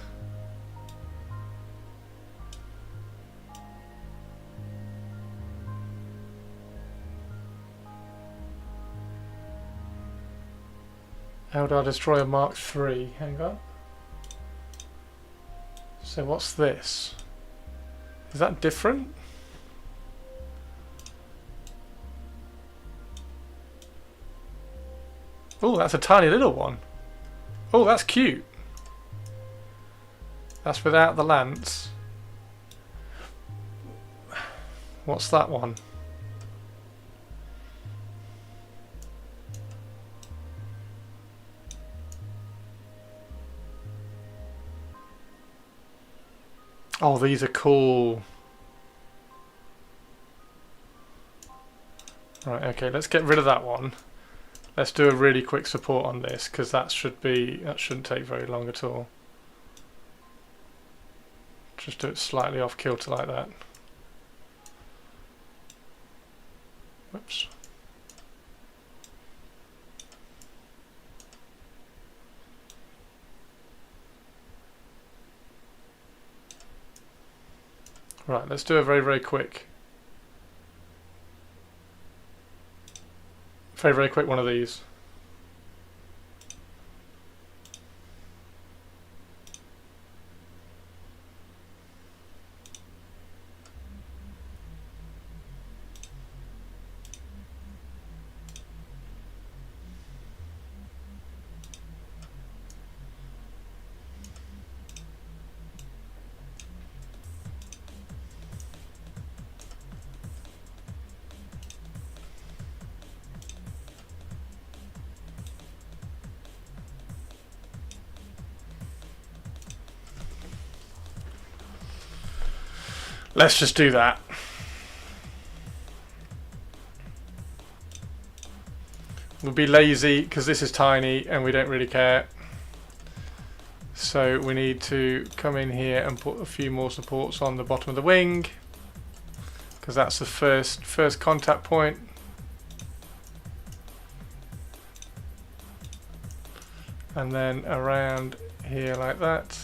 Eldar Destroyer Mark III. Hang on. So what's this? Is that different? Oh, that's a tiny little one. Oh, that's cute. That's without the lance. What's that one? Oh, these are cool. Right, okay, let's get rid of that one. Let's do a really quick support on this, because that shouldn't take very long at all. Just do it slightly off kilter like that. Whoops. Right, let's do a very, very quick. Very, very quick one of these. Let's just do that. We'll be lazy because this is tiny and we don't really care. So we need to come in here and put a few more supports on the bottom of the wing, because that's the first contact point. And then around here like that.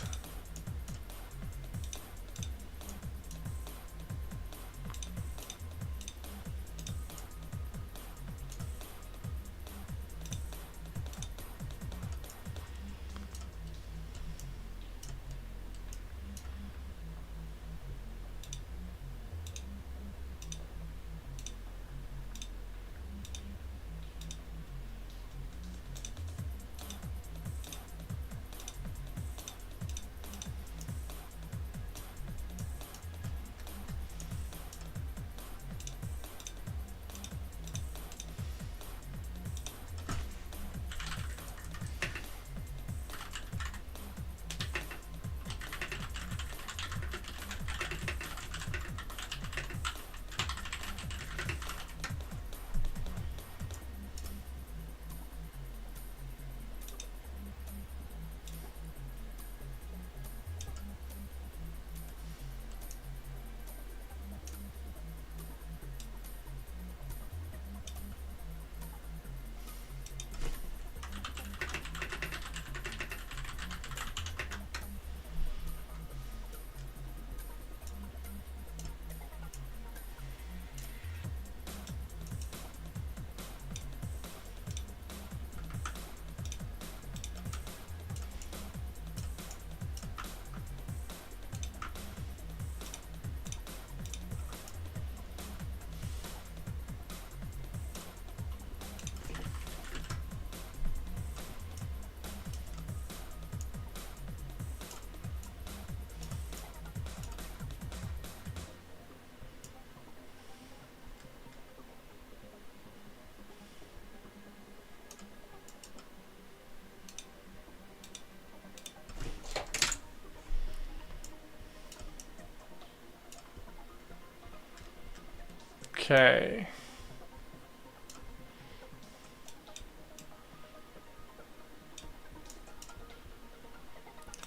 Okay.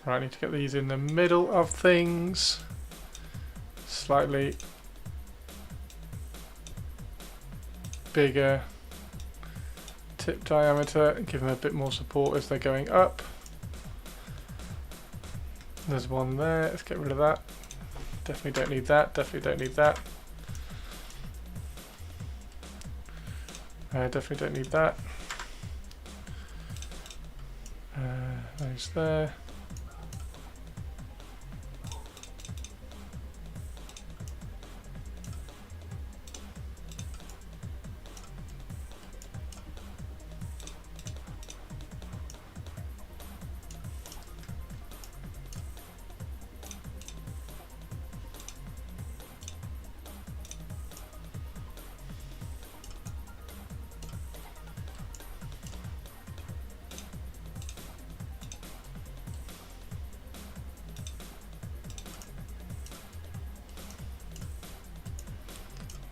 Right, I need to get these in the middle of things. Slightly bigger tip diameter and give them a bit more support as they're going up. There's one there, let's get rid of that. Definitely don't need that, definitely don't need that. Definitely don't need that. Those there.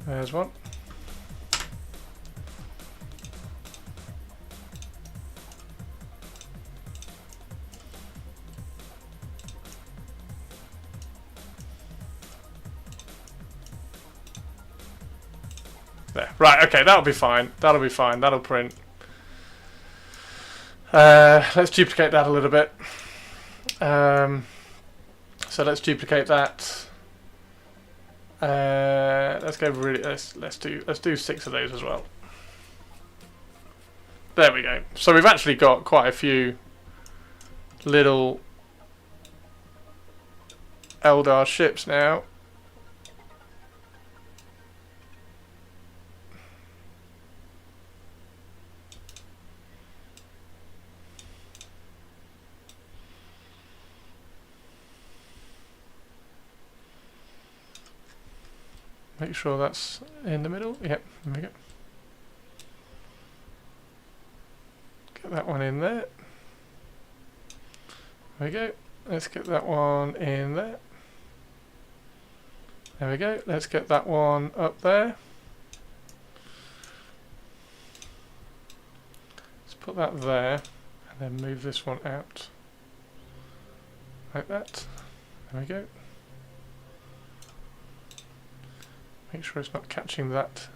There's one. There. Right, okay, that'll be fine. That'll be fine. That'll print. Let's duplicate that a little bit. So let's duplicate that. Let's go really. Let's do 6 of those as well. There we go. So we've actually got quite a few little Eldar ships now. Make sure that's in the middle. Yep, there we go. Get that one in there. There we go. Let's get that one in there. There we go. Let's get that one up there. Let's put that there and then move this one out like that. There we go. Make sure it's not catching that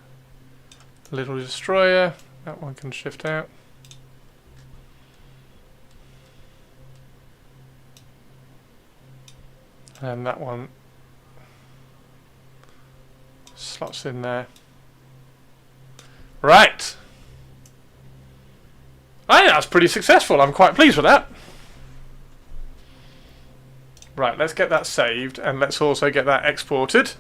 little destroyer. That one can shift out. And that one slots in there. Right. I think that's pretty successful. I'm quite pleased with that. Right, let's get that saved and let's also get that exported.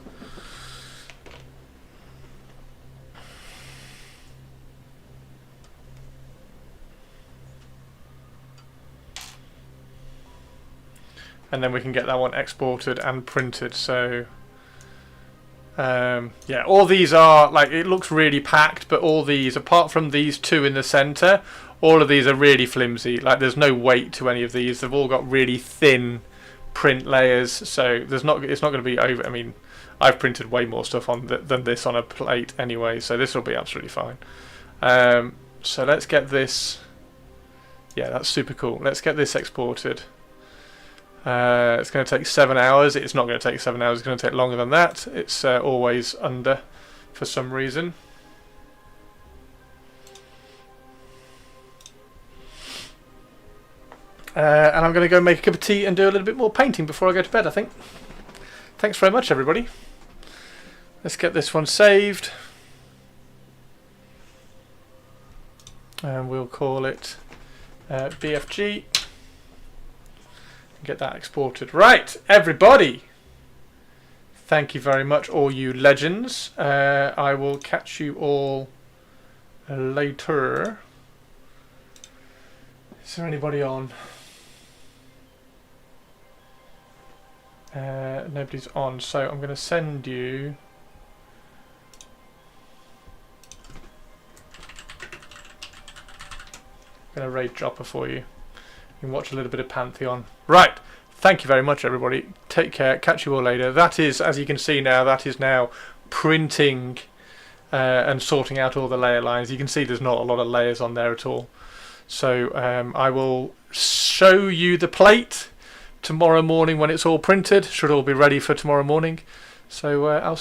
And then we can get that one exported and printed. So yeah, all these are like, it looks really packed, but all these, apart from these two in the center, all of these are really flimsy. Like there's no weight to any of these. They've all got really thin print layers, so it's not going to be over. I mean, I've printed way more stuff on than this on a plate anyway, so this will be absolutely fine. So let's get this. Yeah, that's super cool. Let's get this exported. It's going to take 7 hours. It's not going to take 7 hours. It's going to take longer than that. It's always under for some reason. And I'm going to go make a cup of tea and do a little bit more painting before I go to bed, I think. Thanks very much, everybody. Let's get this one saved. And we'll call it BFG. Get that exported. Right, everybody. Thank you very much, all you legends. I will catch you all later. Is there anybody on? Nobody's on, so I'm going to send you. I'm going to raid Dropper for you. You can watch a little bit of Pantheon. Right. Thank you very much, everybody. Take care. Catch you all later. That is, as you can see now, that is now printing and sorting out all the layer lines. You can see there's not a lot of layers on there at all. So I will show you the plate tomorrow morning when it's all printed. Should all be ready for tomorrow morning. So I'll